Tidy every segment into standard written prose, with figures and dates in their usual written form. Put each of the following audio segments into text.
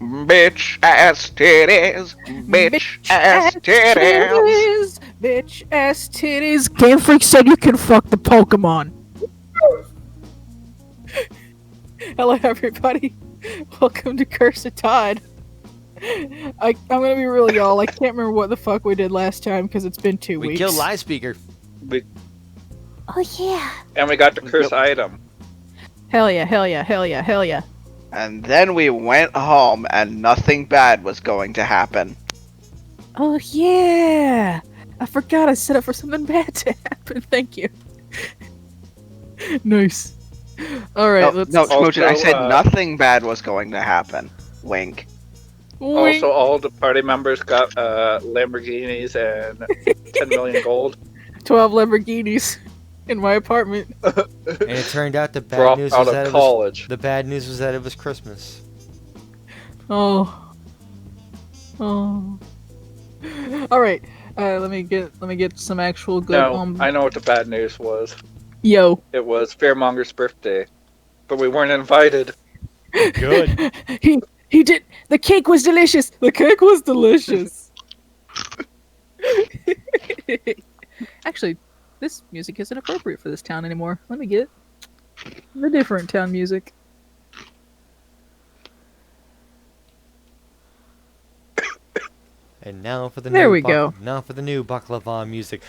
Bitch ass titties. Bitch ass titties. Bitch ass titties. Game Freak said you can fuck the Pokemon. Hello, everybody. Welcome to Curse of Todd. I'm gonna be real, y'all. I can't remember what the fuck we did last time because it's been 2 weeks. We killed Live Speaker. Oh yeah. And we got the curse item. Hell yeah, hell yeah, hell yeah, hell yeah. And then we went home and nothing bad was going to happen. Oh yeah! I forgot I set up for something bad to happen. Thank you. Nice. Alright, let's... No, Smoochie, I said Also, nothing bad was going to happen. Wink. Also, all the party members got Lamborghinis and 10 million gold. 12 Lamborghinis in my apartment. And it turned out the bad Dropped news out was that of college. the bad news was that it was Christmas. Oh. Oh. Alright. Let me get some actual good No, I know what the bad news was. Yo. It was Fearmonger's birthday. But we weren't invited. Good. He did. The cake was delicious. The cake was delicious. Actually, this music isn't appropriate for this town anymore. Let me get the different town music. And now for the There new we go. Now for the new baklava music.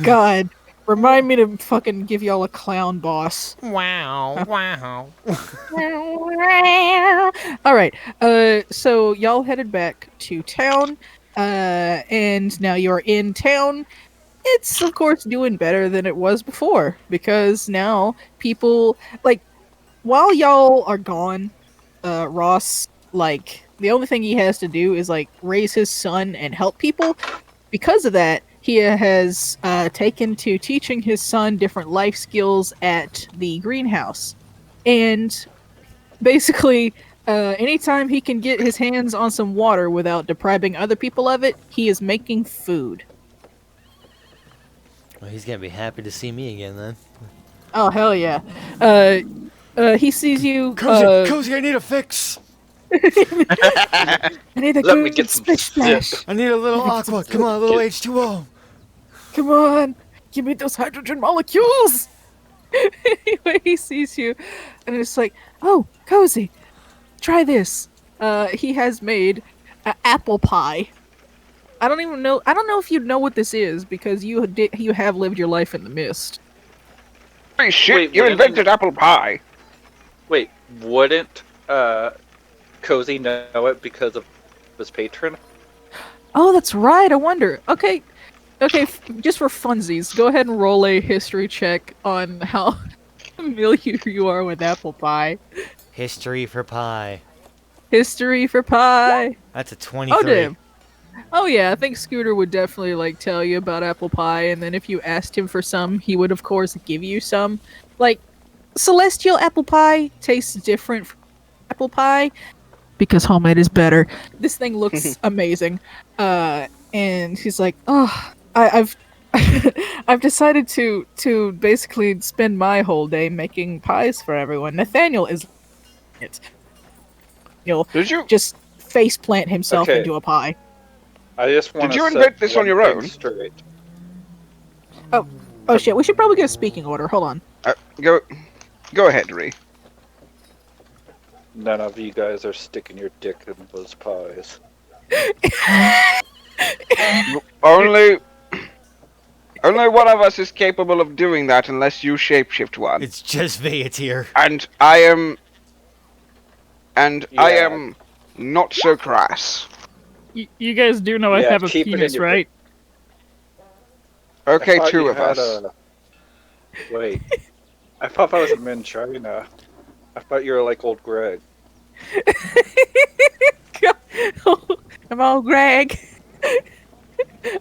God, remind me to fucking give y'all a clown boss. Wow, wow. All right. So y'all headed back to town, and now you're in town. It's of course doing better than it was before because now people while y'all are gone, Ross the only thing he has to do is raise his son and help people. Because of that, he has taken to teaching his son different life skills at the greenhouse. And basically, anytime he can get his hands on some water without depriving other people of it, he is making food. Well, he's gonna be happy to see me again then. Oh, hell yeah. He sees you. Cozy, I need a fix. I need a Let me good get some splish splash. I need a little aqua. Come on, a little H2O. Come on, give me those hydrogen molecules. Anyway, he sees you, and it's like, oh, Cozy, try this. He has made an apple pie. I don't know if you know what this is because you have lived your life in the mist. Holy shit, Wait, you wait, invented apple pie. Wait, wouldn't Cozy know it because of his patron? Oh, that's right. I wonder. Okay, just for funsies, go ahead and roll a history check on how familiar you are with apple pie. History for pie. History for pie. That's a 23. Oh, damn. Oh, yeah, I think Scooter would definitely, tell you about apple pie, and then if you asked him for some, he would, of course, give you some. Celestial apple pie tastes different from apple pie, because homemade is better. This thing looks amazing. And he's like, oh, I've I've decided to basically spend my whole day making pies for everyone. Nathaniel is it. Did you? Just face plant himself Okay. into a pie. I just want Did to you invent this on your own? Straight. Oh shit, we should probably get a speaking order. Hold on. Go ahead, Ree. None of you guys are sticking your dick in those pies. Only one of us is capable of doing that unless you shapeshift one. It's just Veatir. And I am Yeah. not so crass. You guys do know I Yeah, have a keep it in penis, your- right? Okay, I thought two you of had us. Wait. I thought that was a in China. I thought you were like old Greg. Come on, Greg.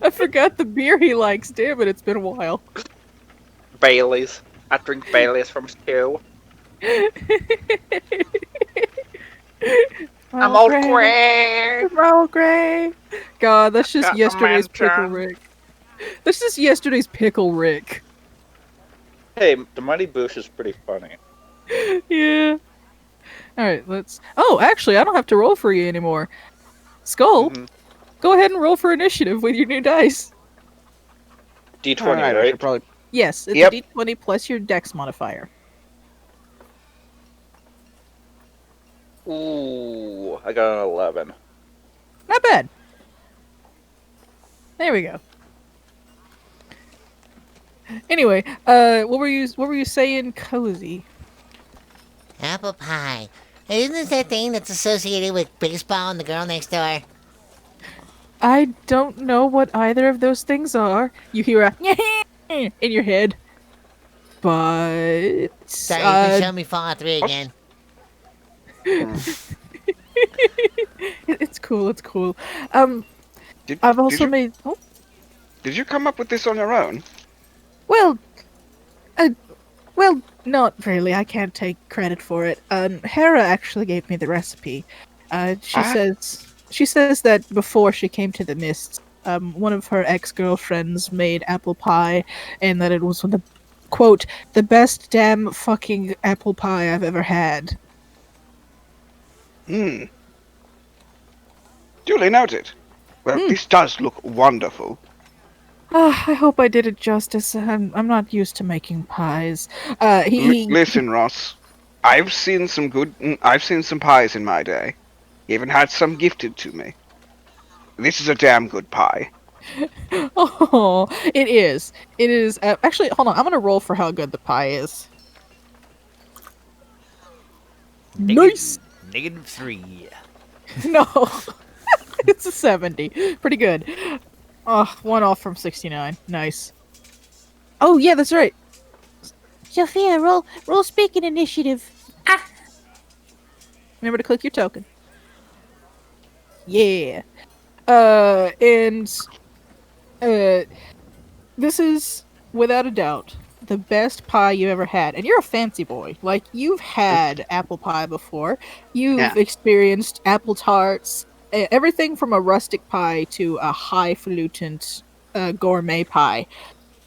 I forgot the beer he likes. Damn it, it's been a while. Baileys. I drink Baileys from stew. I'm old Greg. I'm old Greg. God, that's just Got the yesterday's mantra. pickle Rick. That's just yesterday's pickle Rick. Hey, the Mighty Boosh is pretty funny. Yeah. All right, let's. Oh, actually, I don't have to roll for you anymore. Skull, Hmm. go ahead and roll for initiative with your new dice. D20, Alright, I should right? probably. Yes, it's Yep. a d20 plus your dex modifier. Ooh, I got an 11. Not bad. There we go. Anyway, what were you saying, Cozy? Apple pie. Isn't this that thing that's associated with baseball and the girl next door? I don't know what either of those things are. You hear a in your head, but Sorry, you can show me Fallout 3 What's- again. Hmm. it's cool. It's cool. Um, Did, I've did also you made. Oh, did you come up with this on your own? well, uh, well, not really. I can't take credit for it. Hera actually gave me the recipe. She Ah. says that before she came to the Mists, one of her ex-girlfriends made apple pie, and that it was the quote the best damn fucking apple pie I've ever had. Hmm. Duly noted. Well, this does look wonderful. I hope I did it justice. I'm not used to making pies. Listen, Ross. I've seen some pies in my day. Even had some gifted to me. This is a damn good pie. Oh, it is. It is. Actually, hold on. I'm gonna roll for how good the pie is. Nice. -3. No, it's a 70. Pretty good. Oh, one off from 69. Nice. Oh yeah, that's right. Sophia, roll speaking initiative. Remember to click your token. Yeah. And this is without a doubt the best pie you ever had. And you're a fancy boy. Like you've had apple pie before. You've Yeah. experienced apple tarts, everything from a rustic pie to a highfalutin gourmet pie.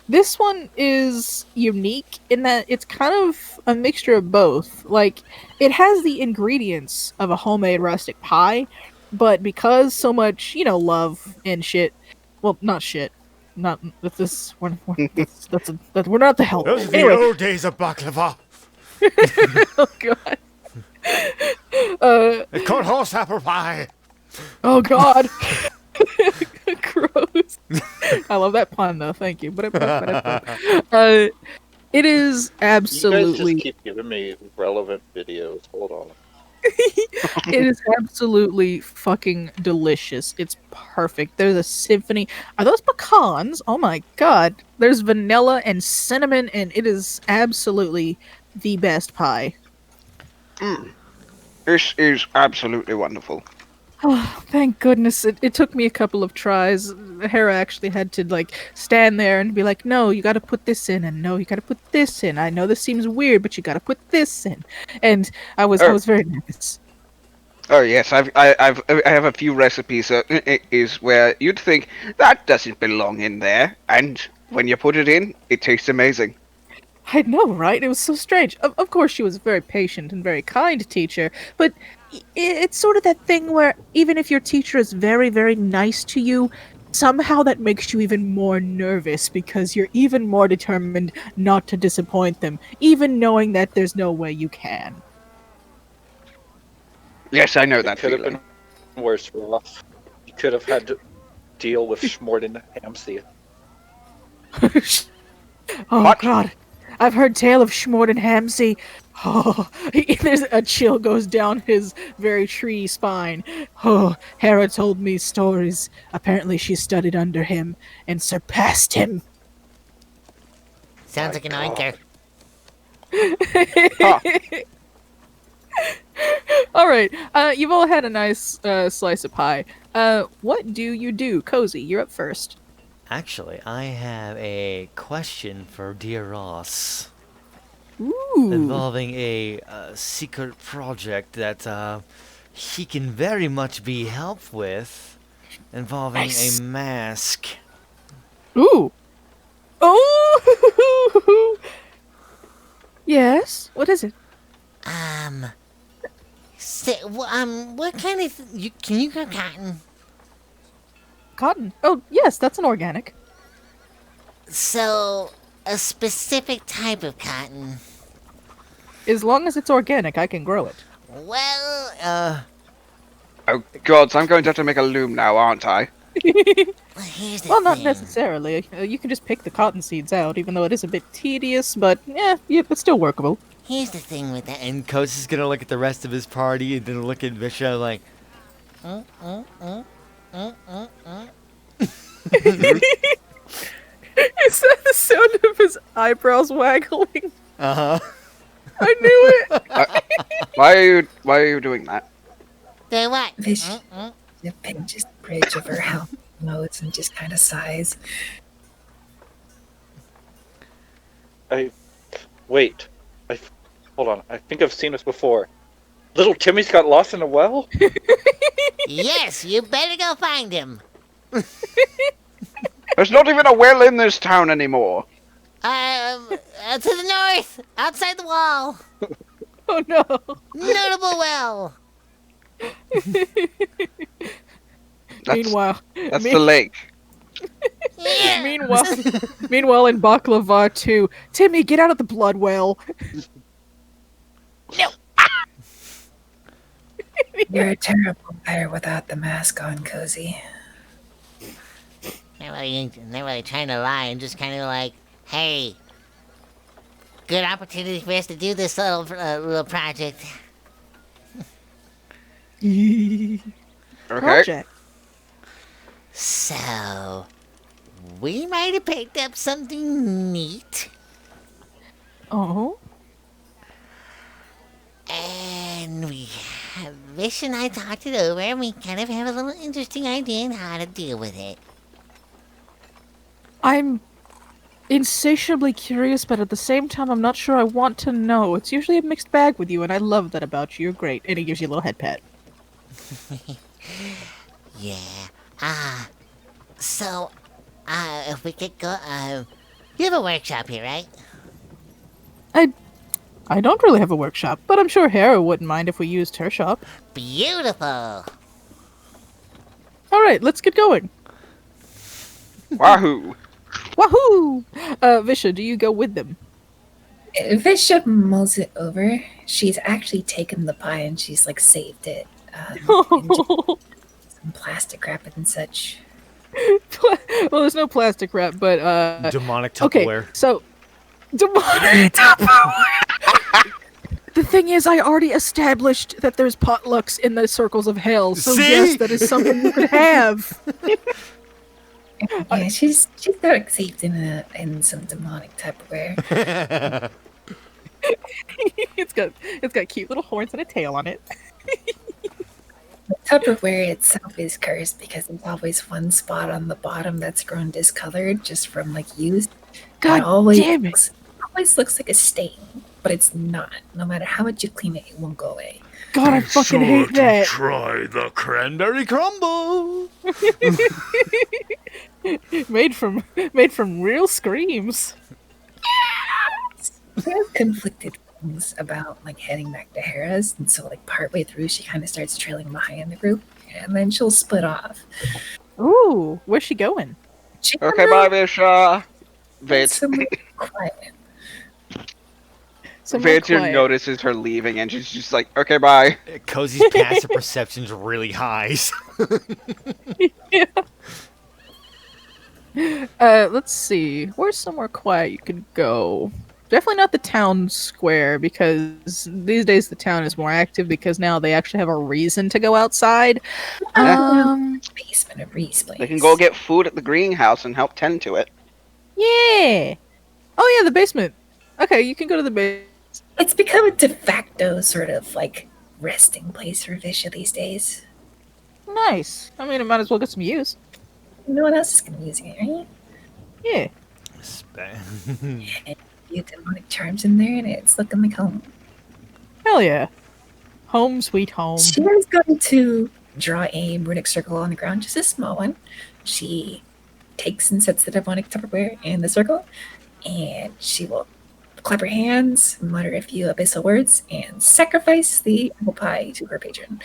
This one is unique in that it's kind of a mixture of both. Like, it has the ingredients of a homemade rustic pie, but because so much, love and shit. Well, not shit. Not with this. We're not the hell. Those are the Anyway, old days of baklava. oh god. Uh, It's called horse apple pie. oh god. Gross. I love that pun though. Thank you. It is You guys absolutely. just keep giving me relevant videos. Hold on. It is absolutely fucking delicious. It's perfect. There's a symphony. Are those pecans? Oh my god. There's vanilla and cinnamon, and it is absolutely the best pie. This is absolutely wonderful. Oh, thank goodness. It took me a couple of tries. Hera actually had to, stand there and be like, no, you gotta put this in, and no, you gotta put this in. I know this seems weird, but you gotta put this in. And I was very nervous. Oh yes, I have a few recipes is where you'd think that doesn't belong in there, and when you put it in, it tastes amazing. I know, right? It was so strange. Of course, she was a very patient and very kind teacher, but it's sort of that thing where even if your teacher is very, very nice to you, somehow that makes you even more nervous because you're even more determined not to disappoint them, even knowing that there's no way you can. Yes, I know It that could have feeling. been worse, Ross. You could have had to deal with Schmorden Hamsey. Oh What? god. I've heard tale of Schmorden Hamsey. Oh, there's a chill goes down his very tree spine. Oh, Hera told me stories. Apparently she studied under him and surpassed him. Sounds like an oinker. All right. You've all had a nice slice of pie. What do you do? Cozy, you're up first. Actually, I have a question for dear Ross Ooh. involving a secret project that he can very much be helped with, involving Nice. a mask. Ooh. Oh! Yes? What is it? Um, what kind of can you grow cotton? Cotton. Oh, yes, that's an organic. So, a specific type of cotton. As long as it's organic, I can grow it. Well, Oh gods, I'm going to have to make a loom now, aren't I? here's the Well, not thing. necessarily. You can just pick the cotton seeds out, even though it is a bit tedious, but yeah, it's still workable. Here's the thing with that. And Coast is gonna look at the rest of his party and then look at Visha like, Is that the sound of his eyebrows waggling? uh huh. I knew it! Why are you doing that? Then what? Vish pinches the bridge of her helmet nose and just kind of sighs. Wait. Hold on. I think I've seen this before. Little Timmy's got lost in a well? Yes, you better go find him. There's not even a well in this town anymore. To the north, outside the wall. Oh no! Notable well. Meanwhile, That's the lake. Yeah. meanwhile in Baklava 2, Timmy, get out of the blood well. You're a terrible liar without the mask on, Cozy. Not really trying to lie. I'm just kind of like, hey, good opportunity for us to do this little project. Okay. Project. So, we might have picked up something neat, Oh? and Vish and I talked it over, and we kind of have a little interesting idea on how to deal with it. I'm insatiably curious, but at the same time, I'm not sure I want to know. It's usually a mixed bag with you, and I love that about you. You're great. And he gives you a little head pat. Yeah. So, if we could go, you have a workshop here, right? I don't really have a workshop, but I'm sure Hera wouldn't mind if we used her shop. Beautiful. Alright, let's get going. Wahoo! Wahoo! Visha, do you go with them? Vish mulls it over. She's actually taken the pie and she's like saved it. In some plastic wrap and such. Well, there's no plastic wrap, but Demonic okay, Tupperware. so demonic Tupperware. The thing is, I already established that there's potlucks in the circles of hell, so See? yes, that is something you could have. Yeah, she's got it saved in some demonic Tupperware. It's got cute little horns and a tail on it. The Tupperware itself is cursed because there's always one spot on the bottom that's grown discolored just from like use. God damn it! Always looks like a stain, but it's not. No matter how much you clean it, it won't go away. God, I fucking hate that. Try the cranberry crumble. made from real screams. I have conflicted feelings about like heading back to Hera's, and so like partway through, she kind of starts trailing behind the group, and then she'll split off. Ooh, where's she going? She Okay, bye, Visha. Vate. somewhere quiet. Somewhere Vatir quiet. notices her leaving and she's just like, okay, bye. Cozy's passive perception's really high. Let's see. Where's somewhere quiet you could go? Definitely not the town square, because these days the town is more active because now they actually have a reason to go outside. Basement of Reese place. They can go get food at the greenhouse and help tend to it. Yeah. Oh yeah, the basement. Okay, you can go to the basement. It's become a de facto sort of like resting place for Visha these days. Nice. I mean, it might as well get some use. No one else is going to be using it, right? Yeah. You have demonic charms in there, and it's looking like home. Hell yeah. Home sweet home. She is going to draw a runic circle on the ground, just a small one. She takes and sets the demonic Tupperware in the circle, and she will clap her hands, mutter a few abyssal words, and sacrifice the apple pie to her patron.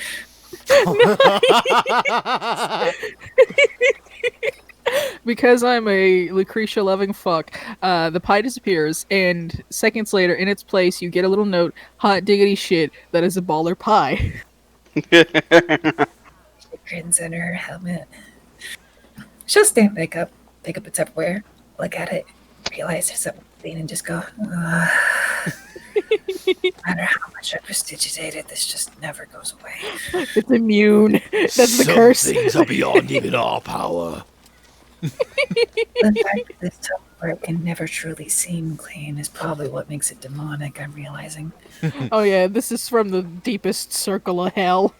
Because I'm a Lucretia loving fuck, the pie disappears, and seconds later, in its place, you get a little note, hot diggity shit, that is a baller pie. She grins in her helmet. She'll stand back up, pick up a Tupperware, look at it, realize there's something clean, and just go, no matter how much I prestigitate it, this just never goes away. It's immune. That's the curse. Things are beyond even our power. The fact that this Tupperware can never truly seem clean is probably what makes it demonic, I'm realizing. Oh yeah, this is from the deepest circle of hell.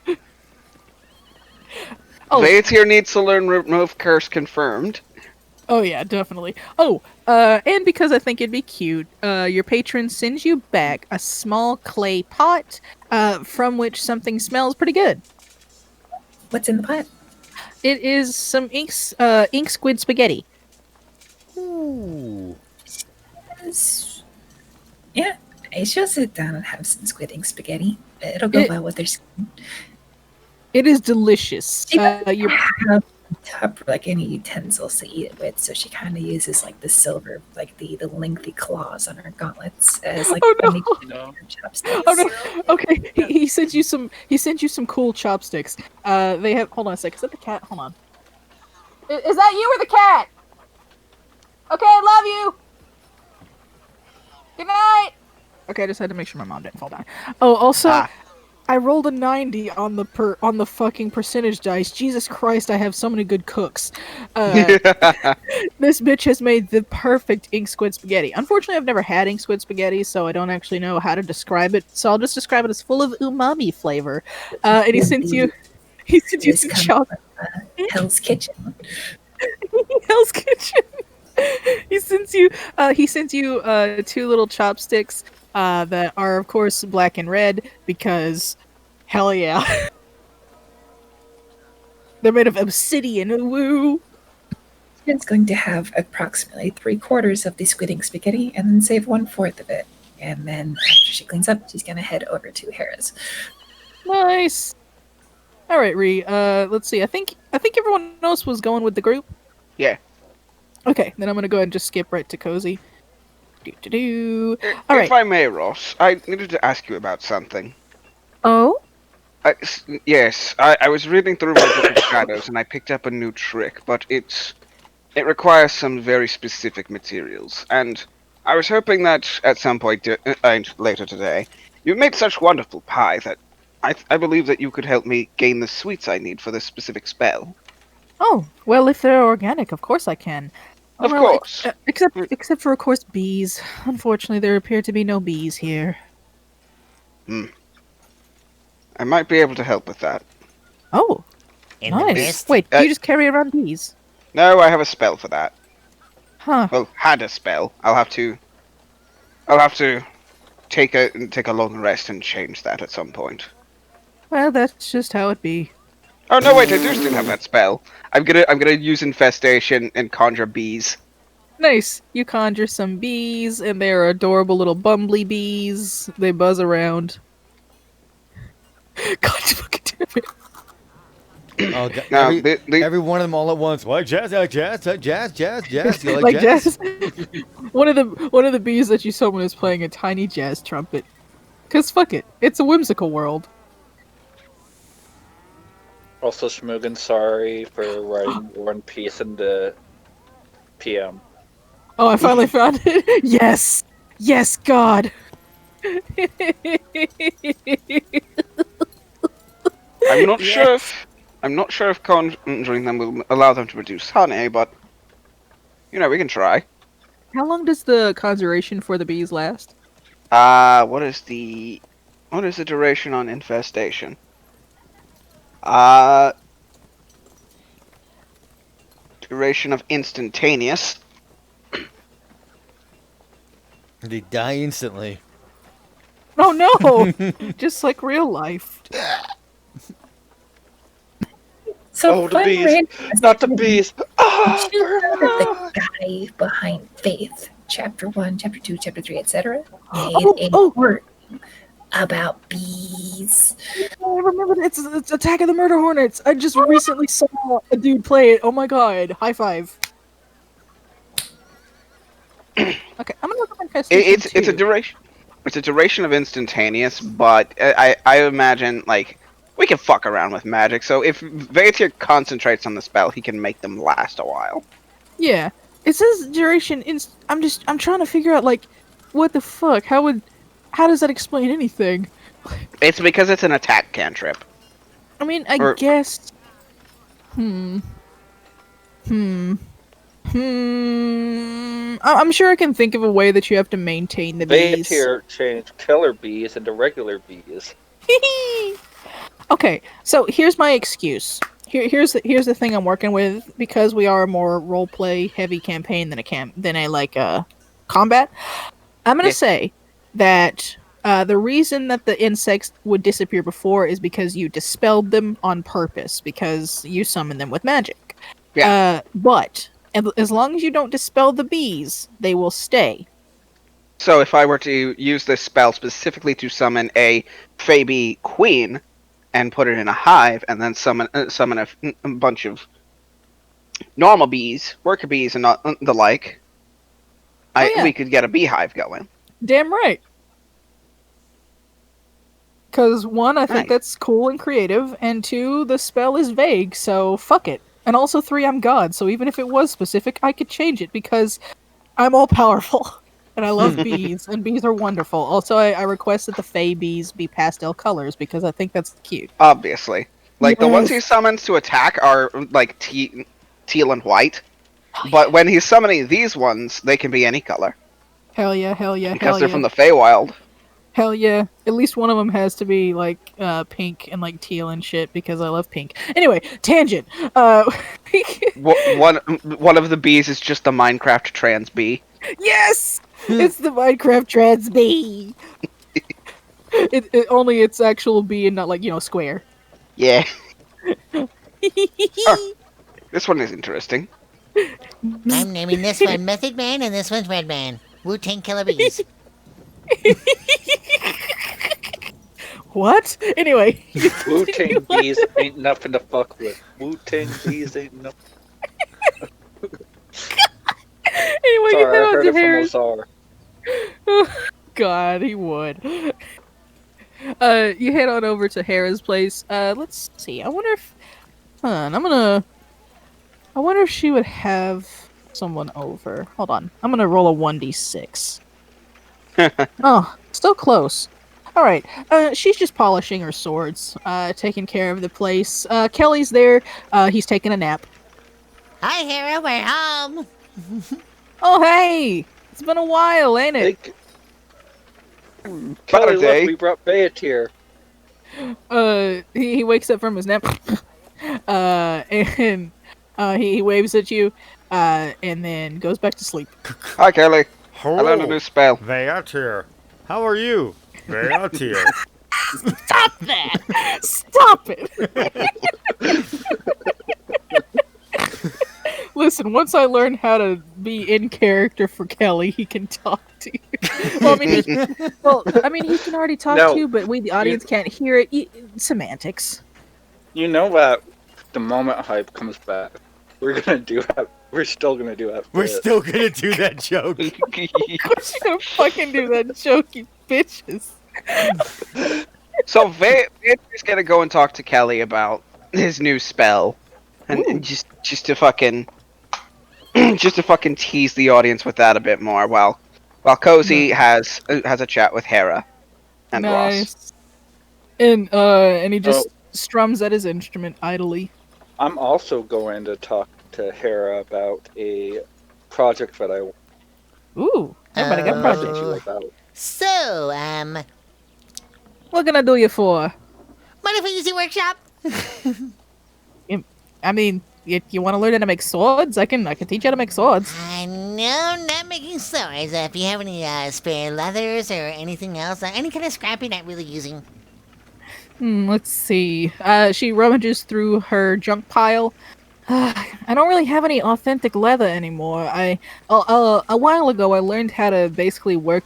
Oh. Vaetier needs to learn remove curse confirmed. Oh yeah, definitely. Oh, and because I think it'd be cute, your patron sends you back a small clay pot, from which something smells pretty good. What's in the pot? It is some ink squid spaghetti. Ooh. Yeah, she'll sit down and have some squid ink spaghetti. It'll go well with their skin. It is delicious. She doesn't have like any utensils to eat it with, so she kind of uses like the silver, like the lengthy claws on her gauntlets as like No. chopsticks. Oh no! Okay, he sent you some. He sent you some cool chopsticks. They have. Hold on a sec. Is that the cat? Hold on. Is that you or the cat? Okay, love you. Good night. Okay, I just had to make sure my mom didn't fall down. Oh, also, I rolled a 90 on the fucking percentage dice. Jesus Christ, I have so many good cooks. This bitch has made the perfect ink squid spaghetti. Unfortunately, I've never had ink squid spaghetti, so I don't actually know how to describe it. So I'll just describe it as full of umami flavor. And he sent you some chocolate. Hell's Kitchen. Hell's Kitchen. He sends you two little chopsticks that are of course black and red because hell yeah. They're made of obsidian. Woo. It's going to have approximately 3/4 of the squid ink spaghetti and then save 1/4 of it. And then after she cleans up, she's gonna head over to Hera's. Nice. All right, Ree. Let's see. I think everyone else was going with the group. Yeah. Okay, then I'm gonna go ahead and just skip right to Cozy. All right. If I may, Ross, I needed to ask you about something. Oh? Yes, I was reading through my book of shadows and I picked up a new trick, but it requires some very specific materials, and I was hoping that at some point later today, you made such wonderful pie that I believe that you could help me gain the sweets I need for this specific spell. Oh, well, if they're organic, of course I can. Of Well, course. except for, of course, bees. Unfortunately, there appear to be no bees here. I might be able to help with that. Oh, In the nice. mist. Wait, do you just carry around bees? No, I have a spell for that. Huh. Well, had a spell. I'll have to take a long rest and change that at some point. Well, that's just how it be. Oh no, wait! I do still have that spell. I'm gonna use infestation and conjure bees. Nice. You conjure some bees, and they are adorable little bumbly bees. They buzz around. God fucking damn it. Oh, Now, every one of them all at once. What jazz, jazz, jazz, jazz, jazz. You Like jazz. one of the bees that you summon is playing a tiny jazz trumpet. Cause fuck it, it's a whimsical world. Also, Shmugan, sorry for writing War and Peace in the PM. Oh, I finally found it. Yes, yes, God. I'm not sure if conjuring them will allow them to produce honey, but we can try. How long does the conjuration for the bees last? What is the duration on infestation? Duration of instantaneous. They die instantly. Oh no! Just like real life. So the bees! Not the bees! Ah, the guy behind Faith Chapter 1, Chapter 2, Chapter 3, etc. made Oh, a oh, report about bees. I remember that. It's Attack of the Murder Hornets. I just recently saw a dude play it. Oh my god! High five. Okay, I'm gonna look up Infestation It's a 2. duration. It's a duration of instantaneous, but I imagine like we can fuck around with magic. So if Vaetier concentrates on the spell, he can make them last a while. Yeah, it says duration. I'm trying to figure out like what the fuck. How does that explain anything? It's because it's an attack cantrip. I mean, I Or guess. Hmm. Hmm. I'm sure I can think of a way that you have to maintain the bees. Vaetier changed killer bees into regular bees. Okay, so here's my excuse. Here's the thing I'm working with because we are a more role play heavy campaign than a combat. I'm gonna Yeah. say that the reason that the insects would disappear before is because you dispelled them on purpose because you summoned them with magic. Yeah. But as long as you don't dispel the bees, they will stay. So if I were to use this spell specifically to summon a Fabi queen and put it in a hive, and then summon a bunch of normal bees, worker bees, and not the like, Oh yeah, we could get a beehive going. damn right. Because one, I think Nice. that's cool and creative, and two, the spell is vague, so fuck it. And also three, I'm God, so even if it was specific, I could change it because I'm all powerful. And I love bees, and bees are wonderful. Also, I request that the Fey bees be pastel colors because I think that's cute. Obviously, like the ones he Yes. summons to attack are like teal and white. But when he's summoning these ones, they can be any color Hell yeah, hell yeah, because hell they're yeah. from the Feywild. Hell yeah. At least one of them has to be like pink and like teal and shit because I love pink. Anyway, tangent. One of the bees is just the Minecraft trans bee. Yes! It's the Minecraft trans bee. Only it's actual bee and not like, square. Yeah. This one is interesting. I'm naming this one Method Man and this one's Red Man. Wu-Tang Killer Bees. What? Anyway. Wu-Tang bees ain't nothing to fuck with. Wu-Tang bees ain't nothing. Anyway, you Sorry, head I on heard to it from Harris. Ozar. God, he would. You head on over to Hera's place. Let's see. I wonder if. I wonder if she would have someone over. Hold on. I'm gonna roll a 1d6. Oh, still close. Alright. She's just polishing her swords, taking care of the place. Kelly's there. He's taking a nap. Hi, Hera, we're home. Oh, hey! It's been a while, ain't it? Hey, About Kelly, a look, day. we brought Vaetier. He wakes up from his nap. And he waves at you, and then goes back to sleep. Hi, Kelly. I Hello, learned a new spell. Vaetier. How are you, Vaetier? Stop that! Stop it! Listen, once I learn how to be in character for Kelly, he can talk to you. I mean, he can already talk No. to you, but we, the audience, can't hear it. Semantics. You know that the moment hype comes back, we're gonna do that. We're still gonna do that. We're still gonna do that joke. Of course you're gonna fucking do that joke, you bitches. So Vader's gonna go and talk to Kelly about his new spell, and just to fucking tease the audience with that a bit more, while Cozy has a chat with Hera and Ross. Nice. And he just strums at his instrument idly. I'm also going to talk to Hera about a project that I Ooh, everybody got Oh. projects. you about. So, What can I do you for? mind if we use your workshop? I mean, you want to learn how to make swords? I can teach you how to make swords. No, not making swords. If you have any spare leathers or anything else, any kind of scrap you're not really using. Let's see. She rummages through her junk pile. I don't really have any authentic leather anymore. A while ago I learned how to basically work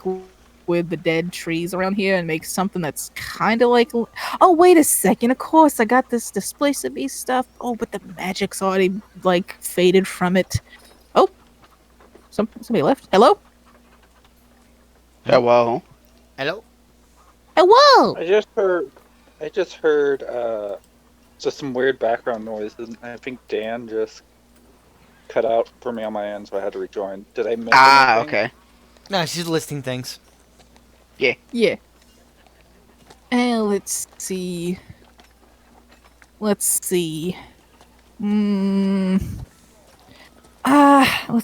with the dead trees around here and make something that's kind of like. Oh wait a second! Of course I got this Displacer Beast stuff. Oh, but the magic's already like faded from it. Oh, somebody left. Hello. Well, Hello? Whoa! I just heard just some weird background noises, and I think Dan just cut out for me on my end, so I had to rejoin. Did I miss anything? okay. No, she's listing things. Yeah. Let's see. Let's see. Let's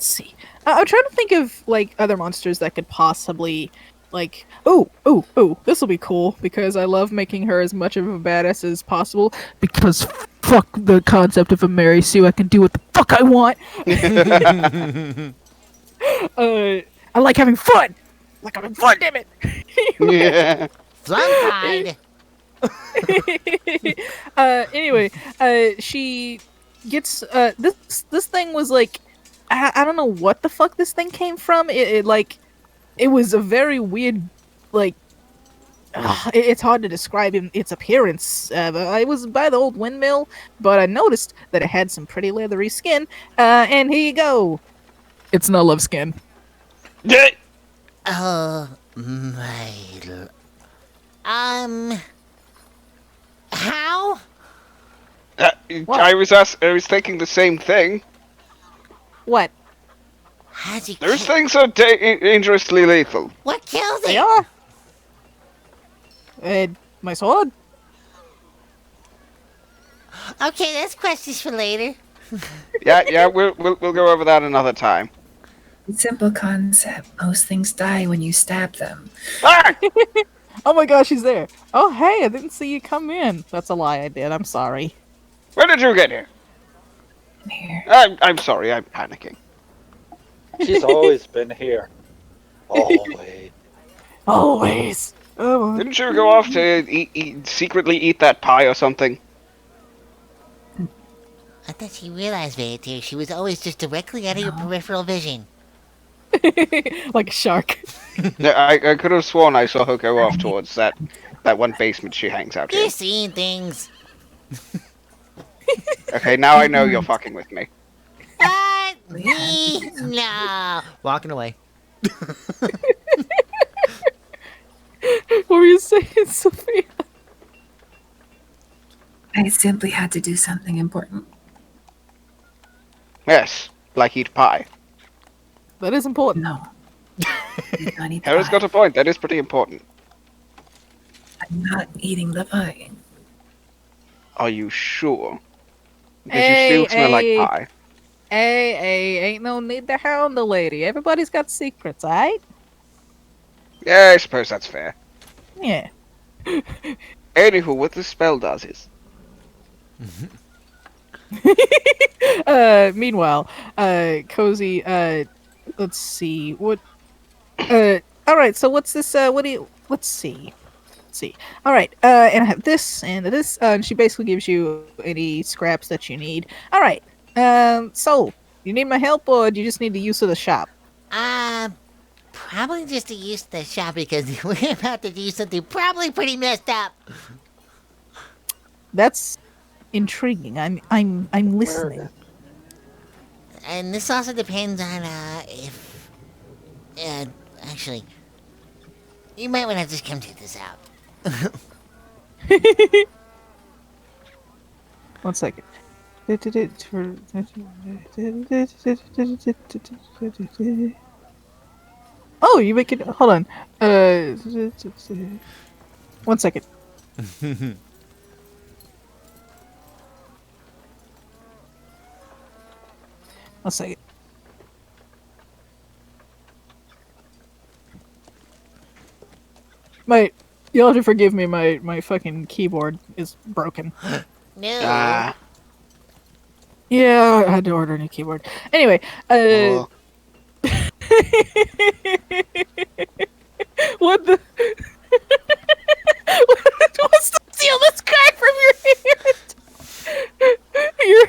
see. I'm trying to think of like other monsters that could possibly like. Oh! This will be cool because I love making her as much of a badass as possible. Because fuck the concept of a Mary Sue. I can do what the fuck I want. I like having fun. Like having fun, damn it. Yeah. Flunk Anyway, she gets this thing was like I don't know what the fuck this thing came from. It like it was a very weird like it's hard to describe its appearance. It was by the old windmill, but I noticed that it had some pretty leathery skin. And here you go. It's no love skin. Yeah. Oh, my. How? I was thinking the same thing. What? How'd you Those kill? things are dangerously lethal. What killed They it? are. My sword. Okay, that's questions for later. Yeah, we'll go over that another time. Simple concept. Most things die when you stab them. Ah! Oh my gosh, he's there. Oh hey, I didn't see you come in. That's a lie, I did. I'm sorry. Where did you get here? I'm here. I'm sorry, I'm panicking. She's always been here. Always. Always. Oh. Didn't you go off to secretly eat that pie or something? I thought she realized, Veatir, she was always just directly out of your peripheral vision. Like a shark. Yeah, I could have sworn I saw her go off towards that one basement she hangs out You're in. seeing things. Okay, now I know you're fucking with me. Me? No. Walking away. What were you saying, Sophia? I simply had to do something important. Yes, like eat pie. That is important. No. I did not eat the Harry's pie. got a point. That is pretty important. I'm not eating the pie. Are you sure? Because Hey, you still smell hey. like pie. Hey, ain't no need to hound the lady. Everybody's got secrets, alright? Yeah, I suppose that's fair. Yeah. Anywho, what this spell does is... Meanwhile, Cozy, let's see, alright, so what's this, let's see. Alright, and I have this, and this, and she basically gives you any scraps that you need. Alright, so, you need my help, or do you just need the use of the shop? Probably just to use the shop because we're about to do something probably pretty messed up. That's intriguing. I'm listening. And this also depends on, if... actually... You might want to just come check this out. 1 second. Oh, you make it. Hold on. 1 second. 1 second. You'll have to forgive me. My fucking keyboard is broken. No. Ah. Yeah, I had to order a new keyboard. Anyway, Oh. what the? What's to steal this card from your hand? You're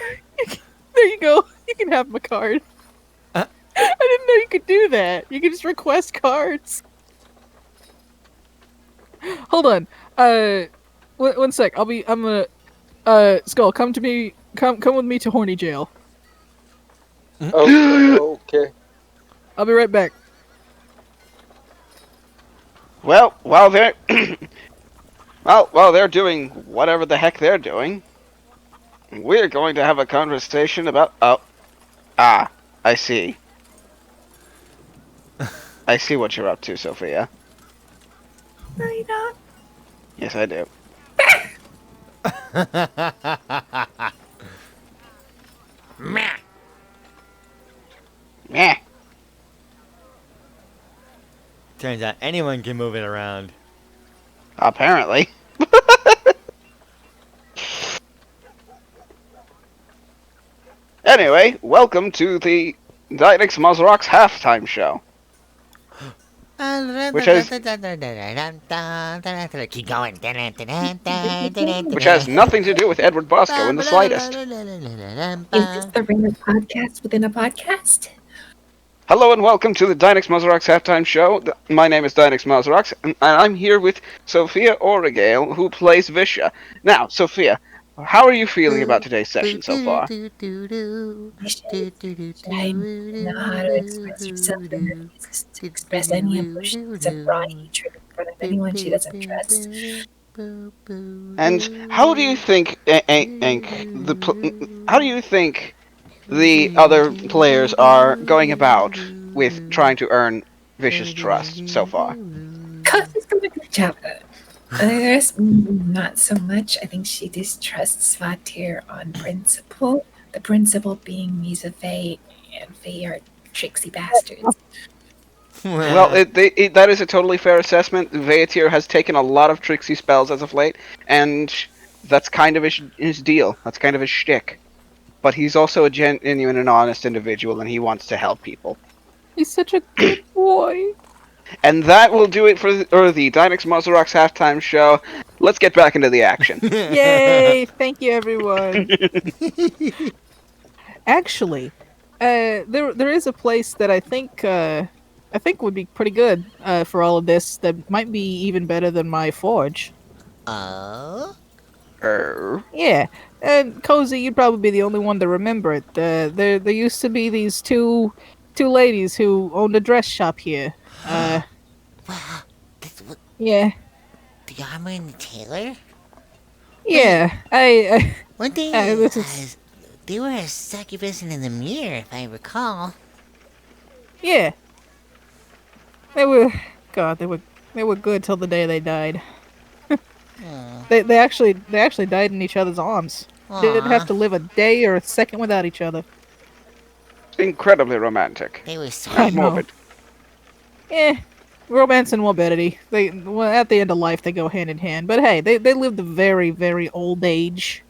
these request cards. Hold on. One sec. I'm gonna. Skull, come to me. Come with me to horny jail. Oh, okay. I'll be right back. Well, while they're while they're doing whatever the heck they're doing, we're going to have a conversation about. I see. I see what you're up to, Sophia. No, you're not. Yes, I do. Meh. Meh. Turns out anyone can move it around. Apparently. Anyway, welcome to the Dynix Mozrok's halftime show. Which has- Keep going. Which has nothing to do with Edward Bosco in the slightest. Is this the Ringer podcast within a podcast? Hello and welcome to the Dynix Mozrok's halftime show. My name is Dynix Mozrox, and I'm here with Sophia Origale, who plays Visha. Now, Sophia, how are you feeling about today's session so far? I know how to express yourself and refuses to express any emotions of raw hatred in front of anyone she doesn't trust. And how do you think, how do you think the other players are going about with trying to earn Vicious trust so far? Cuz is doing a good job of it. There's not so much. I think she distrusts Vatir on principle. The principle being he's a Fae, and Fae are tricksy bastards. Well, that is a totally fair assessment. Vaetir has taken a lot of tricksy spells as of late, and that's kind of his deal. That's kind of his shtick. But he's also a genuine and honest individual, and he wants to help people. He's such a good boy. And that will do it for the Dynix Mozrok's halftime show. Let's get back into the action. Yay! Thank you, everyone. Actually, there is a place that I think would be pretty good for all of this. That might be even better than my forge. Oh? Yeah, and Cozy, you'd probably be the only one to remember it. There used to be these two ladies who owned a dress shop here. Wow. Yeah, The armor and the tailor? yeah. I One thing this is they were a succubus in the mirror, if I recall. yeah. They were they were good till the day they died. Oh. They actually died in each other's arms. Didn't have to live a day or a second without each other. Incredibly romantic. They were I sweet. know. Morbid. Romance and morbidity. At the end of life they go hand in hand. But hey, they lived a very, very old age.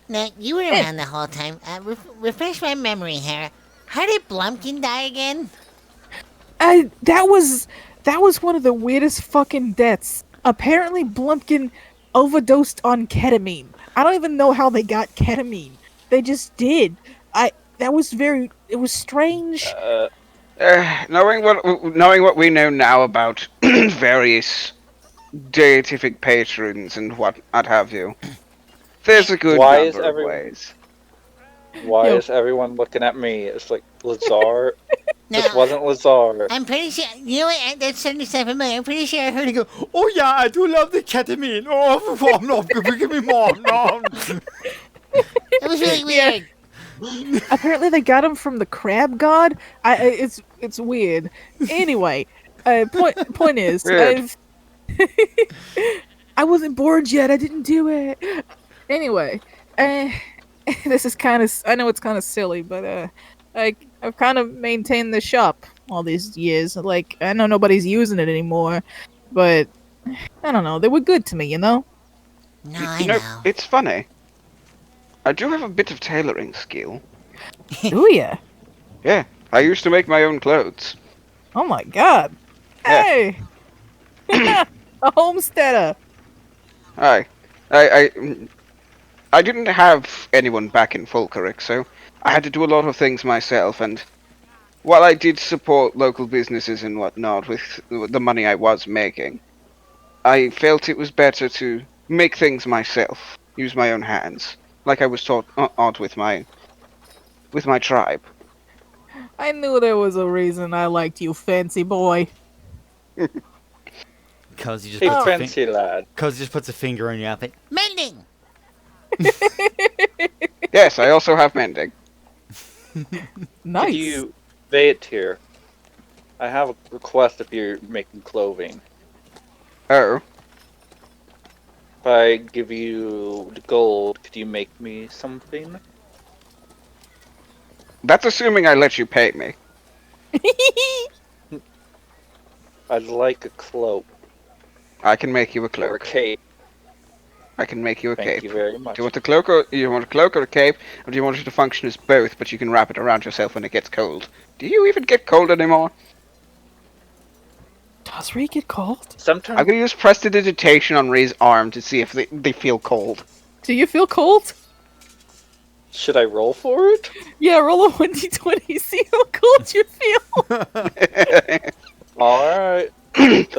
Now, you were around the whole time. Refresh my memory here. How did Blumpkin die again? That was one of the weirdest fucking deaths. Apparently Blumpkin overdosed on ketamine. I don't even know how they got ketamine. They just did. It was strange. Knowing what we know now about various deific patrons and what have you, there's a good Why is number of everyone- ways. Why Yo. is everyone looking at me? It's like Lazar. No, This wasn't Lazar. I'm pretty sure. You know what? That's certainly sound familiar. I'm pretty sure I heard it go. Oh yeah, I do love the ketamine. Oh, mom, no, give me more, no. It was really weird. Apparently they got him from the crab god. It's weird. Anyway, point is, Weird. I wasn't bored yet. I didn't do it. Anyway, this is kind of. I know it's kind of silly, but I've kind of maintained the shop all these years. Like I know nobody's using it anymore, but I don't know. They were good to me, you know. No, I You know, know. it's funny. I do have a bit of tailoring skill. Do ya? Yeah, I used to make my own clothes. Oh my god! Yeah. Hey, a homesteader. I didn't have anyone back in Folkeric, so I had to do a lot of things myself, and while I did support local businesses and whatnot with the money I was making, I felt it was better to make things myself, use my own hands, like I was taught with my tribe. I knew there was a reason I liked you, fancy boy. Cause he just Hey, puts Oh. a fancy lad. Cause he just puts a finger on your eye. Mending! Yes, I also have mending. Could Nice. you wait here? I have a request if you're making clothing. Oh, If I give you the gold, could you make me something? that's assuming I let you pay me. I'd like a cloak I can make you a or a cloak. cape. I can make you a Thank cape. you very Do much. you want a cloak or a cape, or do you want it to function as both, but you can wrap it around yourself when it gets cold? Do you even get cold anymore? Does Ree get cold? I'm Sometimes gonna use prestidigitation on Ray's arm to see if they feel cold. Do you feel cold? should I roll for it? Yeah, roll a 1d20, see how cold you feel. All right.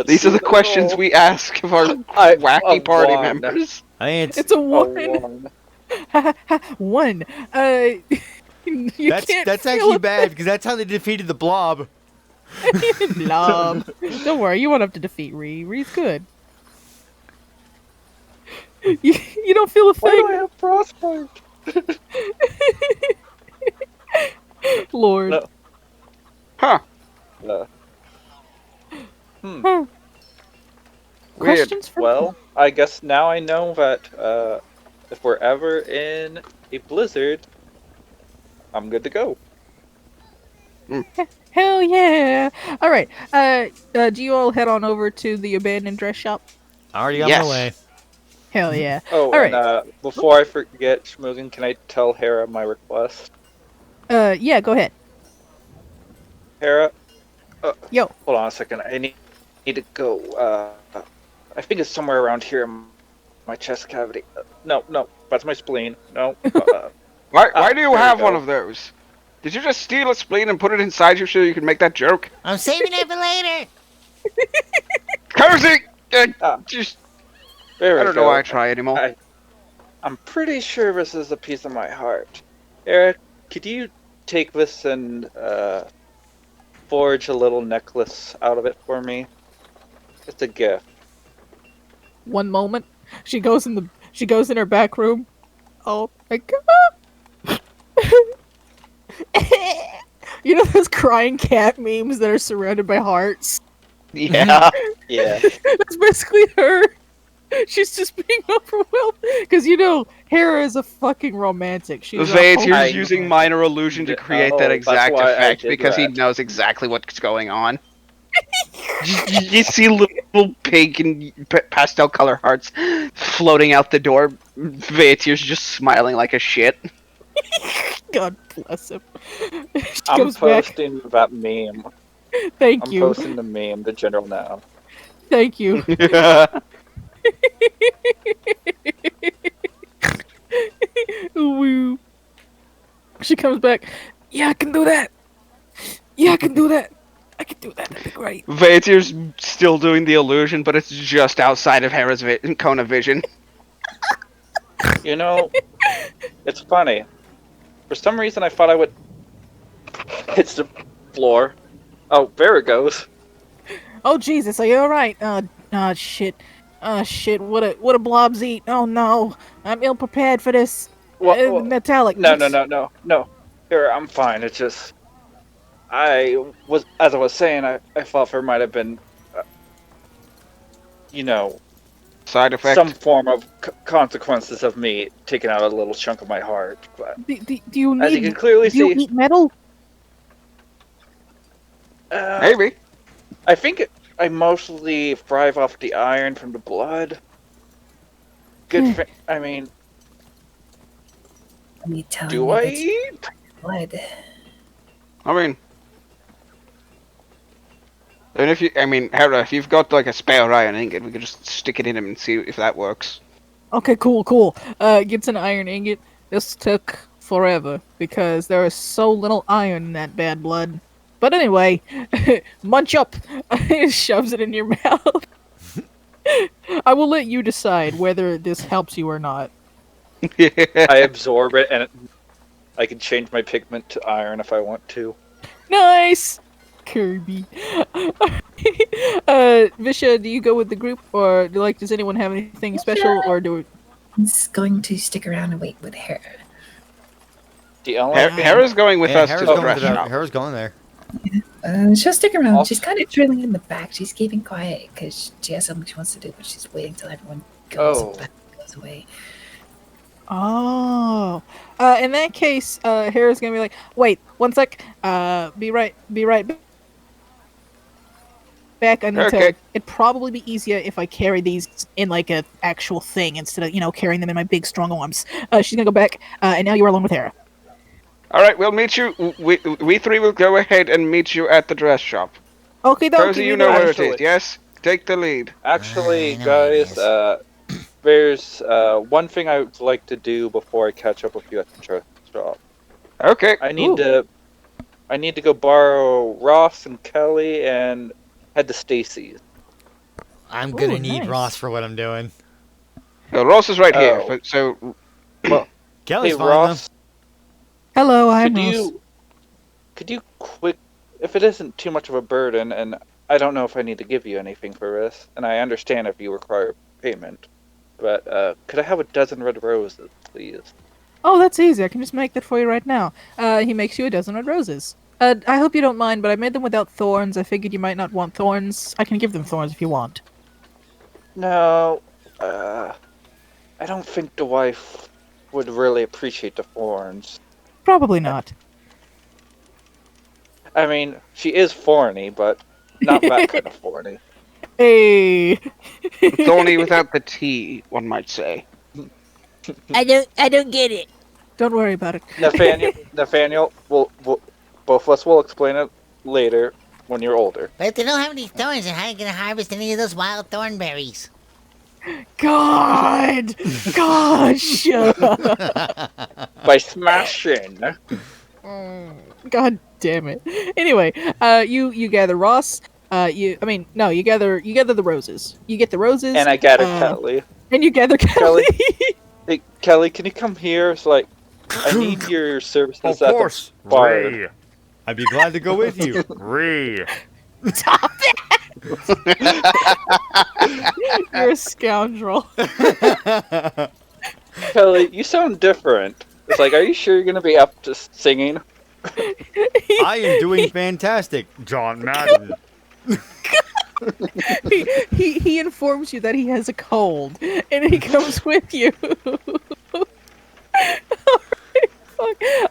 These are the questions we ask of our wacky party one. members. I mean, It's a A 1. one. 1. You can't that's feel actually a bad because that's how they defeated the blob. Blob. Don't worry, you won't have to defeat Ree. Ree's good. You don't feel a Why do I thing, have frostbite? Lord. No. Huh. Uh, Huh. Weird. Questions for well, I guess now I know that if we're ever in a blizzard, I'm good to go. Hell yeah! All right. Do you all head on over to the abandoned dress shop? Already on Yes. my way. Hell yeah! Oh, All and right. before I forget, Schmoogan, can I tell Hera my request? Yeah. Go ahead. Hera, Yo. hold on a second. I need to go. I think it's somewhere around here in my chest cavity. No, that's my spleen. No. Why do you there we have one go. of those? Did you just steal a spleen and put it inside you so you could make that joke? I'm saving it for later. Cozy! Ah. Just, There we I don't go. know why I try anymore. I'm pretty sure this is a piece of my heart. Eric, could you take this and forge a little necklace out of it for me? It's a gift. One moment. She goes in her back room. Oh my god. You know those crying cat memes that are surrounded by hearts? Yeah. Yeah. That's basically her. She's just being overwhelmed because Hera is a fucking romantic. She's a Vate's I- using minor illusion to create that Oh, exact that's why I effect did because he that. knows exactly what's going on. You see little pink and pastel color hearts floating out the door. Vate's just smiling like a shit. God bless him. She I'm comes back. posting that meme. Thank I'm you. posting the meme, the general now. Thank you. Woo. She comes back. Yeah, I can do that. Yeah, I can do that. I can do that. That'd be great. Vate's still doing the illusion, but it's just outside of Hera's cone of vision. You know, it's funny. For some reason, I thought I would hit the floor. Oh, there it goes. Oh Jesus, are you alright? Shit. Shit. What a blobs eat. Oh no, I'm ill prepared for this. Well, Metallic. No. Here, I'm fine. It's just, as I was saying, I thought there might have been, Side effect. some form of consequences of me taking out a little chunk of my heart. But Do you as you need? can clearly Do you see, eat metal? Maybe. I think I mostly thrive off the iron from the blood. Good. I mean, Are you telling do me I that you eat? blood? I mean, Hera, if you've got like a spare iron ingot, we could just stick it in him and see if that works. Okay, cool. Gets an iron ingot. This took forever because there is so little iron in that bad blood. But anyway, munch up. Shoves it in your mouth. I will let you decide whether this helps you or not. I absorb it, and I can change my pigment to iron if I want to. Nice, Kirby. Visha, do you go with the group, or does anyone have anything special, or do? He's going to stick around and wait with Hera. The only Hera's going with Yeah, us Hera's to the going dress to the, shop. Hera's going there. She'll stick around. Also- She's kind of drilling in the back. She's keeping quiet because she has something she wants to do, but she's waiting till everyone goes away. Oh, in that case, Hera's gonna be like, "Wait, one sec. Be right back. I need Okay. to. It'd probably be easier if I carry these in like a actual thing instead of carrying them in my big strong arms." She's gonna go back, and now you are alone with Hera. All right, we'll meet you. We three will go ahead and meet you at the dress shop. Okay, Cozy, you know where it Actually- is. Yes, take the lead. Actually, I know where it guys, is. there's one thing I would like to do before I catch up with you at the dress shop. Okay. I need to go borrow Ross and Kelly and head to Stacy's. I'm gonna Ooh, need nice. Ross for what I'm doing. Ross is right here. Oh. So, Kelly's Hey, fine Ross, Hello, I'm could Ross. you if it isn't too much of a burden, and I don't know if I need to give you anything for this, and I understand if you require payment, but could I have a dozen red roses, please? Oh, that's easy. I can just make that for you right now. He makes you a dozen red roses. I hope you don't mind, but I made them without thorns. I figured you might not want thorns. I can give them thorns if you want. No, I don't think the wife would really appreciate the thorns. Probably not. I mean, she is thorny, but not that kind of thorny. Hey. thorny without the T, one might say. I don't get it. Don't worry about it. Nathaniel, both of us will explain it later when you're older. But if they don't have any thorns, then how are you gonna harvest any of those wild thornberries? God! Gosh! By smashing. God damn it. Anyway, you gather Ross. You gather the roses. You get the roses. And I gather Kelly. And you gather Kelly. Hey, Kelly, can you come here? It's like, I need your services Of at course, the bar. Ray. I'd be glad to go with you. Ray. Stop it! You're a scoundrel. Kelly, you sound different. It's like, are you sure you're gonna be up to singing? I am doing fantastic, John Madden. he informs you that he has a cold, and he comes with you.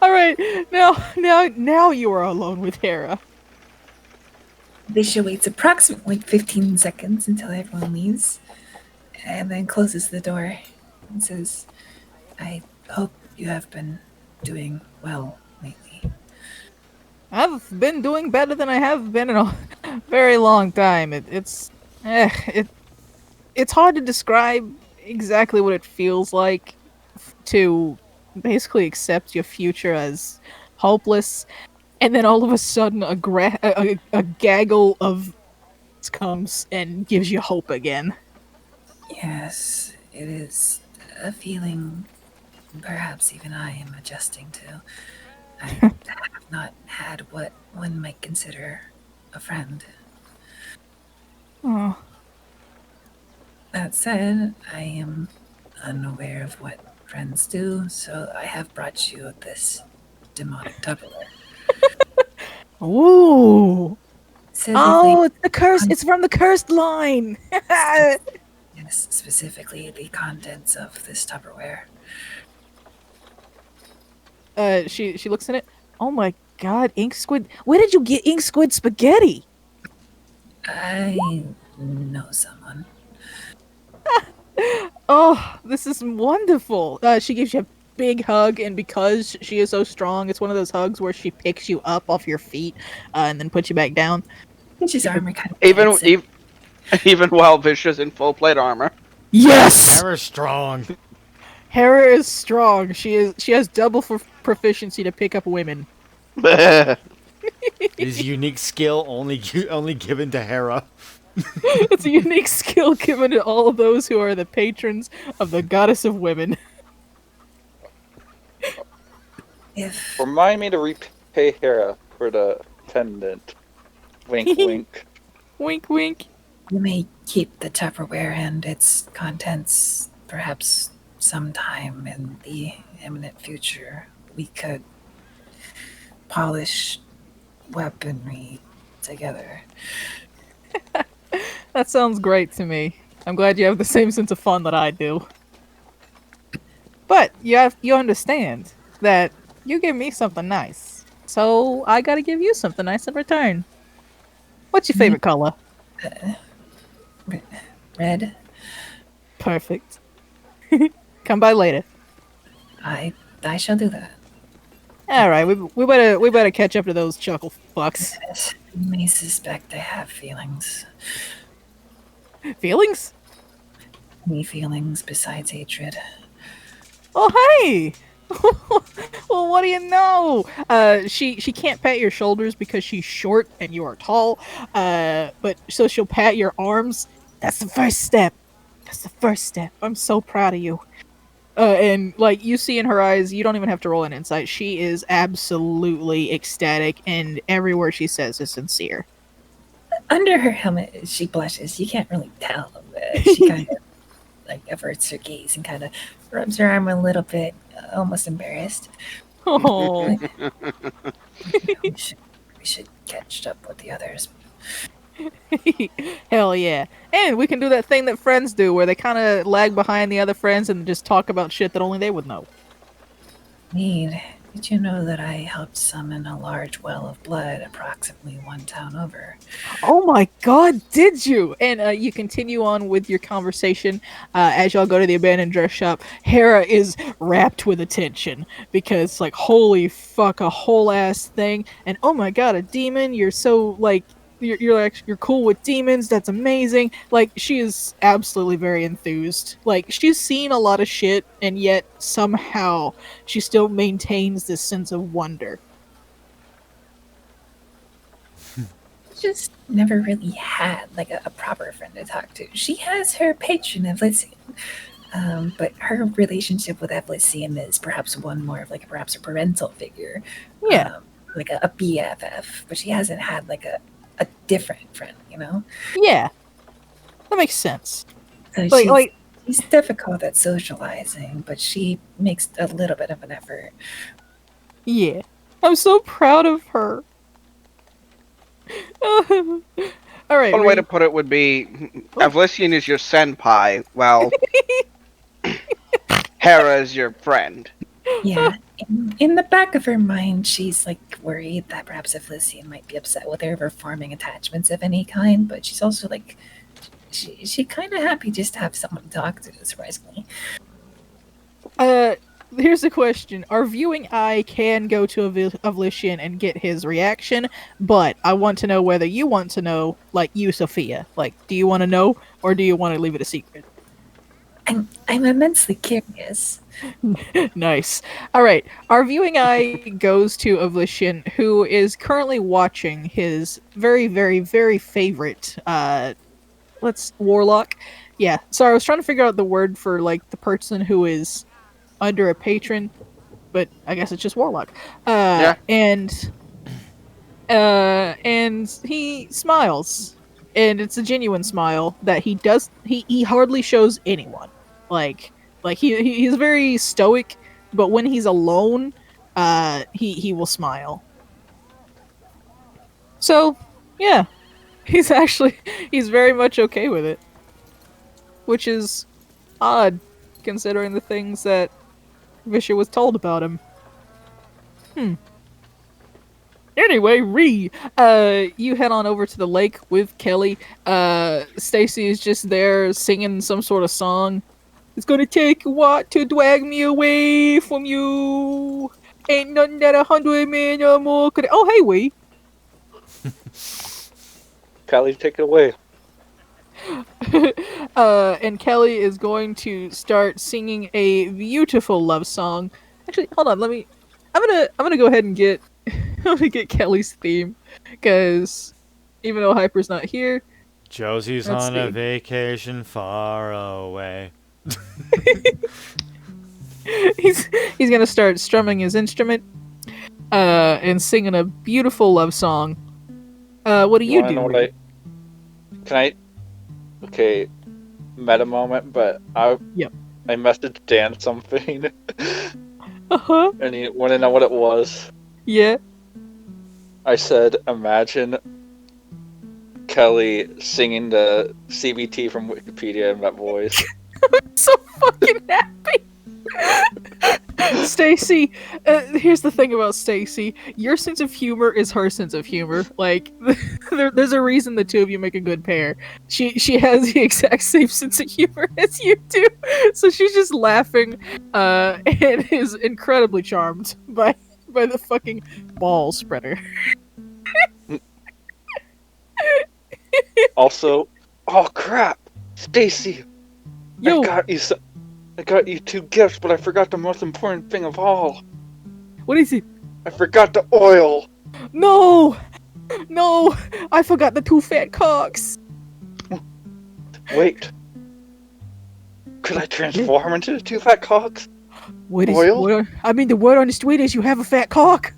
All right. Now you are alone with Hera. Visha waits approximately 15 seconds until everyone leaves, and then closes the door and says, I hope you have been doing well lately. I've been doing better than I have been in a very long time. It's hard to describe exactly what it feels like to basically accept your future as hopeless, and then all of a sudden a gaggle of comes and gives you hope again. Yes, it is a feeling perhaps even I am adjusting to. I have not had what one might consider a friend. Oh, That said, I am unaware of what friends do, so I have brought you this demonic Tupperware. ooh! Specifically, Oh, it's the curse! It's from the cursed line. yes, specifically the contents of this Tupperware. She looks in it. Oh my god, ink squid! Where did you get ink squid spaghetti? I know someone. Oh, this is wonderful. She gives you a big hug, and because she is so strong, it's one of those hugs where she picks you up off your feet and then puts you back down. His armor kind of Even bends and- even while Vicious in full plate armor. Yes, Hera's strong. Hera is strong. She has double proficiency to pick up women. It is a unique skill only given to Hera. It's a unique skill given to all of those who are the patrons of the goddess of women. If Remind me to repay Hera for the pendant. Wink, wink. Wink, wink. you may keep the Tupperware and its contents, perhaps sometime in the imminent future, we could polish weaponry together. That sounds great to me. I'm glad you have the same sense of fun that I do. But you understand that you give me something nice, so I gotta give you something nice in return. What's your favorite color? Red, Perfect. Come by later. I shall do that. All right, we better catch up to those chuckle fucks. Yes, you may suspect I have feelings. Feelings? Any feelings besides hatred? Oh hey! Well, what do you know? She can't pat your shoulders because she's short and you are tall. But so she'll pat your arms. That's the first step. That's the first step. I'm so proud of you. And like you see in her eyes, you don't even have to roll an insight. She is absolutely ecstatic, and every word she says is sincere. Under her helmet, she blushes. You can't really tell, but she kind of like averts her gaze and kind of rubs her arm a little bit, almost embarrassed. Oh, We should catch up with the others. hell yeah! And we can do that thing that friends do, where they kind of lag behind the other friends and just talk about shit that only they would know. Need, did you know that I helped summon a large well of blood approximately one town over? Oh my god, did you? And you continue on with your conversation as y'all go to the abandoned dress shop. Hera is wrapped with attention because, like, holy fuck, a whole ass thing. And oh my god, a demon, you're so, like, you're cool with demons. That's amazing. Like she is absolutely very enthused. Like she's seen a lot of shit, and yet somehow she still maintains this sense of wonder. Just never really had like a proper friend to talk to. She has her patron Evlisian, but her relationship with Evlisian is perhaps one more of like perhaps a parental figure, Yeah, like a BFF. But she hasn't had like a different friend, you know. yeah, that makes sense. So Like, like she's difficult at socializing, but she makes a little bit of an effort. yeah, I'm so proud of her. All right, One way to Reed. put it would be Avlisian is your senpai, while Hera is your friend. Yeah, in the back of her mind, she's like worried that perhaps Evlisian might be upset with her for forming attachments of any kind, but she's also like, she kind of happy just to have someone to talk to, surprisingly. Uh, here's the question: our viewing eye can go to Avlishian and get his reaction, but I want to know whether you want to know, like you, Sophia. Like, do you want to know, or do you want to leave it a secret? I'm immensely curious. Nice. All right. Our viewing eye goes to Avlishian, who is currently watching his very, very, very favorite let's warlock. Yeah. Sorry, I was trying to figure out the word for like the person who is under a patron, but I guess it's just warlock. Yeah. And he smiles. And it's a genuine smile that he hardly shows anyone. Like he's very stoic, but when he's alone, he will smile. So, yeah, he's very much okay with it, which is odd considering the things that Visher was told about him. Anyway, you head on over to the lake with Kelly. Stacy is just there singing some sort of song. It's gonna take a lot to drag me away from you. Ain't nothing that 100 men or more could. Oh, hey, Wee. Callie, take it away. And Kelly is going to start singing a beautiful love song. Actually, hold on. I'm gonna go ahead and get Let me get Kelly's theme, because even though Hyper's not here, Josie's let's on a see. vacation far away. he's he's gonna start strumming his instrument, and singing a beautiful love song. What do You you want to know do? what I? Can I? Okay, meta moment, but Yep. I messaged Dan something, Uh huh. and he want to know what it was. Yeah. I said, imagine Kelly singing the CBT from Wikipedia in that voice. So fucking happy. Stacy, here's the thing about Stacy. Your sense of humor is her sense of humor. Like, there's a reason the two of you make a good pair. She has the exact same sense of humor as you do, so she's just laughing, and is incredibly charmed by the fucking ball spreader. Also, oh crap, Stacy, I Yo, got you. I got you 2 gifts, but I forgot the most important thing of all. what is it? I forgot the oil. No, no, I forgot the 2 fat cocks. Wait, could I transform into the 2 fat cocks? What is? Oil? What, I mean, the word on the street is you have a fat cock.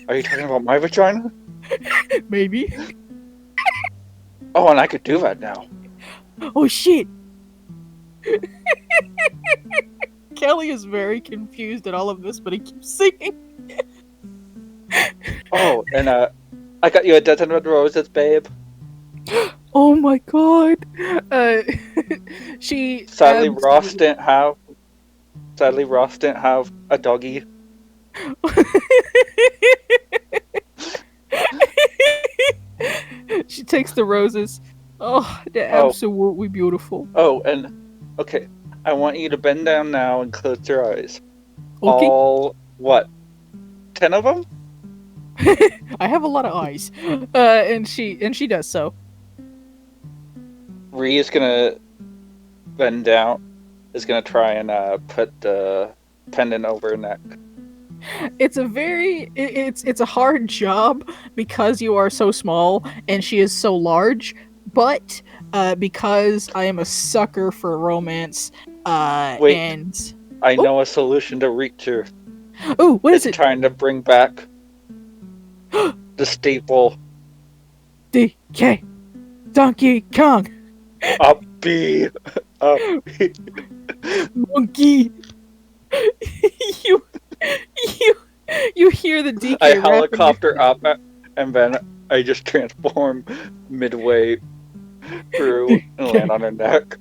Are you talking about my vagina? Maybe. Oh, and I could do that now. Oh shit. Kelly is very confused at all of this, but he keeps singing. Oh, and I got you a dozen red roses, babe. Oh my god. Uh, she Sadly, absolutely- Ross didn't have a doggy. She takes the roses. Oh, they're absolutely beautiful. Oh, and okay, I want you to bend down now and close your eyes. Okay. All what? 10 of them? I have a lot of eyes. And she does so. Ree is gonna bend down. Is gonna try and put the pendant over her neck. It's a very it's a hard job because you are so small and she is so large, but because I am a sucker for romance, Wait. and I know a solution to reach her. oh, what is It's it? trying to bring back the staple DK Donkey Kong up B. Monkey. you you you hear the DK I rapping. helicopter up and then I just transform midway through and land on her neck.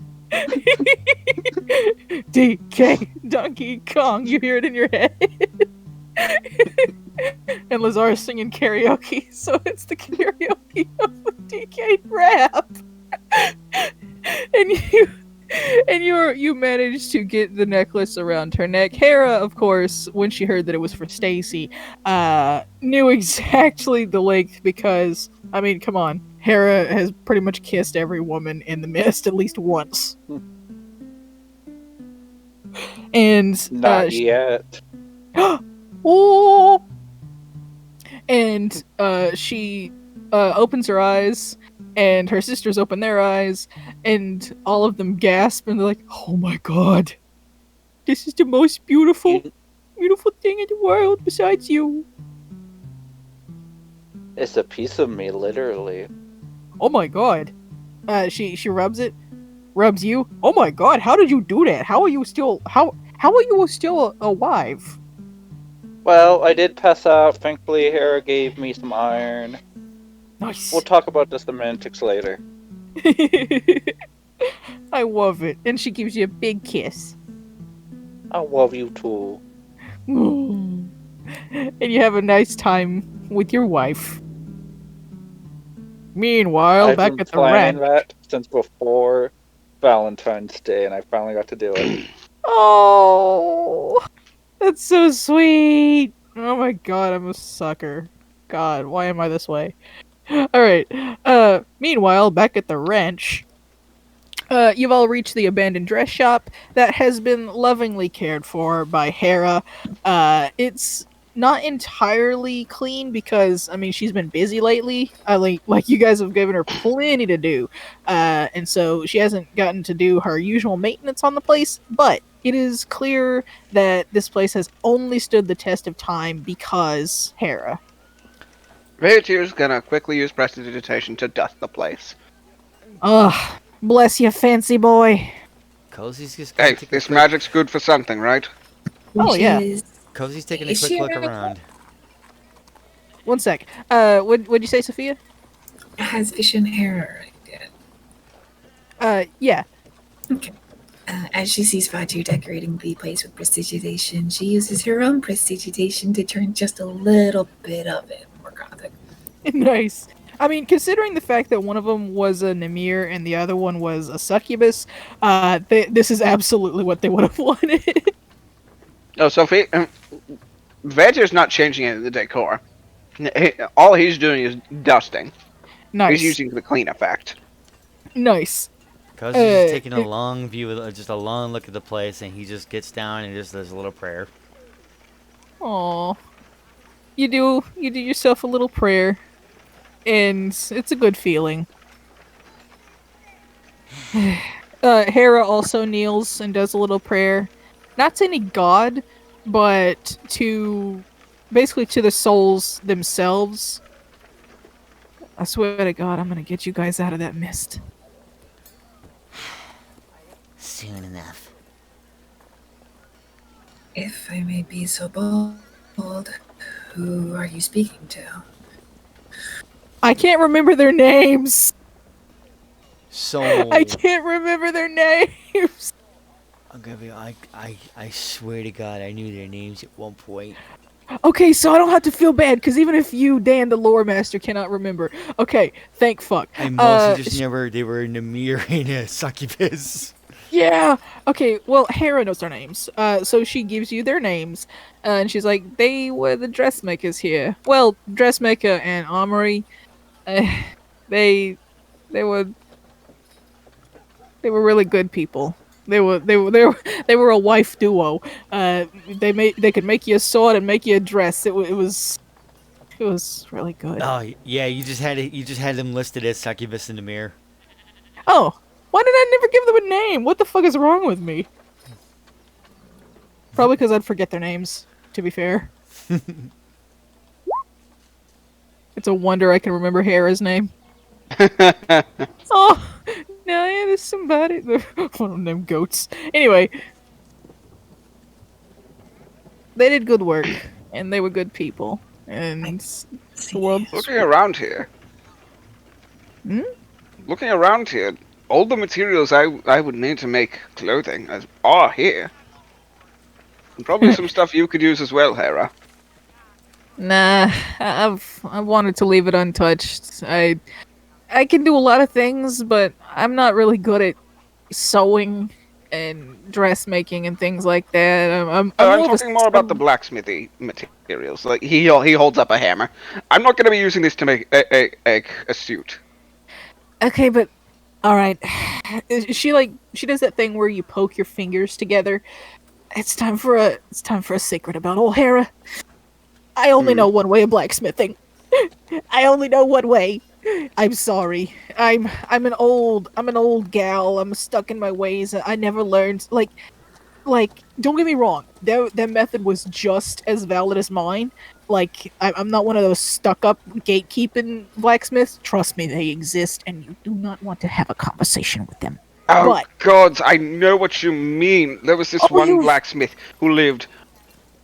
DK Donkey Kong. You hear it in your head. And Lazar is singing karaoke, so it's the karaoke of the DK rap. And you managed to get the necklace around her neck. Hera, of course, when she heard that it was for Stacy, knew exactly the length because I mean, come on, Hera has pretty much kissed every woman in the mist at least once. And Not yet. oh, and she opens her eyes, and her sisters open their eyes, and all of them gasp, and they're like, "Oh my god, this is the most beautiful thing in the world besides you." It's a piece of me, literally. Oh my god. She rubs it, rubs you. Oh my god, how did you do that? How are you still alive? Well, I did pass out. Thankfully, Hera gave me some iron. Nice. We'll talk about the semantics later. I love it. And she gives you a big kiss. I love you too. And you have a nice time with your wife. Meanwhile, I've back been at the planning ranch. that since before Valentine's Day, and I finally got to do it. Oh, that's so sweet. Oh my god, I'm a sucker. God, why am I this way? Alright. Meanwhile, back at the ranch. You've all reached the abandoned dress shop that has been lovingly cared for by Hera. It's not entirely clean because I mean she's been busy lately. I like you guys have given her plenty to do, and so she hasn't gotten to do her usual maintenance on the place. But it is clear that this place has only stood the test of time because Hera. Vegetier's gonna quickly use prestidigitation to dust the place. Ugh, bless you, fancy boy. Cozy's just gonna Hey, take a this quick. magic's good for something, right? Oh, Which yeah. Cozy's taking a is quick she look around the around. One sec. What'd you say, Sophia? Has vision hair yet? Yeah. Okay. As she sees Fatu decorating the place with prestidigitation, she uses her own prestidigitation to turn just a little bit of it more gothic. Nice. I mean, considering the fact that one of them was a Namir and the other one was a succubus, this is absolutely what they would have wanted. Oh, Sophie, Vegetier's not changing any of the decor. All he's doing is dusting. He's Nice. using the clean effect. Nice. Cozy's just taking a it- long view, just a long look at the place, and he just gets down and just does a little prayer. Aw. You do yourself a little prayer, and it's a good feeling. Hera also kneels and does a little prayer, not to any god, but to basically to the souls themselves. I swear to God, I'm gonna get you guys out of that mist. Soon enough. If I may be so bold, who are you speaking to? I can't remember their names. So I can't remember their names. I'm gonna be. I swear to God, I knew their names at one point. Okay, so I don't have to feel bad because even if you, Dan, the lore master, cannot remember, okay, thank fuck. I mostly just never. They were Namir and a succubus. Yeah. Okay. Well, Hera knows their names. So she gives you their names, and she's like, "They were the dressmakers here." Well, dressmaker and armory. Uh, they, they were, they were really good people. They were a wife duo. They could make you a sword and make you a dress. It was really good. Oh yeah, you just had them listed as succubus and Namir. Oh, why did I never give them a name? What the fuck is wrong with me? Probably because I'd forget their names, to be fair. It's a wonder I can remember Hera's name. Oh, now yeah, there's somebody. One of them goats. Anyway, they did good work, and they were good people. And the world. Looking around here. Hmm? Looking around here, all the materials I would need to make clothing are here. And probably some stuff you could use as well, Hera. Nah, I wanted to leave it untouched. I can do a lot of things, but I'm not really good at sewing and dressmaking and things like that. I'm I'm more of a talking more about the blacksmithy materials. Like he holds up a hammer. I'm not going to be using this to make a suit. Okay, but all right. She does that thing where you poke your fingers together. It's time for a secret about old Hera. I only know one way of blacksmithing. I only know one way. I'm sorry. I'm an old gal. I'm stuck in my ways. I never learned like don't get me wrong. Their method was just as valid as mine. Like I'm not one of those stuck up gatekeeping blacksmiths. Trust me, they exist, and you do not want to have a conversation with them. Oh But gods, I know what you mean. There was this Oh, one you- blacksmith who lived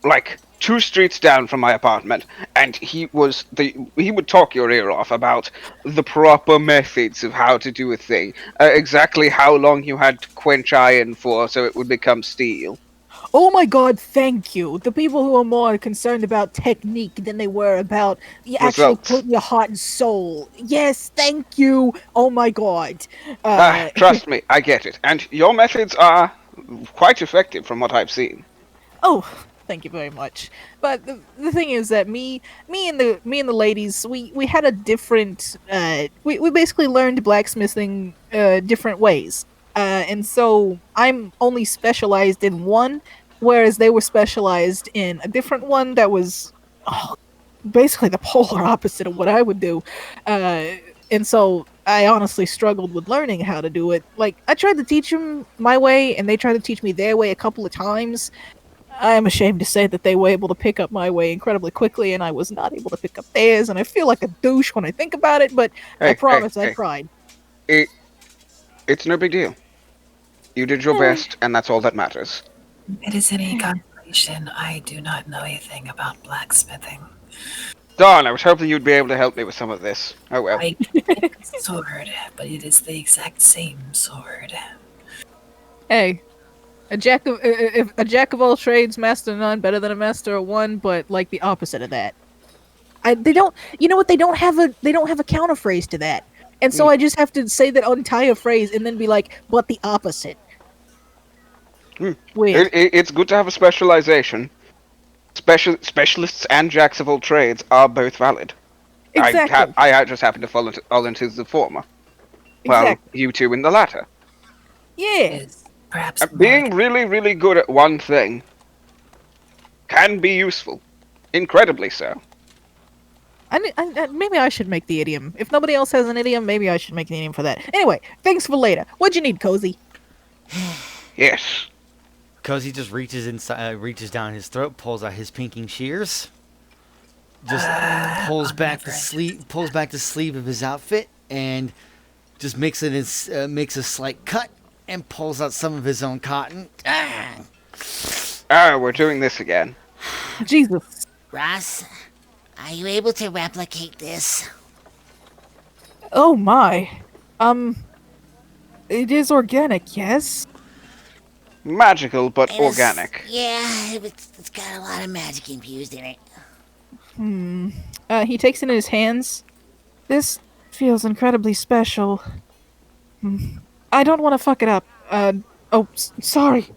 like 2 streets down from my apartment, and he would talk your ear off about the proper methods of how to do a thing, exactly how long you had to quench iron for so it would become steel. oh my god, thank you. The people who are more concerned about technique than they were about you actually Results. putting your heart and soul. Yes, thank you. Oh my god. Trust me, I get it, and your methods are quite effective from what I've seen. Oh, thank you very much. But the thing is that me and the ladies, we had a different. We basically learned blacksmithing different ways. And so I'm only specialized in one, whereas they were specialized in a different one that was basically the polar opposite of what I would do. And so I honestly struggled with learning how to do it. Like, I tried to teach them my way, and they tried to teach me their way a couple of times. I am ashamed to say that they were able to pick up my way incredibly quickly, and I was not able to pick up theirs, and I feel like a douche when I think about it, but I Hey, hey, promise I hey. tried. It, it's no big deal. You did your Eh, best, and that's all that matters. If it is any consolation, I do not know anything about blacksmithing. Darn, I was hoping you'd be able to help me with some of this. Oh well. I can make a sword, but it is the exact same sword. Hey, a jack of all trades, master of none, better than a master of one, but like the opposite of that. They don't. You know what? They don't have a counter phrase to that, and so Hmm. I just have to say that entire phrase and then be like, but the opposite. Hmm. Weird. It's good to have a specialization. Specialists and jacks of all trades are both valid. Exactly. I just happen to fall into the former, while Exactly. you two in the latter. Yeah. Is perhaps more. Being really, really good at one thing can be useful. Incredibly so. Maybe I should make the idiom. If nobody else has an idiom, maybe I should make an idiom for that. Anyway, thanks for later. What'd you need, Cozy? Yes. Cozy just reaches down his throat, pulls out his pinking shears, just I'll never pulls back the sleeve of his outfit, and just makes a slight cut, and pulls out some of his own cotton. Ah, we're doing this again. Jesus. Ross, are you able to replicate this? Oh my. It is organic, yes? Magical but It is- organic. Yeah, it's got a lot of magic infused in it. He takes it in his hands. This feels incredibly special. I don't want to fuck it up. Sorry.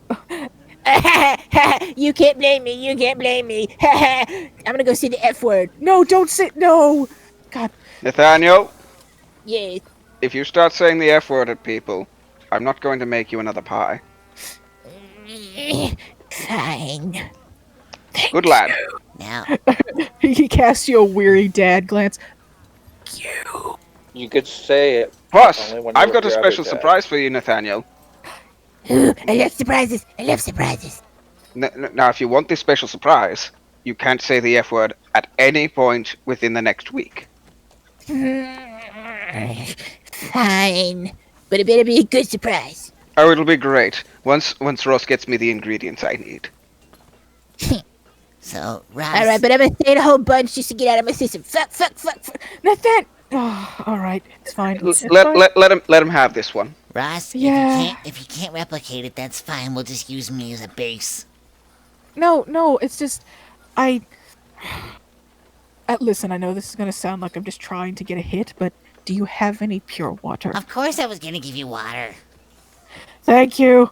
You can't blame me. You can't blame me. I'm gonna go see the F word. No, don't say no. God. Nathaniel, Yes. if you start saying the F word at people, I'm not going to make you another pie. Fine. Good lad. Now, He casts you a weary dad glance. You could say it Plus, only when you're I've with got a your other special dad. surprise for you, Nathaniel. Ooh, I love surprises. I love surprises. Now, if you want this special surprise, you can't say the F word at any point within the next week. Fine. But it better be a good surprise. Oh, it'll be great. Once Ross gets me the ingredients I need. so Ross, Alright, but I'm gonna say it a whole bunch just to get out of my system. Fuck. Nathan. Oh, all right. It's fine. It's Let, fine. let him have this one. Ross, Yeah. if you can't replicate it, that's fine. We'll just use me as a base. No. It's just I. Listen, I know this is gonna sound like I'm just trying to get a hit, but do you have any pure water? Of course, I was gonna give you water. Thank you.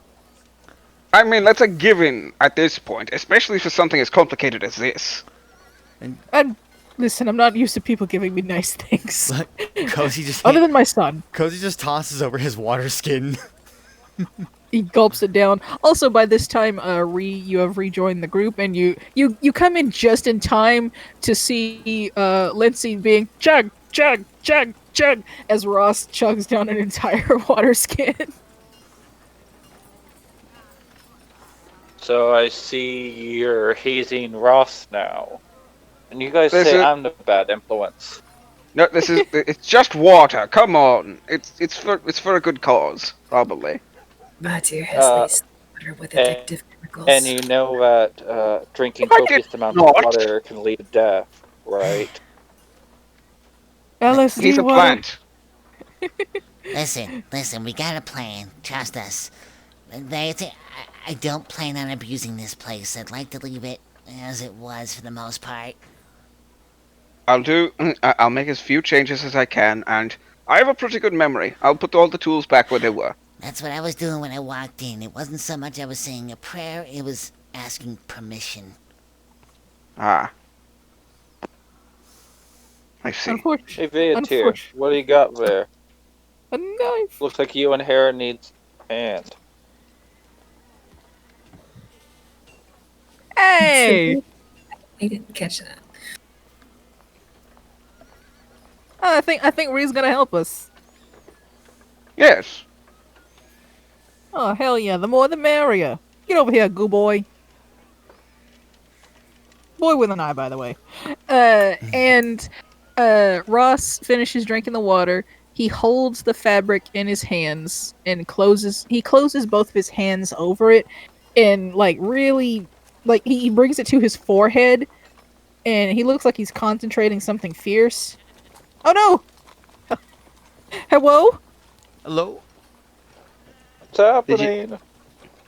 I mean, that's a given at this point, especially for something as complicated as this. And listen, I'm not used to people giving me nice things. Cozy just Other than my son. Cozy just tosses over his water skin. He gulps it down. Also, by this time, you have rejoined the group, and you come in just in time to see Lindsay being chug as Ross chugs down an entire water skin. So I see you're hazing Ross now. And you guys There's say a- I'm the bad influence. No, it's just water. Come on. It's for a good cause, probably. Vatir has Uh, laced water with and- addictive chemicals. And you know that drinking I did copious amounts not. of water can lead to death, right? LSD He's a water. plant. Listen, we got a plan. Trust us. I don't plan on abusing this place. I'd like to leave it as it was for the most part. I'll make as few changes as I can, and I have a pretty good memory. I'll put all the tools back where they were. That's what I was doing when I walked in. It wasn't so much I was saying a prayer, it was asking permission. Ah. I see. Unfortunate. Hey, Vatir, Unfortunate. what do you got there? A knife. Looks like you and Hera needs hand. Hey. I didn't catch that. I think Ree's gonna help us. Yes. Oh hell yeah! The more the merrier. Get over here, goo boy. Boy with an eye, by the way. And Ross finishes drinking the water. He holds the fabric in his hands and closes both of his hands over it and like really like he brings it to his forehead and he looks like he's concentrating something fierce. Oh no! Hello? Hello? What's Did you? happening?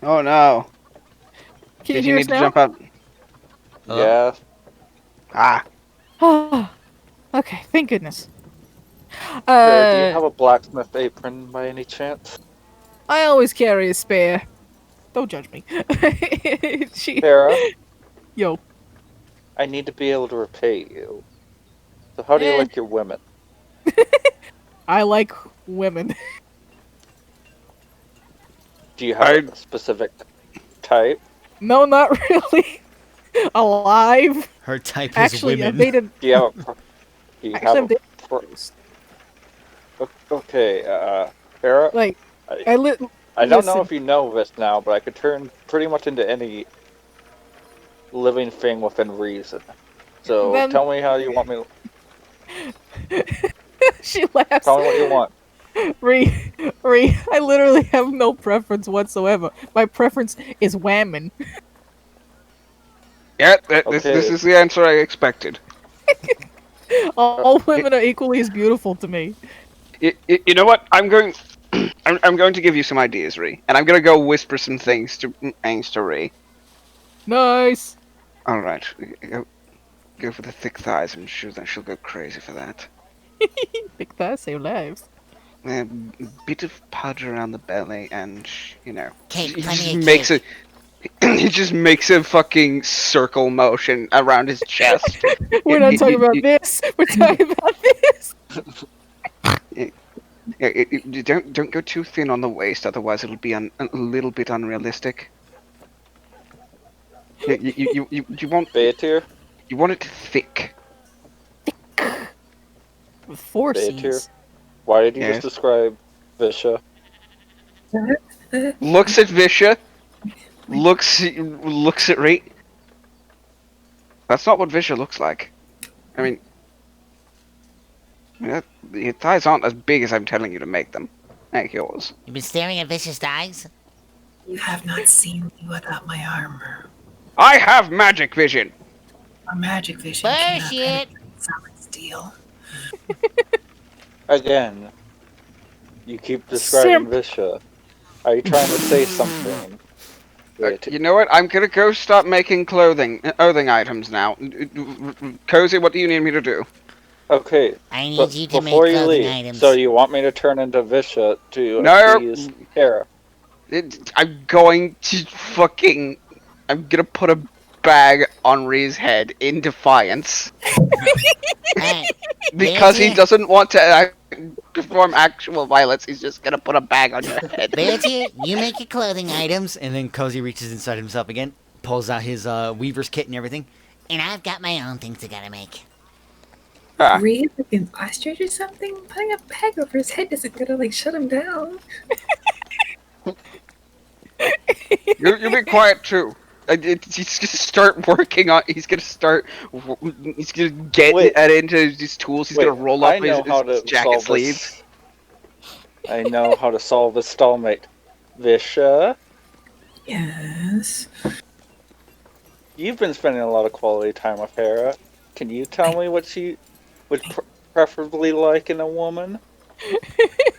Oh no. Can you Did you hear us need to now? jump out? Hello? Yeah. Ah. Okay, thank goodness. Sarah, do you Uh have a blacksmith apron by any chance? I always carry a spare. Don't judge me. she Sarah, Yo. I need to be able to repay you. So how do you Eh, like your women? I like women. Do you have I. a specific type? No, not really. Alive. Her type is Actually, I've women. dated. Do you have a do you Actually, have I've dated. okay, Sarah, Like, I, I li- I don't know listen. if you know this now, but I could turn pretty much into any living thing within reason. So Then tell me how you want me. she laughs. Tell me what you want. Ree, I literally have no preference whatsoever. My preference is whammon. Yeah. This Okay, is the answer I expected. All Y- women are equally as beautiful to me. you know what? I'm going. I'm going to give you some ideas, Ree, and I'm going to go whisper some things to Ains to Ree. Nice. All right. Go for the thick thighs. I'm sure that she'll go crazy for that. Big thighs save lives. A bit of pudge around the belly, and Cake, he plenty just of makes cake. he just makes a fucking circle motion around his chest. We're not talking about this. We're talking about this. Don't go too thin on the waist, otherwise it'll be a little bit unrealistic. Beatir, You want it thick. With four Beatir, C's. why did you just Yes. describe Visha? Looks at Visha. Looks at Ree. That's not what Visha looks like. I mean, your thighs aren't as big as I'm telling you to make them. Like yours. You've been staring at vicious eyes? You have not seen me without my armor. I have magic vision. Our magic vision cannot Bullshit! penetrate solid steel. Again, you keep describing Visha. Are you trying to say something? Beatir? You know what? I'm gonna go start making clothing items now. Cozy, what do you need me to do? Okay, I need but you to make before you clothing leave, items. so you want me to turn into Visha to No. appease Kara? I'm going to fucking. I'm gonna put a bag on Ree's head in defiance Alright, because he Beatir, doesn't want to perform actual violence. He's just gonna put a bag on your head. Beatir, you make your clothing items, And then Cozy reaches inside himself again, pulls out his weaver's kit and everything. and I've got my own things I gotta make. Ah, Reed, like an ostrich or something? Putting a bag over his head isn't gonna like shut him down. you be quiet too. He's gonna start working on. He's gonna start. He's gonna get Wait. into his tools. He's Wait, gonna roll I up know how his to jacket solve sleeves. this. I know how to solve this stalemate. Visha, Yes. you've been spending a lot of quality time with Hera. Can you tell me what she would preferably like in a woman?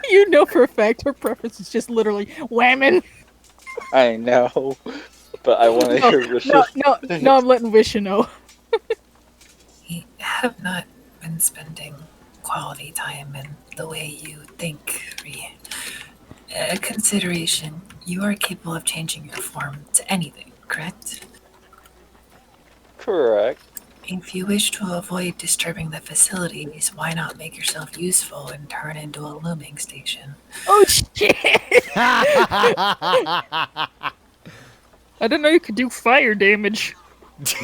You know for a fact her preference is just literally whammon. I know, but I want to hear Visha's. No, I'm letting Visha know. We have not been spending quality time in the way you think, Ree. Consideration, you are capable of changing your form to anything, correct? Correct. If you wish to avoid disturbing the facilities, why not make yourself useful and turn into a looming station? Oh shit! I didn't know you could do fire damage. Just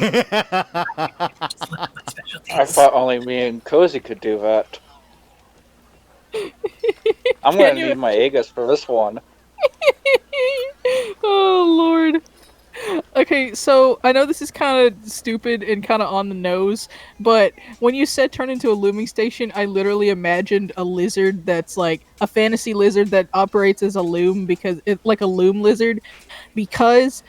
one of my I specialties. thought only me and Cozy could do that. I'm Can gonna you? need my Aegis for this one. Oh Lord. Okay, so I know this is kind of stupid and kind of on the nose, but when you said turn into a looming station, I literally imagined a lizard that's like a fantasy lizard that operates as a loom because it like a loom lizard because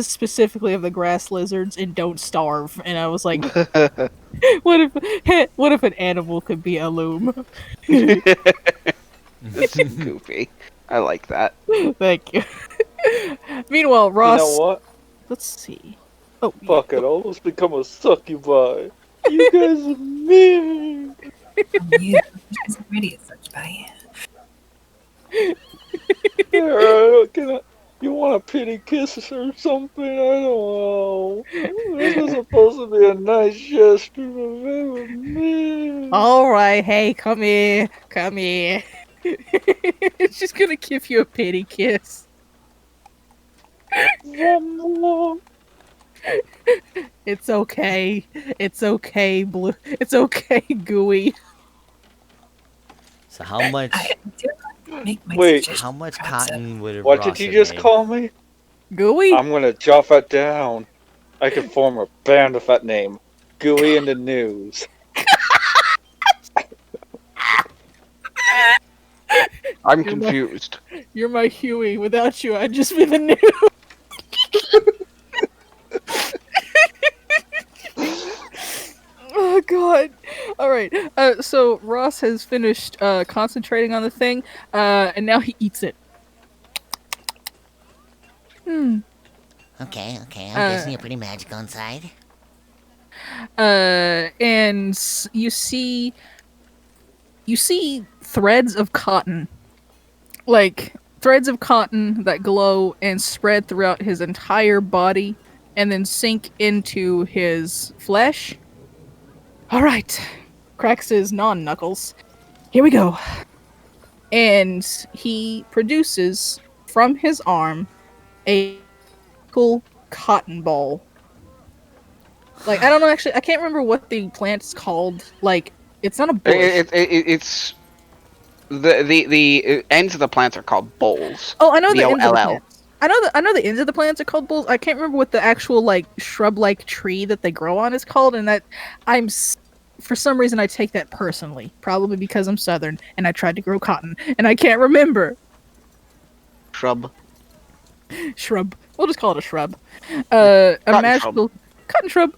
specifically of the grass lizards and don't starve. And I was like, what if what if an animal could be a loom? That's goofy. I like that. Thank you. Meanwhile, You know Ross, what? let's see. Oh, yeah. Fuck it, almost become a succubi. You guys are mean. Oh, yeah. She's already a such by. You want a pity kiss or something? I don't know. This was supposed to be a nice gesture, but they were mean. All right, hey, come here, come here. She's gonna give you a pity kiss. It's okay. It's okay, Blue. It's okay, Gooey. So how much I do make my Wait. suggestion. how much Perhaps, cotton would What Ross did you have just made? call me? Gooey? I'm gonna jot that down. I could form a band with that name. Gooey in the News. I'm You're my- confused. You're my Huey. Without you, I'd just be the new. Oh God! All right. So Ross has finished concentrating on the thing, and now he eats it. Hmm. Okay, okay. I'm Uh, guessing you're pretty magical inside. And you see threads of cotton, like threads of cotton that glow and spread throughout his entire body, and then sink into his flesh. All right, cracks his non-knuckles. Here we go. And he produces from his arm a cool cotton ball. Like I don't know, actually, I can't remember what the plant's called. Like it's not a bush. It's the ends of the plants are called bowls. Oh, I know the ends of the BOLL. plants. I know the ends of the plants are called bulls. I can't remember what the actual like shrub-like tree that they grow on is called, and that for some reason I take that personally, probably because I'm Southern and I tried to grow cotton and I can't remember. Shrub. Shrub. We'll just call it a shrub. A Cotton magical cotton shrub.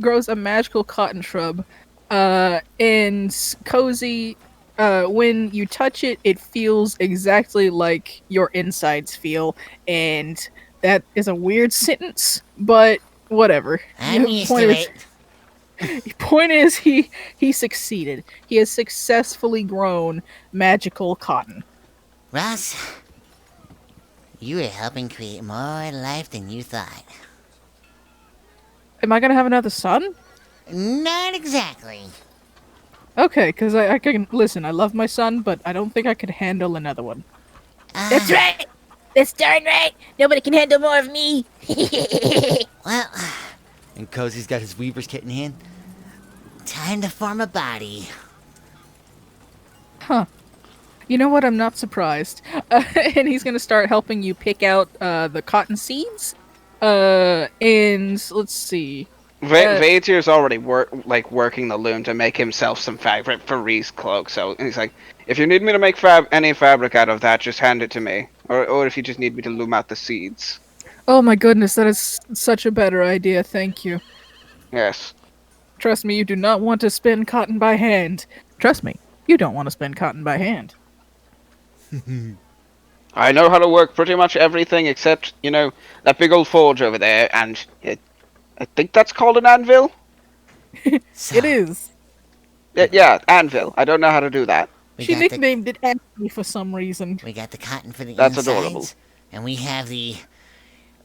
Grows a magical cotton shrub. And cozy. When you touch it, it feels exactly like your insides feel, and that is a weird sentence, but whatever. I'm used to it. Point is, he succeeded. He has successfully grown magical cotton. Ross, you are helping create more life than you thought. Am I gonna have another son? Not exactly. Okay, because I can listen. I love my son, but I don't think I could handle another one. That's right. That's darn right. Nobody can handle more of me. Well, And Cozy's got his weaver's kit in hand. time to form a body. Huh. You know what? I'm not surprised. And he's gonna start helping you pick out the cotton seeds. And let's see. Vaetir's already working the loom to make himself some fabric for Ree's cloak. So he's like, if you need me to make any fabric out of that, just hand it to me. Or if you just need me to loom out the seeds. Oh my goodness, that is such a better idea. Thank you. Yes. Trust me, you do not want to spin cotton by hand. Trust me, you don't want to spin cotton by hand. I know how to work pretty much everything except, that big old forge over there, and I think that's called an anvil? So, It is. Yeah, anvil. I don't know how to do that. we She got the nicknamed it Anthony for some reason. we got the cotton for the That's insides, adorable. and we have the Just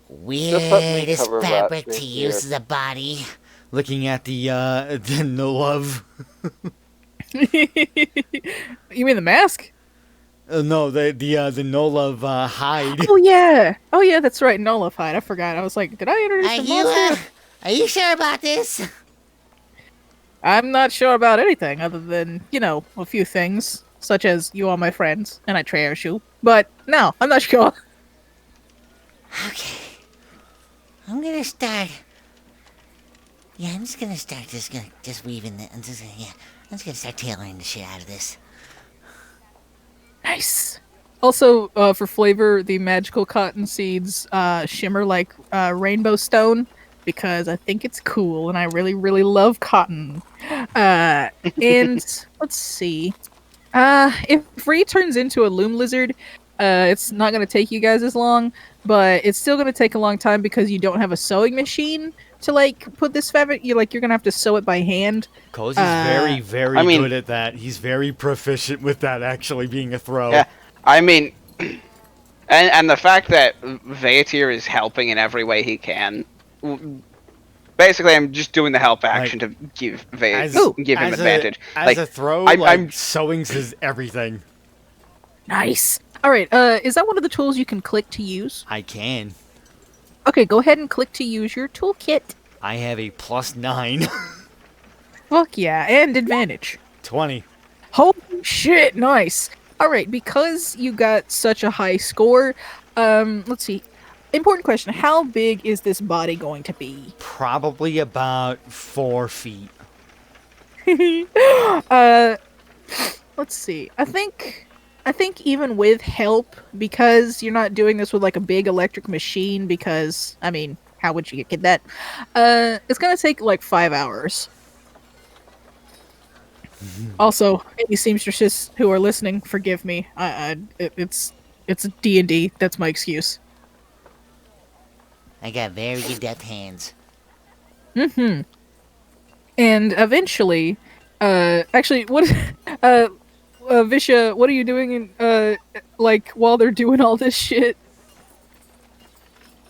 let me weirdest cover that fabric right to use here. as a body. Looking at the no love. You mean the mask? No, the no love hide. Oh yeah. Oh yeah, that's right. Nullified. I forgot. I was like, did I introduce Are the you monster? are you sure about this? I'm not sure about anything other than, a few things, such as you are my friends and I cherish you. But no, I'm not sure. Okay. I'm gonna start. Yeah, I'm just gonna start just weaving the. Yeah, I'm just gonna start tailoring the shit out of this. Nice. Also, for flavor, the magical cotton seeds shimmer like rainbow stone because I think it's cool and I really, really love cotton. And let's see. If Ree turns into a loom lizard, it's not gonna take you guys as long, but it's still gonna take a long time because you don't have a sewing machine to put this fabric. You're gonna have to sew it by hand. Cozy's Uh, very, I very mean, good at that. He's very proficient with that actually being a throw. yeah. I mean, and the fact that Vaetir is helping in every way he can. Basically, I'm just doing the help Like, action to As give him as advantage. as a throw, I'm sewing's his everything. nice. All right. Is that one of the tools you can click to use? I can. Okay, go ahead and click to use your toolkit. I have a +9. Fuck yeah, and advantage. 20. Holy shit, nice. All right, because you got such a high score, let's see. Important question: how big is this body going to be? Probably about 4 feet. uh, let's see. I think even with help, because you're not doing this with like a big electric machine, because I mean, how would you get that? It's gonna take like 5 hours. Also, any seamstresses who are listening, forgive me. It's D&D. That's my excuse. I got very good deft hands. Mm-hmm. And eventually, actually, what, Visha, what are you doing while they're doing all this shit?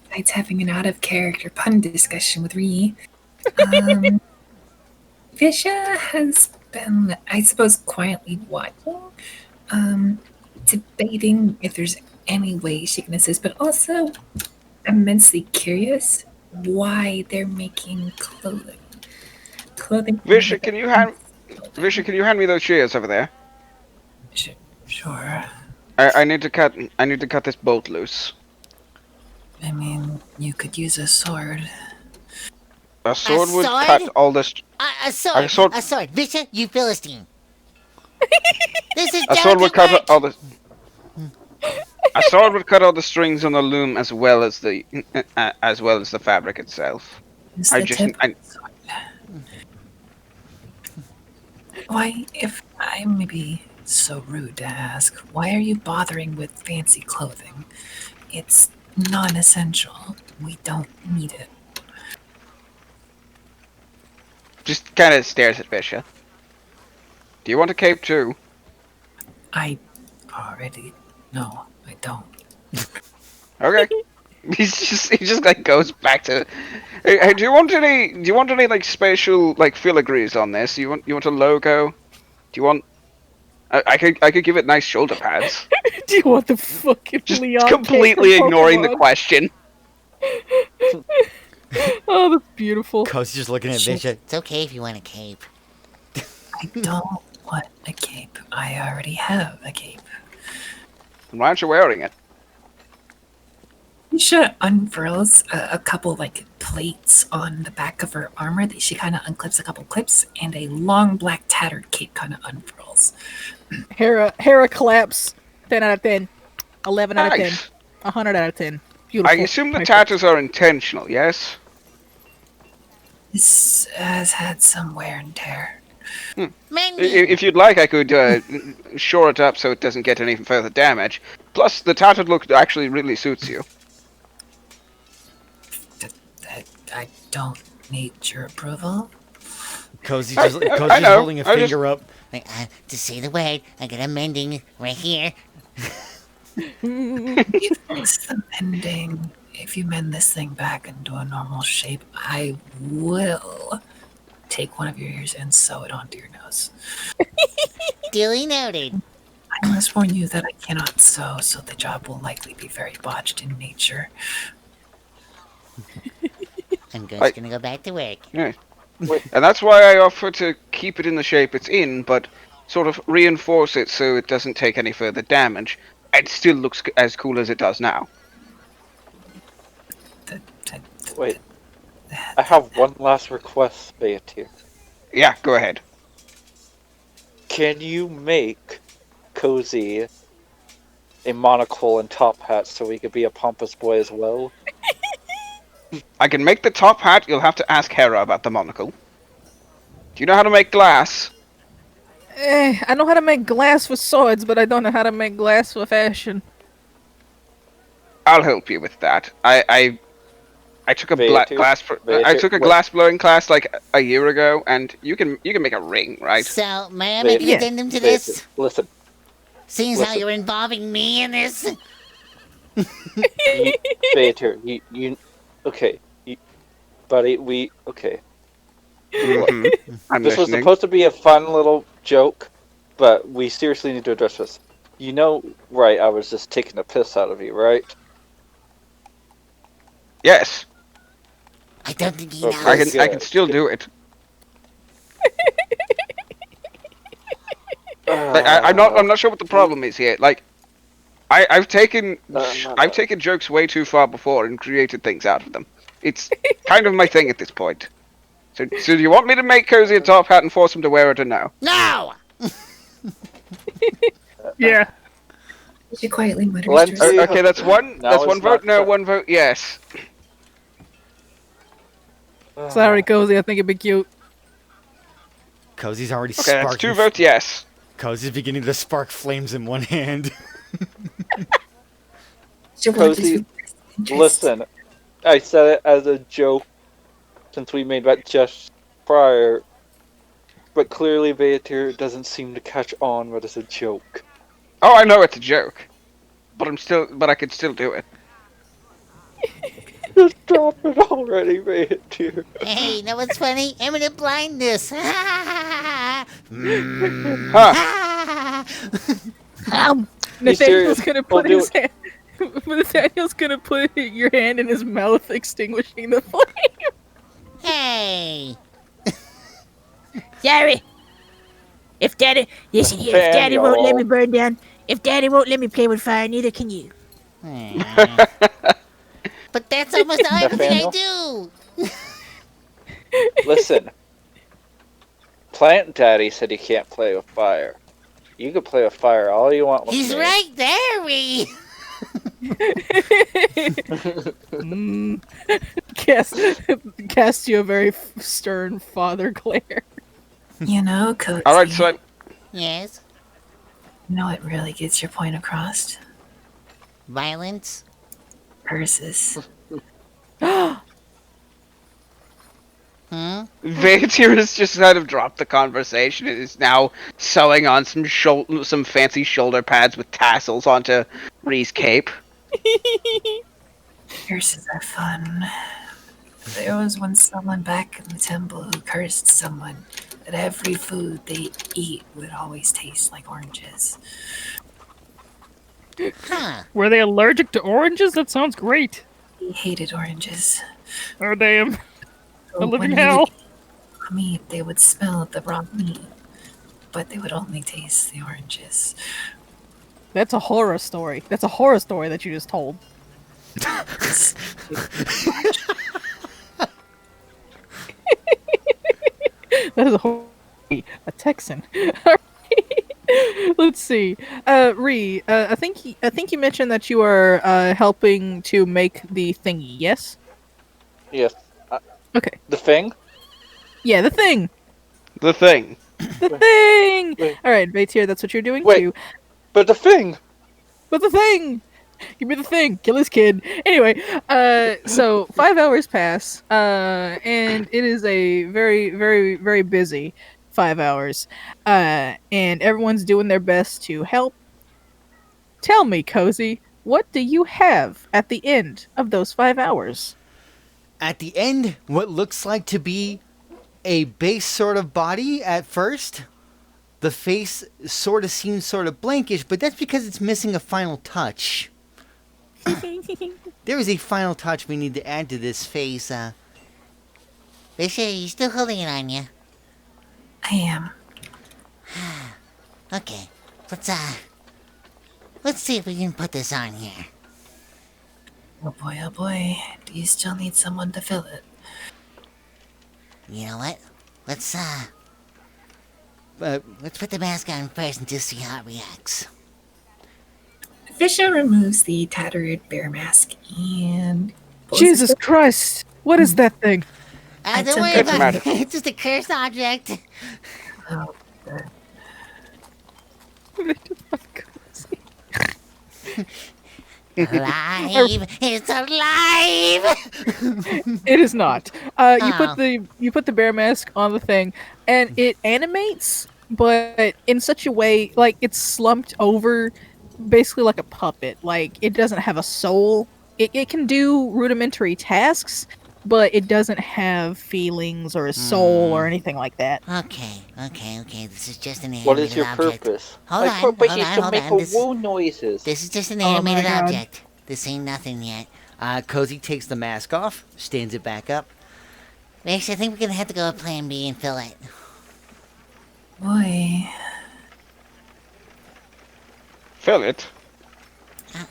Besides having an out of character pun discussion with Ree, um, Visha has been, I suppose, quietly watching, debating if there's any way she can assist, but also immensely curious why they're making clothing. Clothing. Visha, can you hand me those shears over there? Sure. I need to cut this bolt loose. I mean, you could use a sword. A sword would sword? cut all this. A sword. A sword- A sword. Visha, you Philistine. This is A sword would delicate cut work. all the. A sword would cut all the strings on the loom as well as the fabric itself. Use I the just tip I, of the sword. Why, if I may be so rude to ask, why are you bothering with fancy clothing? It's non-essential. We don't need it. just kind of stares at Visha. Do you want a cape too? I already no, I don't. Okay. He just like goes back to. Hey, do you want any like spatial like filigrees on this? You want a logo? Do you want? I could give it nice shoulder pads. Do you want the fucking Just Leon completely cake from ignoring the Pokemon? question. Oh, that's beautiful. Cozy's just looking at Shit. Visha. It's okay if you want a cape. I don't want a cape. I already have a cape. Why aren't you wearing it? Misha unfurls a couple like plates on the back of her armor. That she kind of unclips a couple clips, and a long black tattered cape kind of unfurls. Hera claps. 10 out of 10. 11 out of 10. Nice. 100 out of 10. I Beautiful. assume the My tattoos are intentional. Yes. This has had some wear and tear. Mandy. If you'd like, I could shore it up so it doesn't get any further damage. Plus, the tattooed look actually really suits you. I don't need your approval. Cozy's I just know, holding a I just- finger up. Like, to say the word, I got a mending right here. You fix the mending. If you mend this thing back into a normal shape, I will take one of your ears and sew it onto your nose. Duly noted. I must warn you that I cannot sew, so the job will likely be very botched in nature. I'm just gonna go back to work. Yeah. Wait, And that's why I offer to keep it in the shape it's in, but sort of reinforce it so it doesn't take any further damage. It still looks as cool as it does now. That, that, wait. that, I have one last request, Beatir. Yeah, go ahead. Can you make Cozy a monocle and top hat so he could be a pompous boy as well? I can make the top hat. You'll have to ask Hera about the monocle. Do you know how to make glass? I know how to make glass with swords, but I don't know how to make glass with fashion. I'll help you with that. I took a Beatir, I Beatir, took a wait. glass blowing class like a year ago, and you can make a ring, right? So, may I make an Beatir, addendum to Beatir, this? listen. Seeing as how Listen. you're involving me in this? Beatir, okay, buddy, okay. Look, Mm-hmm. I'm this was listening. supposed to be a fun little joke, but we seriously need to address this. You know, right, I was just taking a piss out of you, right? Yes, I don't think he Okay. I knows. can. I can still do it. Like, I'm not sure what the problem is here. Like, I've taken jokes way too far before and created things out of them. It's kind of my thing at this point. So do you want me to make Cozy a top hat and force him to wear it or no? No! Yeah. she quietly mutters to Lindsay- herself. Okay, that's one. Now That's it's one vote not no, fair. one vote yes. Sorry, Cozy, I think it'd be cute. Cozy's already Okay, that's sparking. two votes yes. Cozy's beginning to spark flames in one hand. She watches Cozy, with interest. Listen, I said it as a joke since we made that just prior, but clearly Beatir doesn't seem to catch on what is a joke. Oh, I know it's a joke, but I could still do it. Just drop it already, Beatir. Hey, you know what's funny? Eminent blindness. Huh? Nathaniel's serious? gonna We'll put do his hand. Nathaniel's gonna put your hand in his mouth, extinguishing the flame. Hey! Sorry. If Daddy, listen here. If Daddy won't let me burn down, if Daddy won't let me play with fire, neither can you. But that's almost everything I Nathaniel? do! Listen, Plant Daddy said he can't play with fire. You can play with fire all you want with He's me. right there, we. Cast you a very stern father glare. You know, Cozy, All right, so Yes. you know what really gets your point across? Violence. Purses. Vegatir has just kind of dropped the conversation and is now sewing on some fancy shoulder pads with tassels onto Ree's cape. Purses are fun. There was once someone back in the temple who cursed someone that every food they eat would always taste like oranges. Huh. Were they allergic to oranges? That sounds great. He hated oranges. Oh, damn. So A living when he hell. would eat meat, they would smell the raw meat, but they would only taste the oranges. That's a horror story. That's a horror story that you just told. That is a Texan. Let's see. Ree, I think you mentioned that you are helping to make the thingy. Yes. Yes. Okay. The thing? Yeah, the thing. The thing. The thing. Wait. All right, Vatir, that's what you're doing Wait. too. But the thing! But the thing. Give me the thing. Kill his kid. Anyway, so 5 hours pass, and it is a very, very, very busy 5 hours, and everyone's doing their best to help. Tell me, Cozy, what do you have at the end of those 5 hours? At the end, what looks like to be a base sort of body at first. The face sort of seems sort of blankish, but that's because it's missing a final touch. There is a final touch we need to add to this face. Bishop, are you still holding it on you? I am. Okay. Let's see if we can put this on here. Oh boy, oh boy. Do you still need someone to fill it? You know what? Let's put the mask on first and just see how it reacts. Fisher removes the tattered bear mask and pulls Jesus it. Christ! What is that thing? Don't It's a worry It's about magic. it. It's just a cursed object. Oh, good. Alive! It's alive! It is not. You Oh. put the bear mask on the thing, and it animates, but in such a way like it's slumped over, basically like a puppet. Like it doesn't have a soul. It can do rudimentary tasks, but it doesn't have feelings or a soul or anything like that. Okay. This is just an animated What is your object. purpose? Hold My on, purpose hold is on, to hold make on. woo noises. This is just an Oh my animated God. object. This ain't nothing yet. Cozy takes the mask off, stands it back up. Rex, I think we're gonna have to go with Plan B and fill it. Boy. Fill it.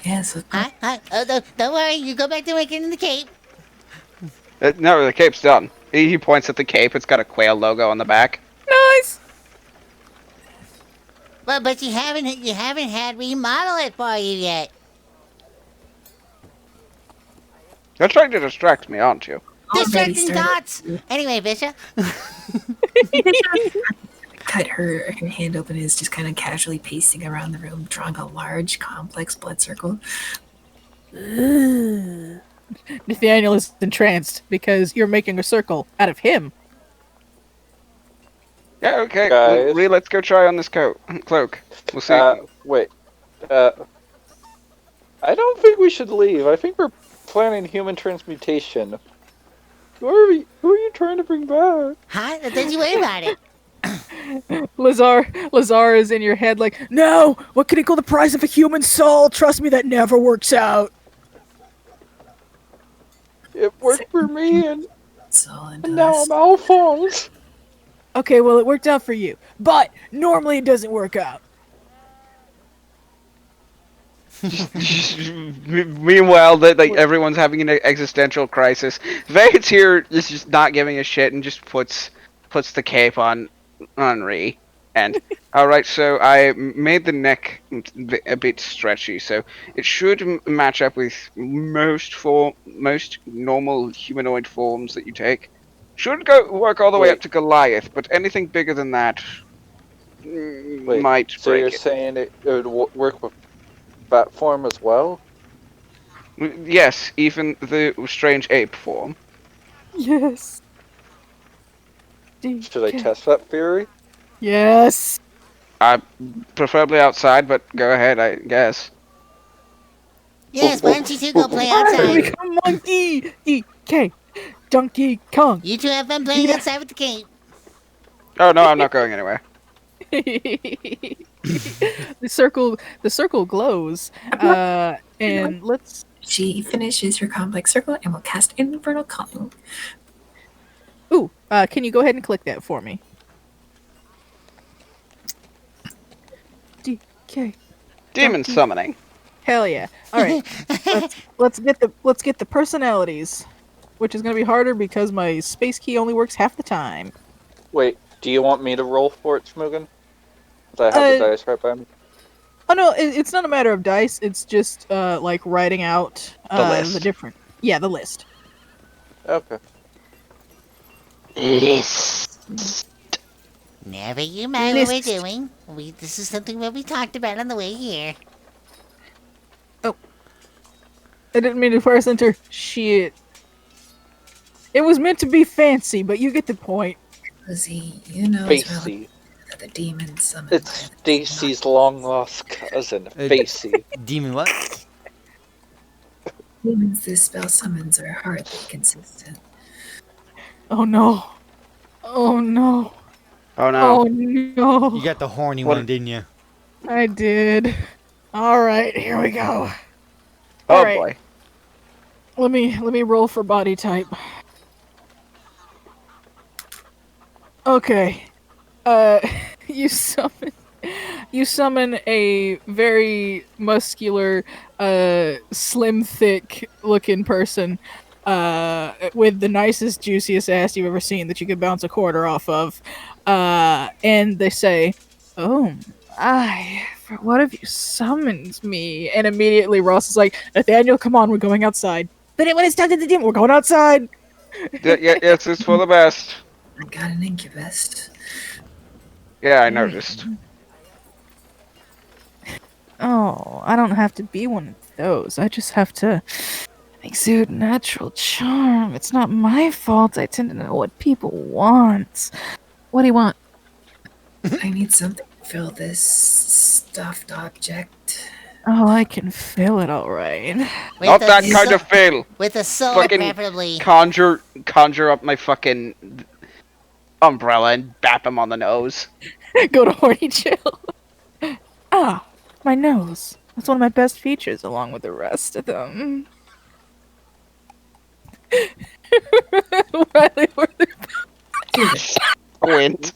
Yes, of course. Oh, don't worry. You go back to making the cape. No, the cape's done. He points at the cape. It's got a quail logo on the back. Nice. But you haven't had remodel it for you yet. You're trying to distract me, aren't you? Already Distracting started. dots. Anyway, Bishop. Cut her hand open and is just kind of casually pacing around the room, drawing a large, complex blood circle. Nathaniel is entranced because you're making a circle out of him. Yeah, okay. Guys. Ree, let's go try on this cloak. We'll see. Wait. I don't think we should leave. I think we're planning human transmutation. Who are you trying to bring back? Huh? Don't you worry about it. Lazar is in your head like, no, what can equal the price of a human soul? Trust me, that never works out. It worked for me, and Soul and now dust. I'm Alphonse. Okay, well, it worked out for you, but normally it doesn't work out. Meanwhile, everyone's having an existential crisis. Vade's here is just not giving a shit and just puts the cape on Ree. And alright, so I made the neck a bit stretchy, so it should match up with most normal humanoid forms that you take. Should work all the way up Wait. to Goliath, but anything bigger than that Wait, might so break you're it. saying it would work with bat form as well? Yes, even the strange ape form. Yes. Should I test that theory? Yes. Preferably outside, but go ahead, I guess. Yes, why don't you two go play I outside? become Monkey DK. Donkey Kong. You two have fun playing Yeah. outside with the cape. Oh no, I'm not going anywhere. the circle glows. And let's. She finishes her complex circle and will cast Infernal Calling. Ooh, can you go ahead and click that for me? DK. Demon Donkey. summoning. Hell yeah! All right, let's get the personalities, which is gonna be harder because my space key only works half the time. Wait, do you want me to roll for it, Smuggin? I have the dice right by me. Oh no, it's not a matter of dice. It's just like writing out list. the different. Yeah, the list. Okay. Never you mind what we're List. doing. This is something that we talked about on the way here. I didn't mean to press enter. Shit. It was meant to be fancy, but you get the point. Lizzie, you know as well Facey. that the demons summoned It's by the Stacy's long lost cousin, Facey. Demon what? demons this spell summons are hardly consistent. Oh no. Oh no. Oh no. Oh no. You got the horny What- one, didn't you? I did. All right, here we go. Oh All right. boy. Let me roll for body type. Okay. You summon. You summon a very muscular, slim, thick looking person, with the nicest, juiciest ass you've ever seen that you could bounce a quarter off of. And they say, "Oh, for what have you summoned me?" And immediately Ross is like, "Nathaniel, come on, we're going outside." But when it's time to the demon, we're going outside. Yes, it's for the best. I got an incubus. Yeah, I noticed. Oh, I don't have to be one of those. I just have to exude natural charm. It's not my fault. I tend to know what people want. What do you want? I need something to fill this stuffed object. Oh, I can feel it all right. Not that kind of fail. With a soul, Fucking preferably. conjure up my fucking umbrella and bap him on the nose. Go to horny chill. Ah, my nose. That's one of my best features, along with the rest of them. Riley, Squint.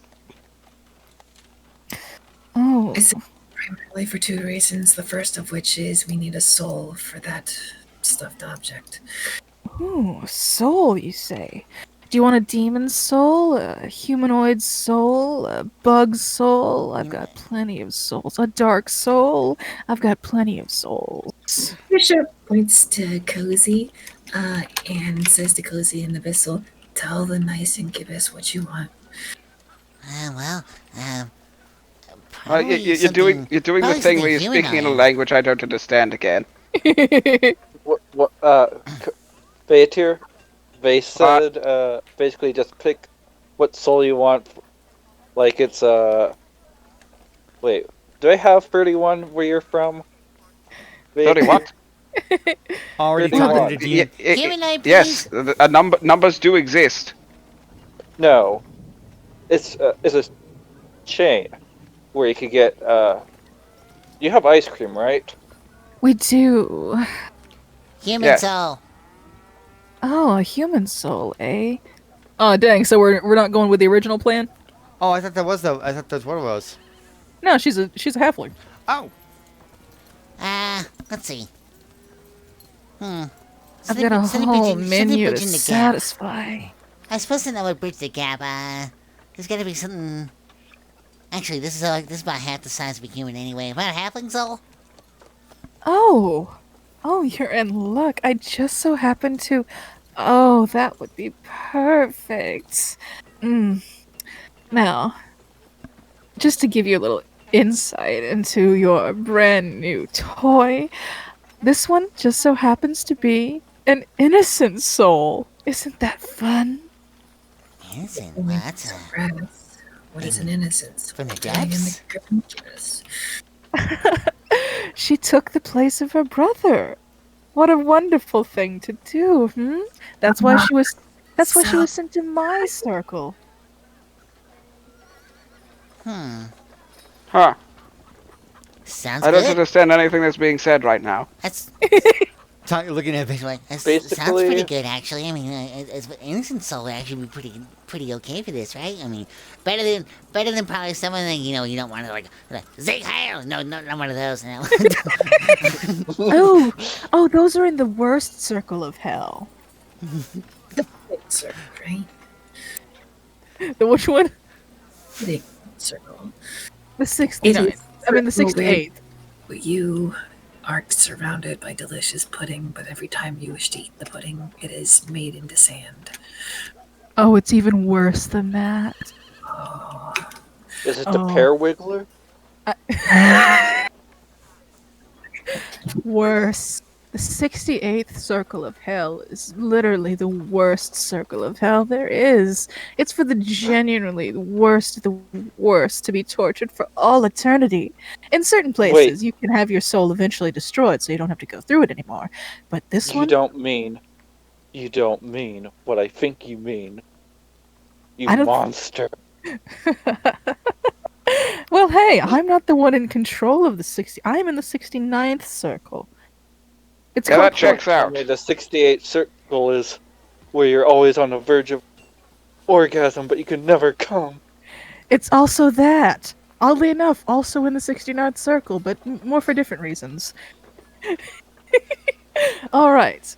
Oh, I say primarily for two reasons. The first of which is we need a soul for that stuffed object. ooh, soul, you say? Do you want a demon soul, a humanoid soul, a bug soul? I've got plenty of souls. A dark soul? I've got plenty of souls. Bishop points to Cozy and says to Cozy and the Vessel, tell the nice incubus what you want. Well, You're doing the probably thing where something you're speaking in a humanoid. language I don't understand again. What? Faetir, they said basically just pick what soul you want. Like it's Wait, do I have 31 where you're from? 30 what? Already Thirty-one. talking to Dean. Humanoid, Yes, please. numbers do exist. No, it's a chain where you could get You have ice cream, right? We do. Human Yes. soul. Oh, a human soul, eh? Oh, dang, so we're not going with the original plan? Oh, I thought that was what it was. No, she's a halfling. Oh, Let's see. I've got a whole menu to satisfy. I'm supposed to know what bridge the gap. There's gotta be something. Actually, this is about half the size of a human anyway. About a halfling soul. Oh, you're in luck. I just so happen to. Oh, that would be perfect. Now, just to give you a little insight into your brand new toy, this one just so happens to be an innocent soul. Isn't that fun? Innocent. What? Rats. What is an innocence? From the Getting in depths? the incubus. She took the place of her brother. What a wonderful thing to do, That's why she was. That's why she was sent to my circle. Huh. Sounds I don't good. understand anything that's being said right now. That's looking at me. sounds Basically- pretty good, actually. I mean, innocent soul would actually be pretty okay for this, right? I mean, better than probably someone that you don't want to like Zig Heil. No, not one of those. No. Oh, those are in the worst circle of hell. Circle, right? The which one? The circle. The 69th. I mean, the 68th. You are surrounded by delicious pudding, but every time you wish to eat the pudding, it is made into sand. Oh, it's even worse than that. Is it the pear wiggler? Worse. The 68th circle of hell is literally the worst circle of hell there is. It's for the genuinely worst of the worst to be tortured for all eternity. In certain places, you can have your soul eventually destroyed so you don't have to go through it anymore. But this You one? don't mean what I think you mean. You I don't- monster. Well, hey, I'm not the one in control of the 60. I'm in the 69th circle. It's Yeah, that called checks I out. mean, the 68 circle is where you're always on the verge of orgasm, but you can never come. It's also that. Oddly enough, also in the 69th circle, but more for different reasons. All right.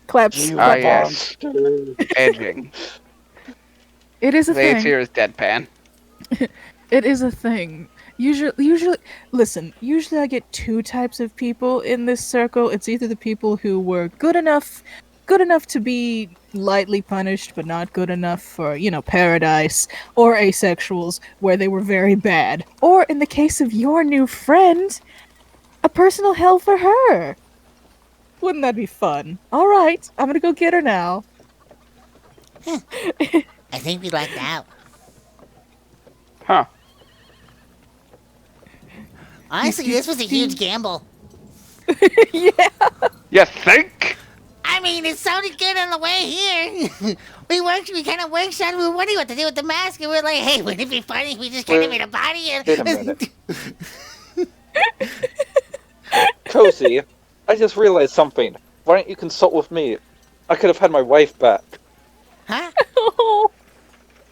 Claps. You Ah, Clap hands. yes. monster. Edging. It is a The thing. here is deadpan. It is a thing. Listen, usually I get two types of people in this circle. It's either the people who were good enough to be lightly punished, but not good enough for, paradise, or asexuals, where they were very bad. Or in the case of your new friend, a personal hell for her. Wouldn't that be fun? Alright, I'm gonna go get her now. I think we lucked out. Huh. Honestly, this was a huge gamble. Yeah. You think? I mean, it sounded good on the way here. We kind of workshopped. We were wondering what to do with the mask, and we are like, hey, wouldn't it be funny if we just kind of made a body and... Wait a minute. Cozy, I just realized something. Why don't you consult with me? I could have had my wife back. Huh?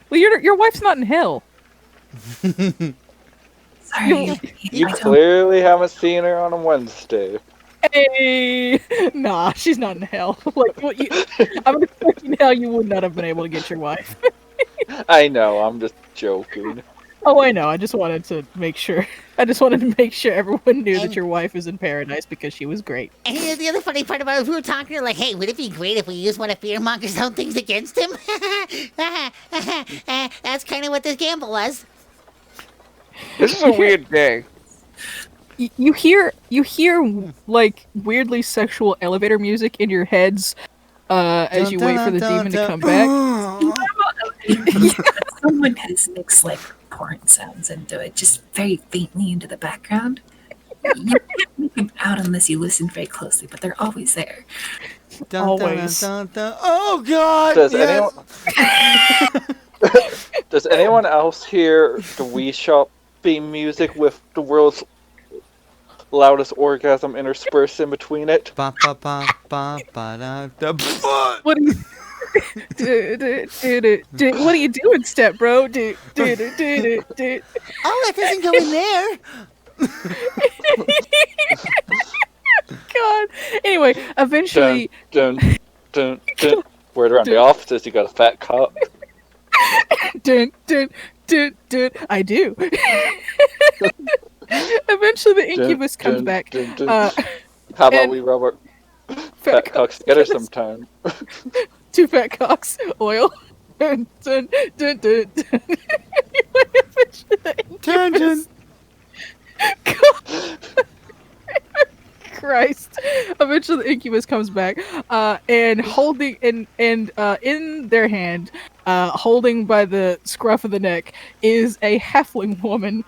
Well, your wife's not in hell. Sorry. You I don't- clearly haven't seen her on a Wednesday. Hey, nah, she's not in hell. Like, what you? I'm gonna tell you now, you would not have been able to get your wife. I know, I'm just joking. Oh, I know. I just wanted to make sure. I just wanted to make sure everyone knew that And- your wife is in paradise because she was great. And here's the other funny part about it. We were talking like, hey, would it be great if we used one of Fearmonger's own things against him? That's kind of what this gamble was. This is a weird day. You hear like weirdly sexual elevator music in your heads as you wait for the demon to come back. Someone has mixed like porn sounds into it, just very faintly into the background. You can't make them out unless you listen very closely, but they're always there. Always. Oh God! Does yes. Does anyone else hear the Wii Shop theme music with the world's loudest orgasm interspersed in between it? Ba, ba, ba, ba, ba, da, da, ba. What are you? What are you doing, step bro? Oh, that doesn't go in there. God. Anyway, eventually, Dun, dun, dun. Word around the office, you got a fat cock. dun, dun, dun, dun, I do. Eventually, the incubus Dun, comes dun, back. dun, dun. and- How about we rub our fat cocks together sometime? Two fat cocks, oil. Dun, dun, dun, dun, dun. Eventually, the incubus- Tangent. Christ. Eventually the incubus comes back, and holding in their hand, holding by the scruff of the neck, is a halfling woman,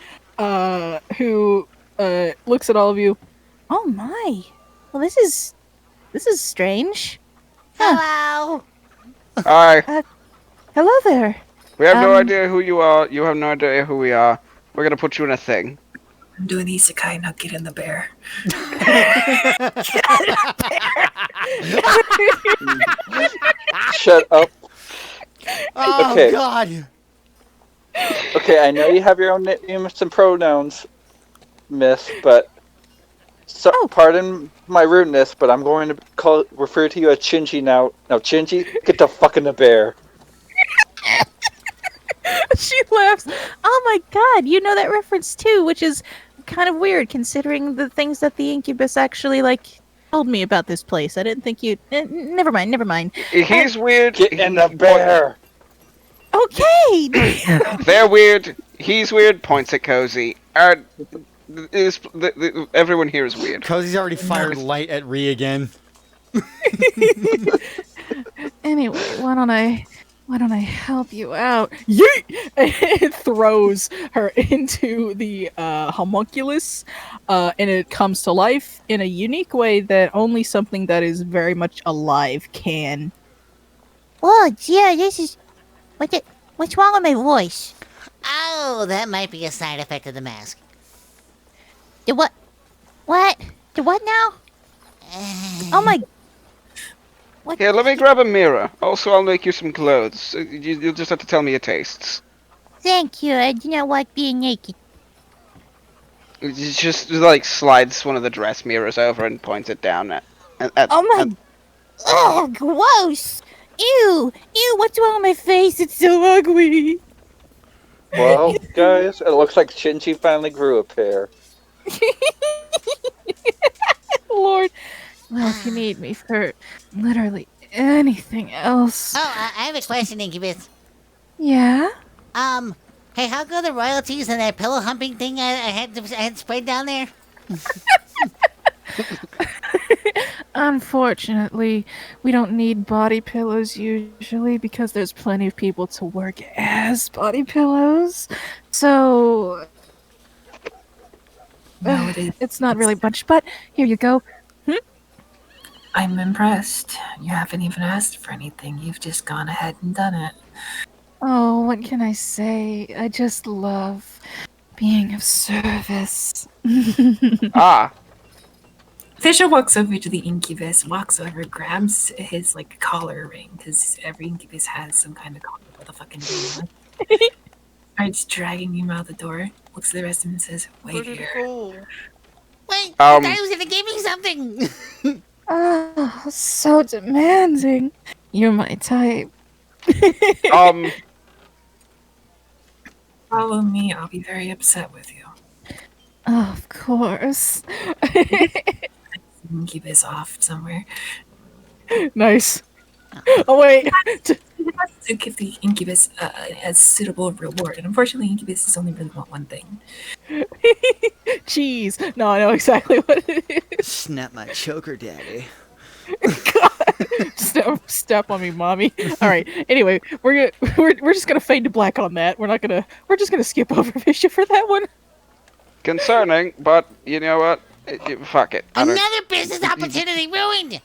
who looks at all of you. Oh my. Well, this is strange. Hello. Hi. Hello there. We have no Um, idea who you are. You have no idea who we are. We're gonna put you in a thing. I'm doing isekai, now get in the bear. Shut up. Oh Okay. God. Okay, I know you have your own names and pronouns, miss, but pardon my rudeness, but I'm going to refer to you as Chinji now. Now, Chinji, get the fuck in the bear. She laughs. Oh my god, you know that reference too, which is kind of weird considering the things that the incubus actually told me about this place. I didn't think you'd. Never mind. He's weird. Get in the bear. Okay. They're weird. He's weird. Points at Cozy. Everyone here is weird. Cozy's already fired light at Ree again. Anyway, why don't I help you out? Yeet! It throws her into the homunculus, and it comes to life in a unique way that only something that is very much alive can. Oh, yeah, this is. What's wrong with my voice? Oh, that might be a side effect of the mask. The what? What? The what now? Oh my. What? Here, let me grab a mirror. Also, I'll make you some clothes. You'll just have to tell me your tastes. Thank you. I do not like being naked. It just like slides one of the dress mirrors over and points it down Oh my! at Ugh, gross! Ew! Ew! What's wrong with my face? It's so ugly. Well, guys, it looks like Shinji finally grew a pair. Lord. Well, if you need me for literally anything else. Oh, I have a question, Incubus. Yeah? Hey, how go the royalties and that pillow humping thing I had sprayed down there? Unfortunately, we don't need body pillows usually because there's plenty of people to work as body pillows. So, No, it is. it's not really much, but here you go. I'm impressed. You haven't even asked for anything. You've just gone ahead and done it. Oh, what can I say? I just love being of service. ah. Fisher walks over to the incubus, walks over, grabs his like collar ring, because every incubus has some kind of collar with a fucking ring on it. Starts dragging him out the door, looks at the rest of him and says, Wait here. Wait, I Um. thought he was gonna give me something. Oh, so demanding. You're my type. Um. Follow me, I'll be very upset with you. Of course. Incubus off somewhere. Nice. Oh wait. He has to give the incubus a suitable reward, and unfortunately, incubuses only really want one thing. Cheese. No, I know exactly what it is. Snap my choker, daddy. Step on me, mommy. All right. Anyway, we're just gonna fade to black on that. We're just gonna skip over Fisher for that one. Concerning, but you know what? Fuck it. I don't- Another business opportunity ruined.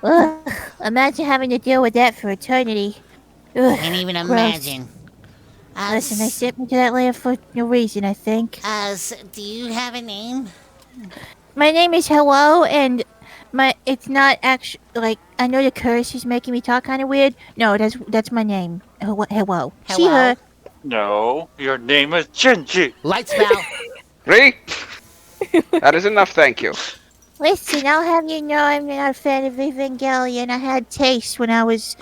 Ugh, imagine having to deal with that for eternity. Ugh, Can't even gross. imagine. Listen, they sent me to that land for no reason, I think. Do you have a name? My name is Hello, and it's not actually, like, I know the curse is making me talk kind of weird. No, that's my name. Hello. She, her. No, your name is Shinji. Lights, Val. 3? That is enough, thank you. Listen, I'll have you know I'm not a fan of Evangelion. I had taste when I was,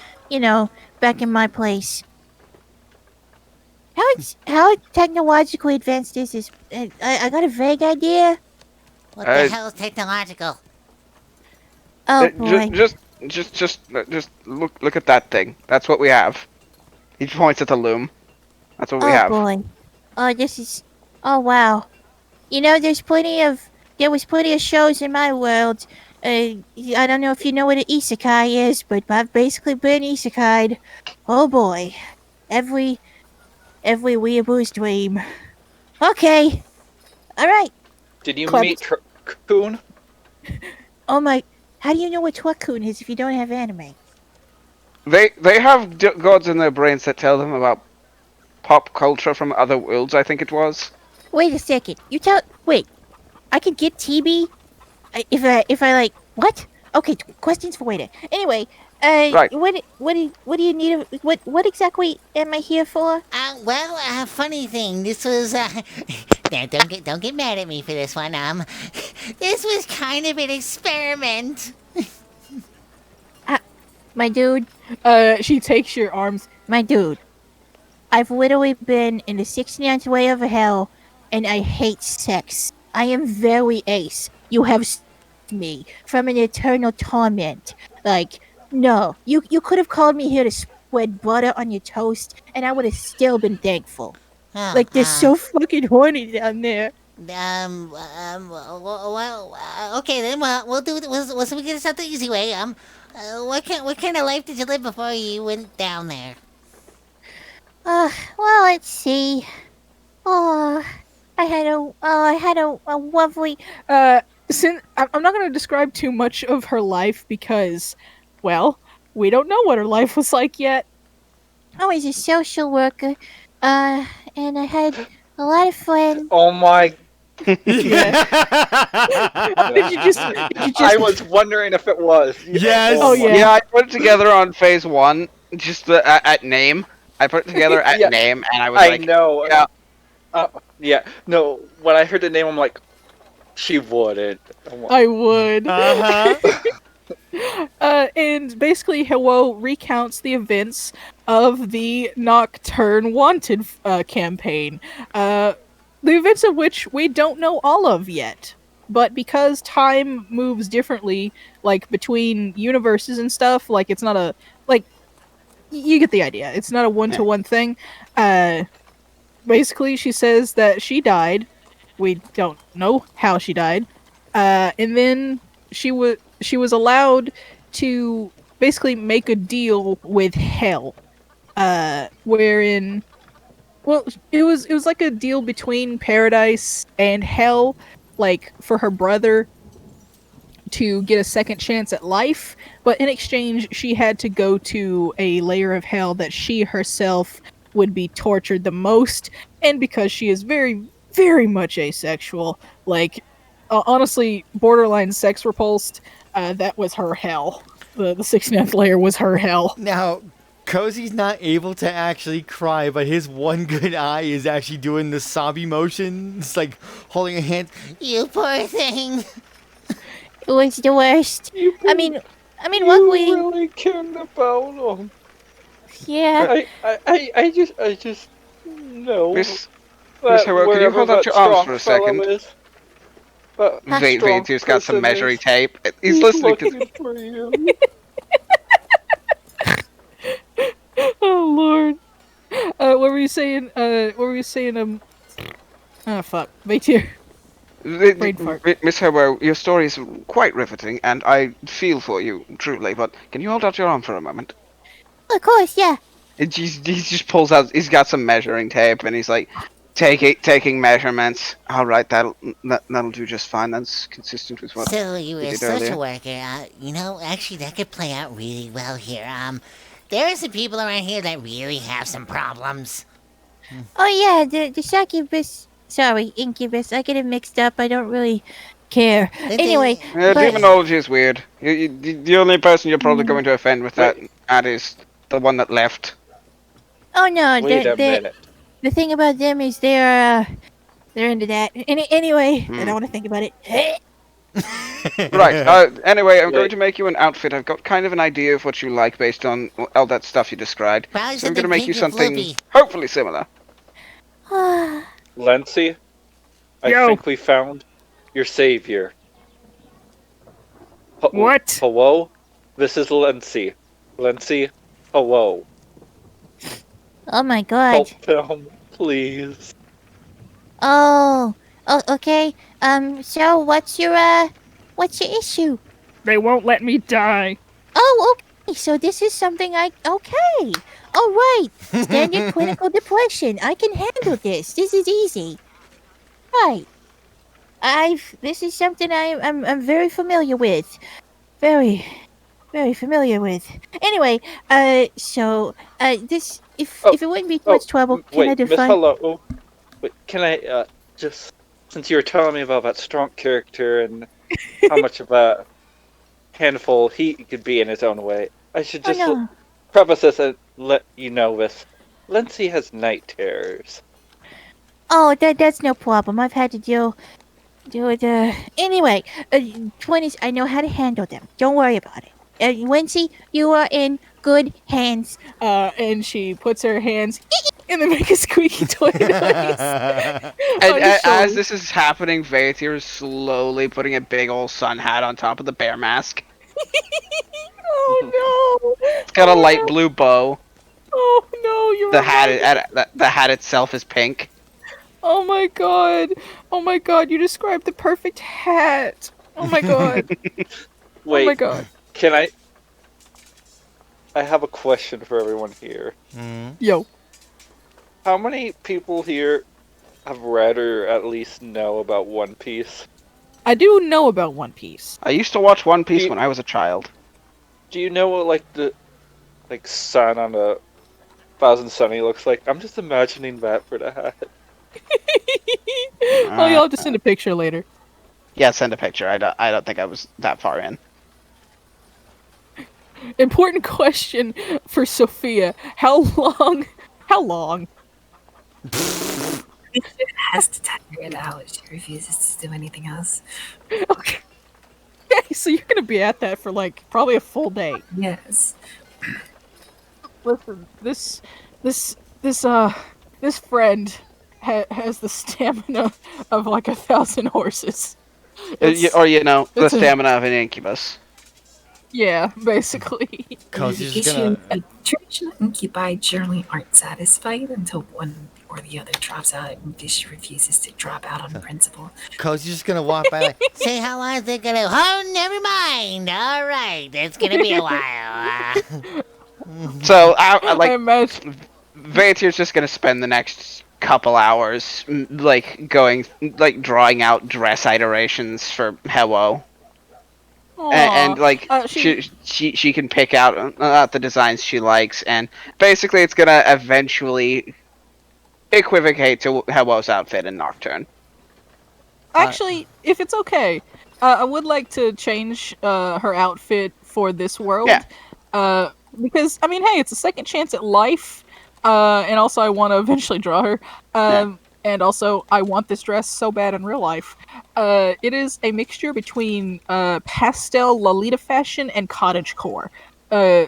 back in my place. How technologically advanced is this? I got a vague idea. What the hell is technological? Oh boy. Just look at that thing. That's what we have. He points at the loom. That's what we Oh have. boy. Oh, this is. Oh wow. There was plenty of shows in my world. I don't know if you know what an isekai is, but I've basically been isekai'd. Oh boy. Every weeaboo's dream. Okay. Alright. Did you Club. meet Coon? Oh my. How do you know what Twakun is if you don't have anime? They have gods in their brains that tell them about pop culture from other worlds. I think it was. Wait a second. Wait. I could get TB? If I like. What? Okay, questions for later. Anyway, Right. What do you need? What exactly am I here for? Funny thing. This was now don't get mad at me for this one. This was kind of an experiment. My dude, She takes your arms. my dude. I've literally been in the 69th way of hell, and I hate sex. I am very ace. You have saved me from an eternal torment. Like, no, you could have called me here to spread butter on your toast, and I would have still been thankful. Oh, Like, they're so fucking horny down there. Okay then. Well, we'll do it. We'll get this out the easy way. What kind of life did you live before you went down there? Well, let's see. Oh, I had a lovely. I'm not going to describe too much of her life because, well, we don't know what her life was like yet. I was a social worker, and I had a lot of friends. Oh my Yeah. Oh, did you just? I Did you just? was wondering if it was. Yes. Oh my- yeah. Yeah, I put it together on phase one, just at name. I put it together at Yeah, name, and I was I like, know. yeah. Yeah. No, when I heard the name, I'm like, she wouldn't. I would. Uh huh. And basically, Hello recounts the events of the Nocturne Wanted campaign. The events of which we don't know all of yet. But because time moves differently, like between universes and stuff, like it's not a like you get the idea. It's not a one-to-one thing. Uh, Basically, she says that she died. We don't know how she died. And then she was allowed to basically make a deal with hell, wherein well it was like a deal between paradise and hell, like for her brother to get a second chance at life, but in exchange, she had to go to a layer of hell that she herself would be tortured the most. And because she is very, very much asexual, like, honestly, borderline sex repulsed, that was her hell. The 69th layer was her hell. Now, Cozy's not able to actually cry, but his one good eye is actually doing the sobby motion. It's like holding a hand. You poor thing. It was the worst. You, I mean, you luckily, really cared about him. yeah. I just know Miss that Hero, could you wherever hold out that your arms strong for a fellow second? is, that strong Vader's got some person measuring is, tape. He's he's listening to. looking for you. Oh, Lord. What were you saying? What were you saying? Oh, fuck. Wait here. Brain fart. Miss Hero, your story is quite riveting, and I feel for you, truly, but can you hold out your arm for a moment? Of course, yeah. He just pulls out, he's got some measuring tape, and he's like, taking measurements. Alright, that'll do just fine. That's consistent with what So you we were a did social earlier. worker. Actually, that could play out really well here. There are some people around here that really have some problems. Oh yeah, the succubus. Sorry, incubus. I get it mixed up. I don't really care. Anyway, Yeah, but demonology is weird. The only person you're probably going to offend with that Wait. is the one that left. oh no, Wait a minute. the thing about them is they're into that. Anyway, I Hmm. don't want to think about it. Right. Anyway, I'm going Wait. to make you an outfit. I've got kind of an idea of what you like based on all that stuff you described. Probably So I'm going to something make you pink and something floofy. hopefully similar. Lency, I Yo. think we found your savior. What? Hello? This is Lency. Lency, hello. Oh my god. Help him, please. Oh. Oh, okay. So what's your issue? They won't let me die. Oh, okay. So this is something okay. All right. Standard clinical depression. I can handle this. This is easy. Right. This is something I'm very familiar with. Very, very familiar with. Anyway, this if it wouldn't be too much trouble, can I Wait, Miss define? Hello. Wait, can I just since you were telling me about that strong character and how much of a handful he could be in his own way, I should Oh just no. preface this and let you know this. Lency has night terrors. Oh, that's no problem. I've had to deal with anyway. 20s. I know how to handle them. Don't worry about it. Wincy, you are in good hands. And she puts her hands and then make a squeaky toy noise. And on his as shoulder. this is happening, Vaethir is slowly putting a big old sun hat on top of the bear mask. Oh no! It's got a Oh, light no. blue bow. Oh no! You're The hat, right. the hat itself is pink. Oh my god! Oh my god! You described the perfect hat. Oh my god! Wait, Oh my god! can I? I have a question for everyone here. Yo. How many people here have read or at least know about One Piece? I do know about One Piece. I used to watch One Piece You- when I was a child. Do you know what the sun on a Thousand Sunny looks like? I'm just imagining that for the hat. Oh, Uh, you'll have to send a picture later. yeah, send a picture. I don't think I was that far in. Important question for Sophia. How long? How long? She has to tire it out. She refuses to do anything else. Okay, so you're gonna be at that for like probably a full day. Yes. Listen, this, this, uh, this friend has the stamina of like 1,000 horses. It's, Or the it's a, stamina of an incubus. yeah, basically. Cozy's just Education gonna. and traditional incubi generally aren't satisfied until one or the other drops out and she refuses to drop out on principle. Cozy's just gonna walk by like, Say how long is it gonna? Oh, never mind. All right, it's gonna be a while. So I I like imagine. Vantir's just gonna spend the next couple hours like going like drawing out dress iterations for Hello. And Aw, like she. she can pick out the designs she likes, and basically it's gonna eventually equivocate to Hello's outfit in Nocturne. uh, Actually, if it's okay, I would like to change her outfit for this Yeah. world. Uh, because I mean, hey, it's a second chance at life. And also I want to eventually draw her. Yeah. And also I want this dress so bad in real life. It is a mixture between pastel Lolita fashion and cottagecore.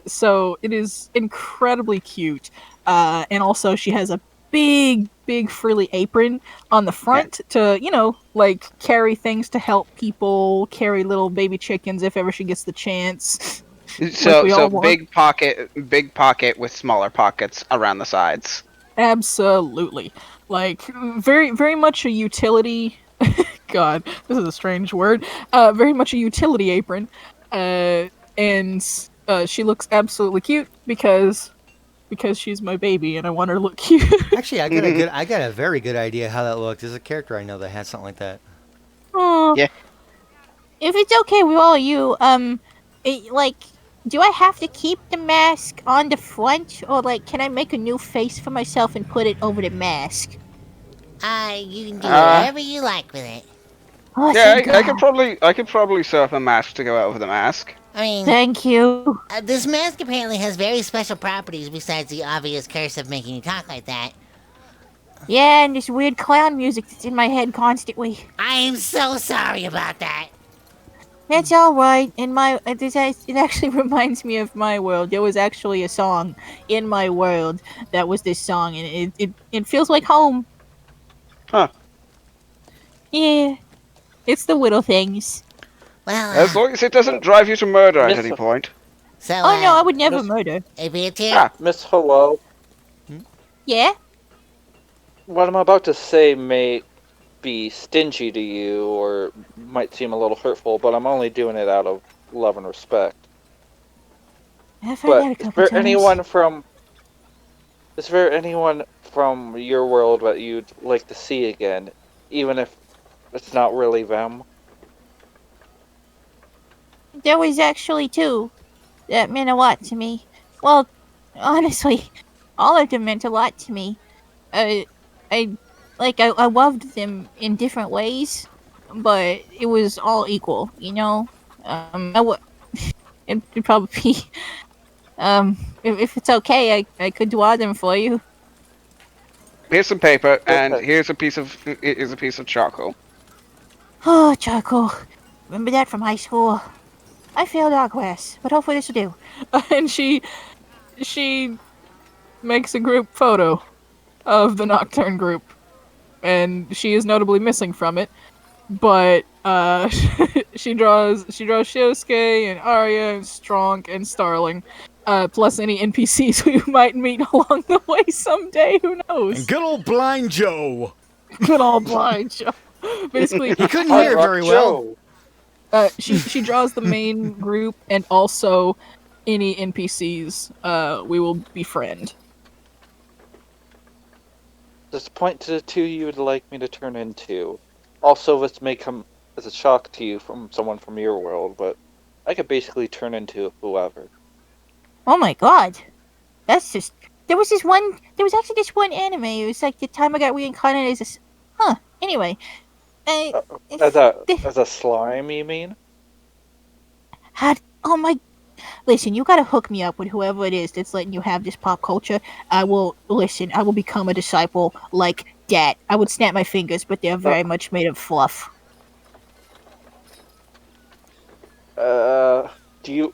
So it is incredibly cute. And also she has a big frilly apron on the Yeah. front to, like carry things to help people, carry little baby chickens if ever she gets the chance. Like we So all want. big pocket with smaller pockets around the sides. Absolutely. Like very much a utility. God, this is a strange word. Very much a utility apron. And she looks absolutely cute because she's my baby and I want her to look cute. actually, I got a very good idea how that looks. There's a character I know that has something like that. Aw. Yeah. If it's okay with all of you, like, do I have to keep the mask on the front, or like, can I make a new face for myself and put it over the mask? You can do Uh, whatever you like with it. Oh, yeah, thank God. I could probably sew up a mask to go over the mask. I mean, Thank you. this mask apparently has very special properties besides the obvious curse of making you talk like that. Yeah, and this weird clown music that's in my head constantly. I am so sorry about that. That's all right. It actually reminds me of my world. There was actually a song in my world that was this song, and it feels like home. Huh. Yeah, it's the little things. Well, As long as it doesn't drive you to murder at Miss- any point. so, Oh no, I would never Miss- murder. if it's here, Ah. Miss Hello, Yeah. what I'm about to say may be stingy to you or might seem a little hurtful, but I'm only doing it out of love and respect. I've heard But that a is couple there times. anyone from your world that you'd like to see again, even if it's not really them? There was actually two that meant a lot to me. Well, honestly, all of them meant a lot to me. I, I loved them in different ways, but it was all equal, you know. It'd probably be, if it's okay, I could draw them for you. Here's some paper, and Okay. here's a piece of charcoal. Oh, charcoal. Remember that from high school? I failed art class, but hopefully this will do. And she makes a group photo of the Nocturne group, and she is notably missing from it. But she draws Shiosuke and Arya and Strong and Starling, plus any NPCs we might meet along the way someday. Who And knows? good old Blind Joe. Good old blind Joe. Basically, He couldn't hear Rock very well. Joe. she draws the main group and also any NPCs we will befriend. Just point to the two you would like me to turn into. Also, this may come as a shock to you from someone from your world, but I could basically turn into whoever. Oh my god. That's There was this one. There was actually this one anime. It was like the time I got reincarnated as a. Huh. Anyway, uh, As it's, a slime, you mean? had. Oh my. Listen, you gotta hook me up with whoever it is that's letting you have this pop culture. I will listen. I will become a disciple like that. I would snap my fingers, but they're very much made of fluff. Do you,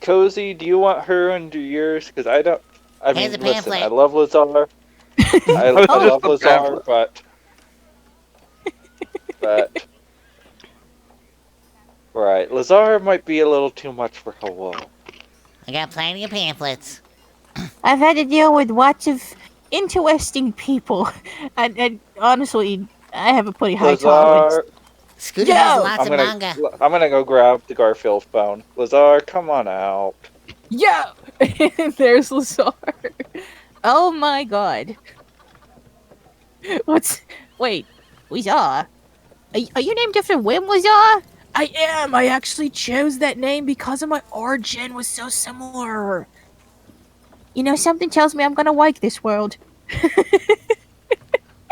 Cozy? Do you want her under yours? Because I don't. I Here's mean, a listen. I pamphlet. love Lazar. I Oh, just love the Lazar, pamphlet. but right, Lazar might be a little too much for Hello. I got plenty of pamphlets. I've had to deal with lots of interesting people, and honestly, I have a pretty high tolerance. Lazar, Scooter has Yo, lots of manga. I'm gonna go grab the Garfield phone. Lazar, come on out. yo, and there's Lazar. Oh my god. What's? Wait, Lazar? Are you named after Wim Lazar? I am. I actually chose that name because of my origin was so similar. You know, something tells me I'm gonna like this world. Oh,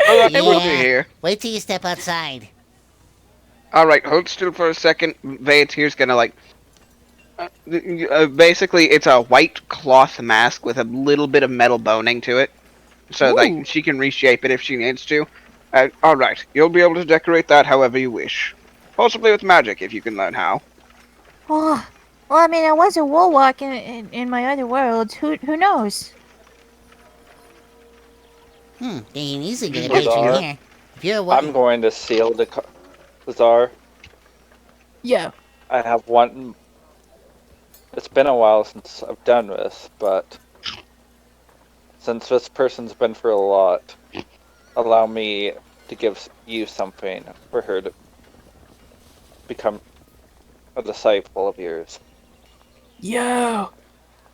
that's good to Yeah. hear. Wait till you step outside. Alright, hold still for a second. Veit here's gonna like. Basically, it's a white cloth mask with a little bit of metal boning to it, so Ooh. like she can reshape it if she needs to. Alright, you'll be able to decorate that however you wish. Possibly with magic if you can learn how. Oh, well, I mean, I was a warlock in my other worlds. Who knows? They can easily get a Lazar, patron here. If you're a I'm going to seal the Lazar. Yeah. I have one. It's been a while since I've done this, but since this person's been through a lot, allow me to give you something for her to become a disciple of yours. Yo.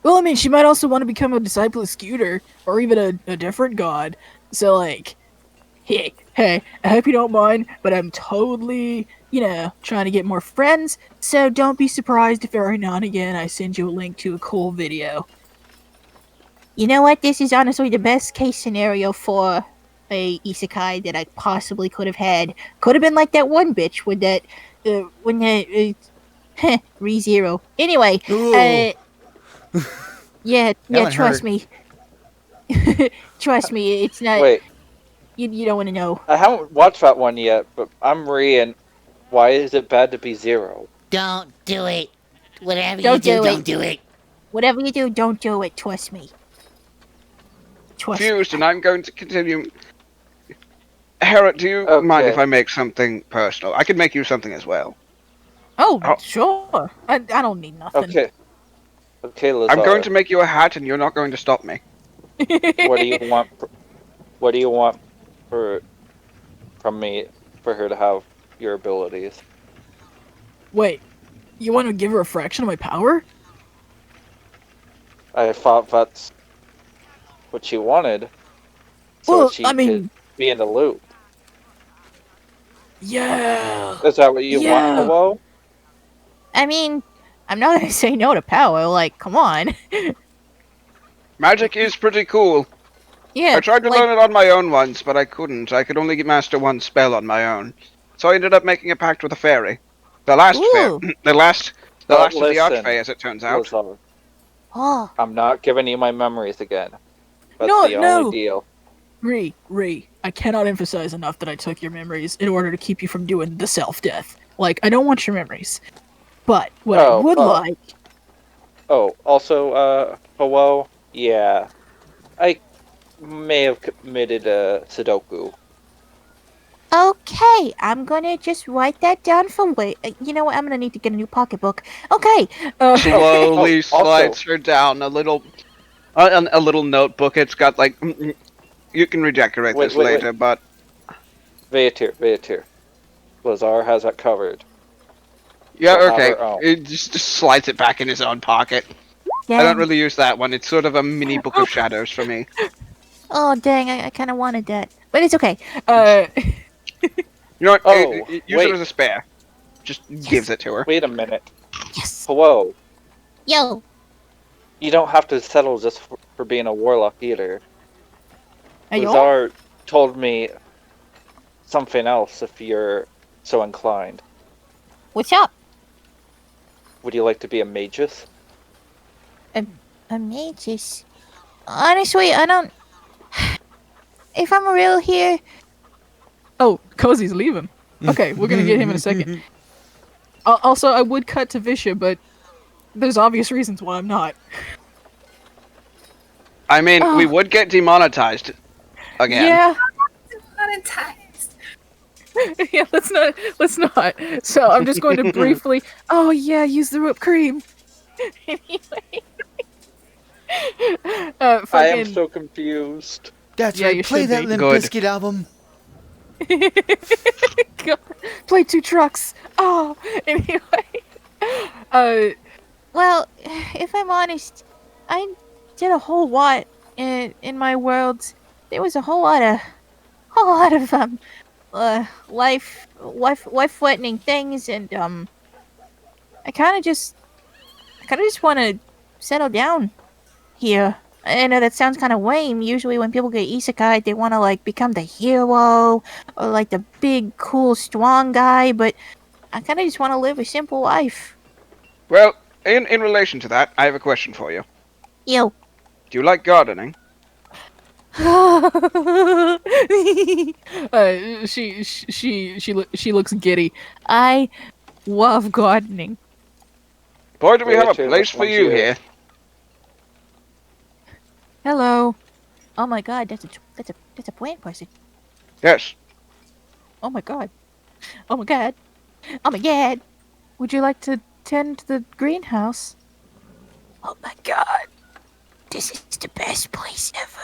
Well, I mean, she might also want to become a disciple of Scooter, or even a different god. So, like, hey, I hope you don't mind, but I'm totally, trying to get more friends, so don't be surprised if every now and again I send you a link to a cool video. You know what? This is honestly the best case scenario for a isekai that I possibly could have had. Could have been like that one bitch with that, ReZero. Anyway, Ooh. yeah, one trust hurt. me. Trust me, it's not. Wait, You don't want to know. I haven't watched that one yet, but I'm Re, and why is it bad to be Zero? Don't do it. Whatever Don't you do, do it. don't do it. Whatever you do, don't do it. Trust me. Trust me. Fused, and I'm going to continue. Hera, do you mind if I make something personal? I could make you something as well. Oh, Oh. sure. I don't need nothing. Okay, Lazar. I'm going to make you a hat, and you're not going to stop me. What do you want? What do you want from me for her to have your abilities? Wait, you want to give her a fraction of my power? I thought that's what you wanted, so Well, she I mean, could be in the loop. yeah. Is that what you Yeah. want, Hello? I mean, I'm not gonna say no to power. Like, come on. Magic is pretty cool. Yeah. I tried to learn it on my own once, but I couldn't. I could only master one spell on my own. So I ended up making a pact with a fairy. The last fairy. Ooh. The last But of the listen, Archfey, as it turns out. Lazar, Oh, I'm not giving you my memories again. That's No, the no. only deal. Ree, I cannot emphasize enough that I took your memories in order to keep you from doing the self-death. Like, I don't want your memories. But what I would like... Oh, also, Hello? Yeah. I may have committed a Sudoku. okay. I'm gonna just write that down for wait. You know what? I'm gonna need to get a new pocketbook. Okay. Slowly Oh, also- slides her down a little notebook. It's got like you can redecorate Wait, this wait, wait. later, but Veatir. Lazar has that covered. yeah, She'll have okay. her own. It just slides it back in his own pocket. I don't Dang. really use that one. It's sort of a mini book of shadows for me. Oh, dang. I kind of wanted that, but it's okay. You know what? Oh, Use wait. it as a spare. Just gives it to her. Wait a minute. Yes. Hello. Yo. You don't have to settle this for being a warlock either. Hey, y'all? Lazar told me something else if you're so inclined. What's up? Would you like to be a magus? A magus? Honestly, I don't. If I'm real here, Oh, Cozy's leaving. Okay, we're gonna get him in a second. Also, I would cut to Visha, but there's obvious reasons why I'm not. I mean, we Oh. would get demonetized again. Yeah, Monetized. yeah. Let's not. So I'm just going to briefly. Oh yeah, use the whipped cream. Anyway, I fucking. am so confused. That's Yeah, you right. Play should that be. Limp Good. Bizkit album. God, play 2 trucks. Oh, anyway. well, if I'm honest, I did a whole lot in my world. There was a whole lot of life threatening things, and I kind of just want to settle down here. I know that sounds kind of lame. Usually, when people get isekai, they want to like become the hero or like the big, cool, strong guy. But I kind of just want to live a simple life. Well, in relation to that, I have a question for you. Yo. Do you like gardening? She looks giddy. I love gardening. Boy, do we have a Richard, place this for one's you yours. here. Hello. Oh my god, that's a plant person. Yes. Oh my god. Oh my god. Oh my god. Would you like to tend the greenhouse? Oh my god. This is the best place ever.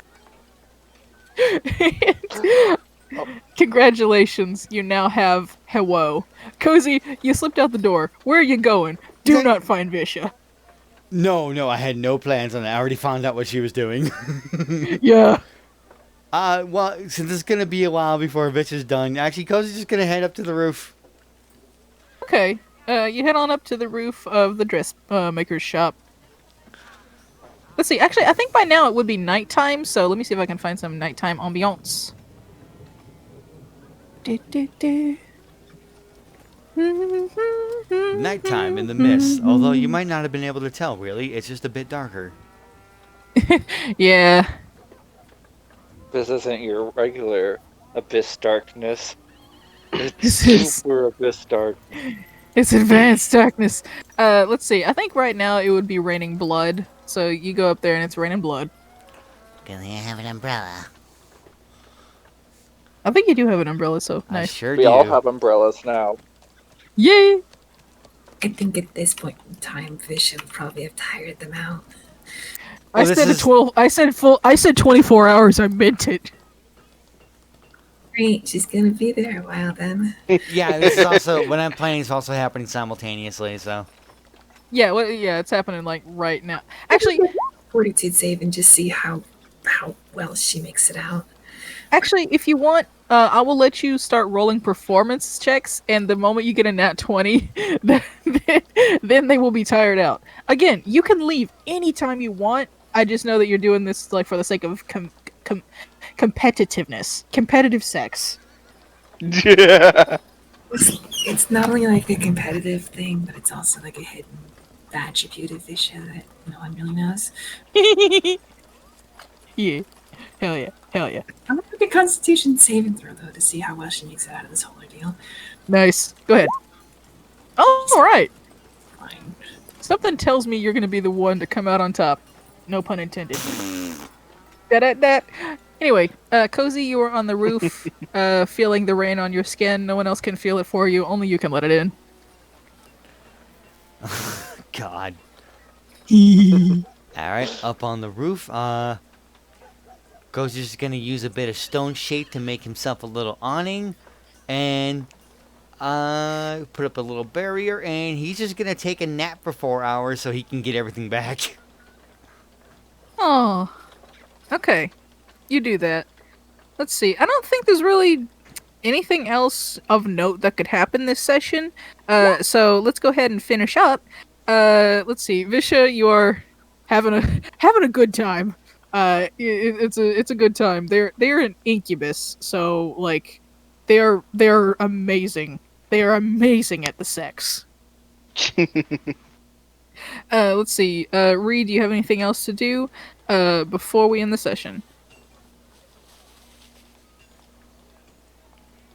Congratulations, you now have hello. Cozy, you slipped out the door. Where are you going? Do not find Visha. No, I had no plans on that. I already found out what she was doing. Yeah. Well, since it's gonna be a while before Bitch is done, actually, Cozy's just gonna head up to the roof. Okay. You head on up to the roof of the dress maker's shop. Let's see. Actually, I think by now it would be nighttime, so let me see if I can find some nighttime ambiance. Nighttime in the mist. Although you might not have been able to tell, really. It's just a bit darker. Yeah. This isn't your regular abyss darkness. It's This is- super abyss dark. It's advanced darkness. Let's see. I think right now it would be raining blood. So you go up there and it's raining blood. Do they have an umbrella? I think you do have an umbrella, so I nice. sure We do. all have umbrellas now. Yay! I think at this point in time, Vish would probably have tired them out. I this said is- 12. I said 24 hours. I meant it. Great, she's gonna be there a while then. Yeah, this is also when I'm playing. It's also happening simultaneously. So Yeah. Well, yeah. It's happening like right now. Actually, Fortitude save and just see how well she makes it out. if you want, I will let you start rolling performance checks, and the moment you get a nat 20, then they will be tired out. Again, you can leave anytime you want. I just know that you're doing this like for the sake of competitiveness, competitive sex. Yeah. It's not only like a competitive thing, but it's also like a hidden attribute of Visha that no one really knows. Yeah. Hell yeah. Hell yeah. I'm gonna make a Constitution saving throw though to see how well she makes it out of this whole ordeal. Nice. Go ahead. Oh, all right. Fine. Something tells me you're gonna be the one to come out on top. No pun intended. That. Anyway, Cozy, you are on the roof, feeling the rain on your skin. No one else can feel it for you. Only you can let it in. God. All right, up on the roof. Goes just gonna use a bit of stone shape to make himself a little awning, and put up a little barrier, and he's just gonna take a nap for 4 hours so he can get everything back. Oh. Okay. You do that. Let's see. I don't think there's really anything else of note that could happen this session. So let's go ahead and finish up. Let's see. Visha, you are having a good time. It's a good time. They're an incubus, so like they're amazing. They are amazing at the sex. Let's see. Reed, do you have anything else to do before we end the session?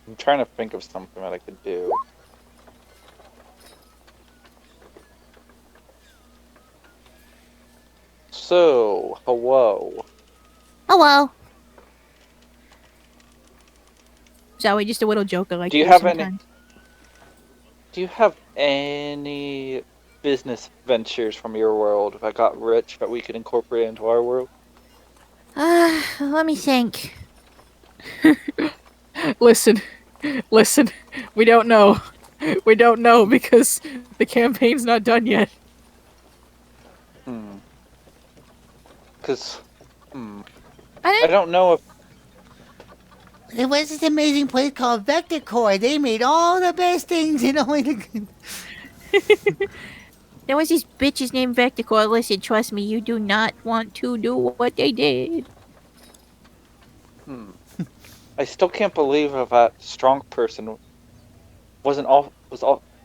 I'm trying to think of something that I could do. So, hello. Hello. Sorry, just a little joke I like Do you to have any? sometimes. Do you have any business ventures from your world that got rich that we could incorporate into our world? Let me think. Listen, listen. We don't know. We don't know because the campaign's not done yet. Hmm. Because, I I didn't. don't know if There was this amazing place called Vector Core. They made all the best things and only the. There was these bitches named Vecticore. Listen, trust me, you do not want to do what they did. I still can't believe that strong person was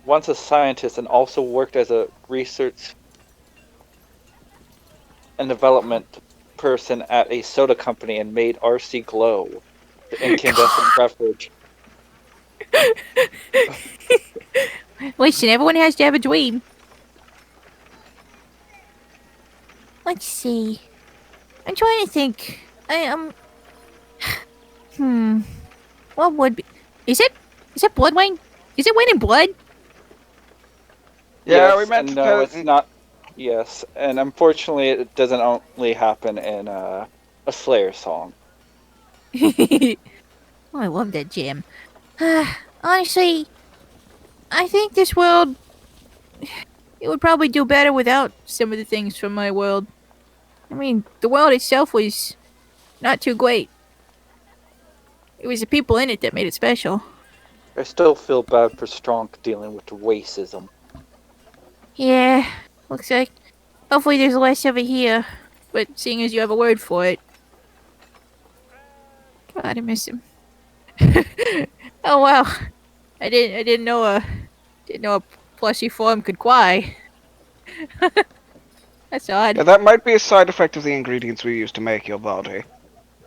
once a scientist and also worked as a research and development person at a soda company and made RC Glow, the incandescent beverage. Listen, everyone has to have a dream. Let's see. I'm trying to think. Hmm. What would be? Is it? Is it blood wine? Is it wine and blood? Yeah, Yes we meant and to no, tell. it's not. Yes, and unfortunately, it doesn't only happen in a Slayer song. Oh, I love that jam. Honestly, I think this world it would probably do better without some of the things from my world. I mean, the world itself was not too great. It was the people in it that made it special. I still feel bad for Strong dealing with racism. Yeah, looks like. Hopefully, there's less of it here. But seeing as you have a word for it, God, I miss him. Oh wow, I didn't know a plushy form could cry. That's Yeah, odd. that might be a side effect of the ingredients we use to make your body.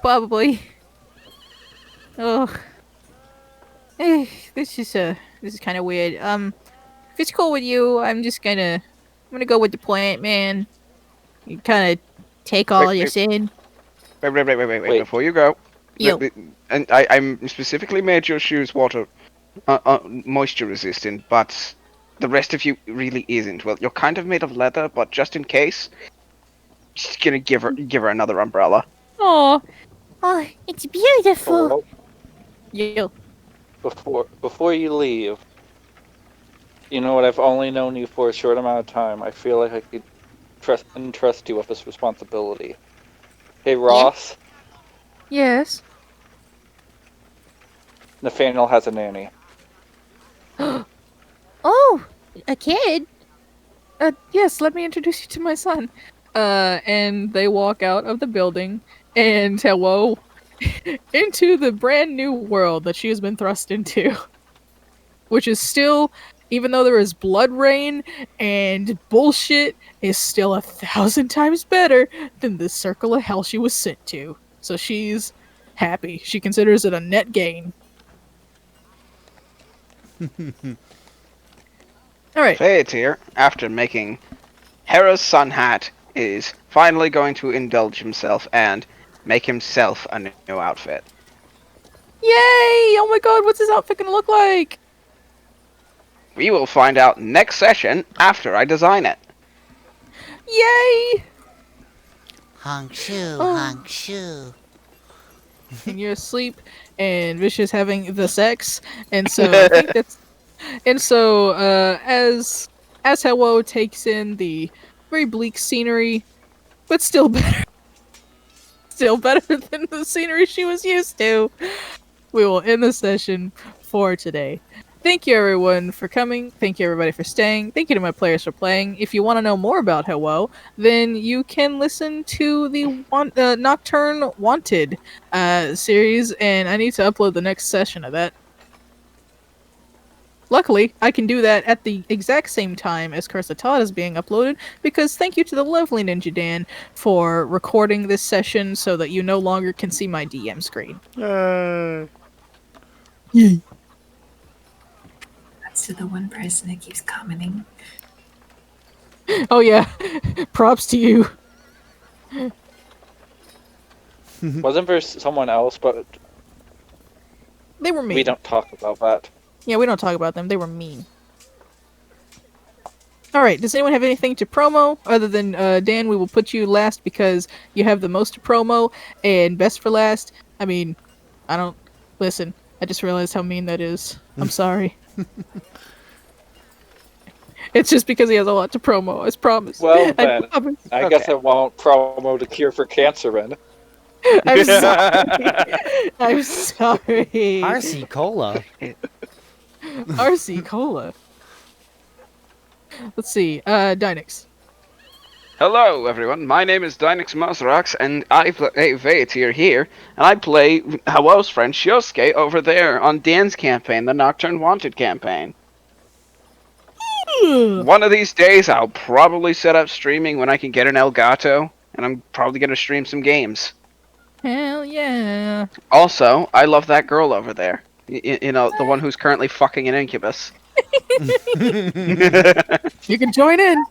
Probably. Oh, this is kind of weird. If it's cool with you, I'm gonna go with the plant man. You kind of take all Wait, of your wait, sin. wait. Wait, Before you go, Yo, and I specifically made your shoes moisture resistant, but the rest of you really isn't. Well, you're kind of made of leather, but just in case, just gonna give her another umbrella. Aw, oh, it's beautiful. hello. yo. Before you leave, you know what? I've only known you for a short amount of time. I feel like I could entrust you with this responsibility. Hey, Yeah. Ross. Yes. Nathaniel has a nanny. Oh, a kid. Yes. Let me introduce you to my son. And they walk out of the building, and hello, into the brand new world that she has been thrust into, which is still, even though there is blood rain and bullshit, is still 1,000 times better than the circle of hell she was sent to. So she's happy. She considers it a net gain. All right. Fate here, after making Hera's sun hat, is finally going to indulge himself and make himself a new outfit. Yay! Oh my god, what's his outfit gonna look like? We will find out next session after I design it. Yay! Honk shoe, Oh. honk shoe. And you're asleep, and Vicious having the sex, and so I think that's. And so, as Hello takes in the very bleak scenery, but still better, still better than the scenery she was used to, we will end the session for today. Thank you everyone for coming. Thank you everybody for staying. Thank you to my players for playing. If you want to know more about Hello, then you can listen to the Nocturne Wanted series, and I need to upload the next session of that. Luckily, I can do that at the exact same time as Curse of Todd is being uploaded, because thank you to the lovely Ninja Dan for recording this session so that you no longer can see my DM screen. That's to the one person that keeps commenting. Oh yeah, props to you. Wasn't there someone else, but They were mean. we don't talk about that. Yeah, we don't talk about them. They were mean. Alright, does anyone have anything to promo? Other than Dan, we will put you last because you have the most to promo, and best for last. I mean, I don't... Listen, I just realized how mean that is. I'm sorry. It's just because he has a lot to promo, I promise. Well, I then, promise. I guess I won't promo the cure for cancer, then. I'm sorry. I'm sorry. RC Cola. RC Cola. Let's see. Dynix. Hello, everyone. My name is Dynix Mosrox, and I play Veatir here, and I play Hello's friend Shiosuke over there on Dan's campaign, the Nocturne Wanted campaign. One of these days, I'll probably set up streaming when I can get an Elgato, and I'm probably going to stream some games. Hell yeah. Also, I love that girl over there. You know, the one who's currently fucking an incubus. You can join in.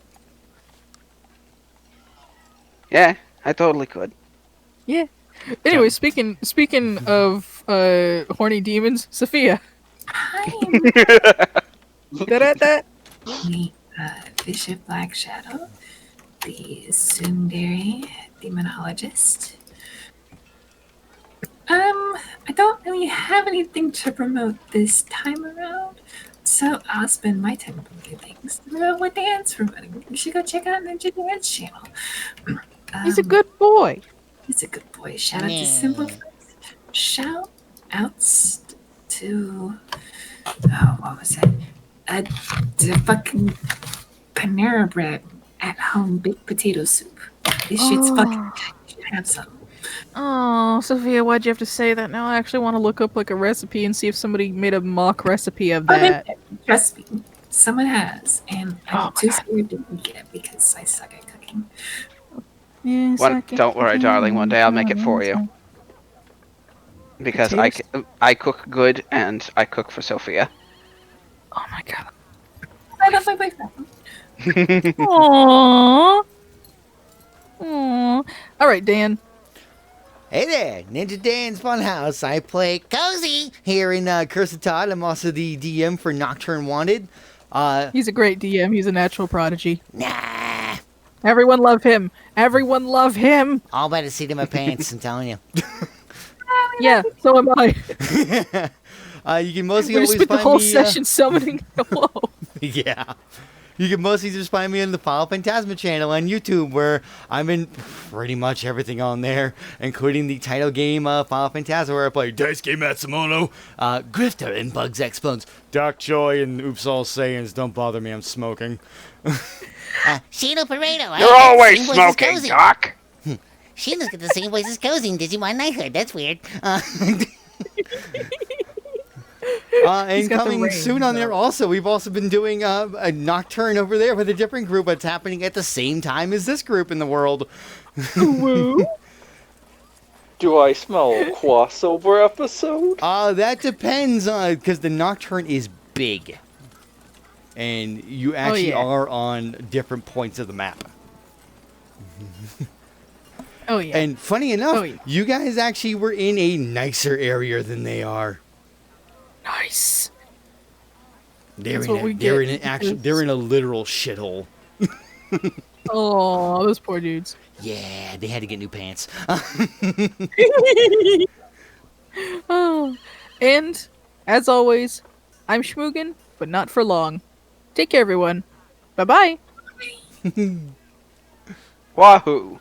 Yeah, I totally could. Yeah. Anyway, speaking of horny demons, Sophia. Hi, Da-da-da. me, Bishop Black Shadow, the Sundari demonologist. I don't really have anything to promote this time around, so I'll spend my time promoting things. What Dan's promoting? You should go check out Ninja Dan's channel. He's a good boy. He's a good boy. Shout out to Yeah. Simple Friends. Shout outs to what was it? The fucking Panera Bread at home baked potato soup. This shit's fucking. You should have some. Oh, Sophia, why'd you have to say that? Now I actually want to look up like a recipe and see if somebody made a mock recipe of that. Trust me, someone has, and Oh I'm my too God. scared to make it because I suck at cooking. Yes, Don't worry, darling. One day I'll make it for you. Because I cook good, and I cook for Sophia. Oh my god. I love my boyfriend. Aww. Aww. Alright, Dan. Hey there, Ninja Dan's Funhouse. I play Cozy! here in Curse of Todd. I'm also the DM for Nocturne Wanted. He's a great DM. He's a natural prodigy. Nah. Everyone love him. Everyone love him. All by the seat of my pants, I'm telling you. Yeah, so am I. You can mostly We just always spent the find whole me. session summoning Hello. Yeah. You can mostly just find me on the Final Phantasma channel on YouTube, where I'm in pretty much everything on there, including the title game Final Phantasma, where I play Daisuke Matsumoto, Grifter, and Bugs Explodes, Doc Joy, and Oops All Saiyans. Don't bother me, I'm smoking. Shino Pareto. You're always smoking, Doc! Shino's got the same voice as Cozy in Digimon Knighthood. That's weird. And got the coming range, soon on there though. also, we've also been doing a Nocturne over there with a different group that's happening at the same time as this group in the world. Woo. Do I smell a crossover episode? That depends, because the Nocturne is big. And you actually yeah. are on different points of the map. Oh yeah. And funny enough, Oh, yeah. you guys actually were in a nicer area than they are. Nice. They're That's in what we they're get in an actual because- they're in a literal shithole. Oh, those poor dudes. Yeah, they had to get new pants. Oh. And, as always, I'm Schmoogan, but not for long. Take care, everyone. Bye-bye. Wahoo!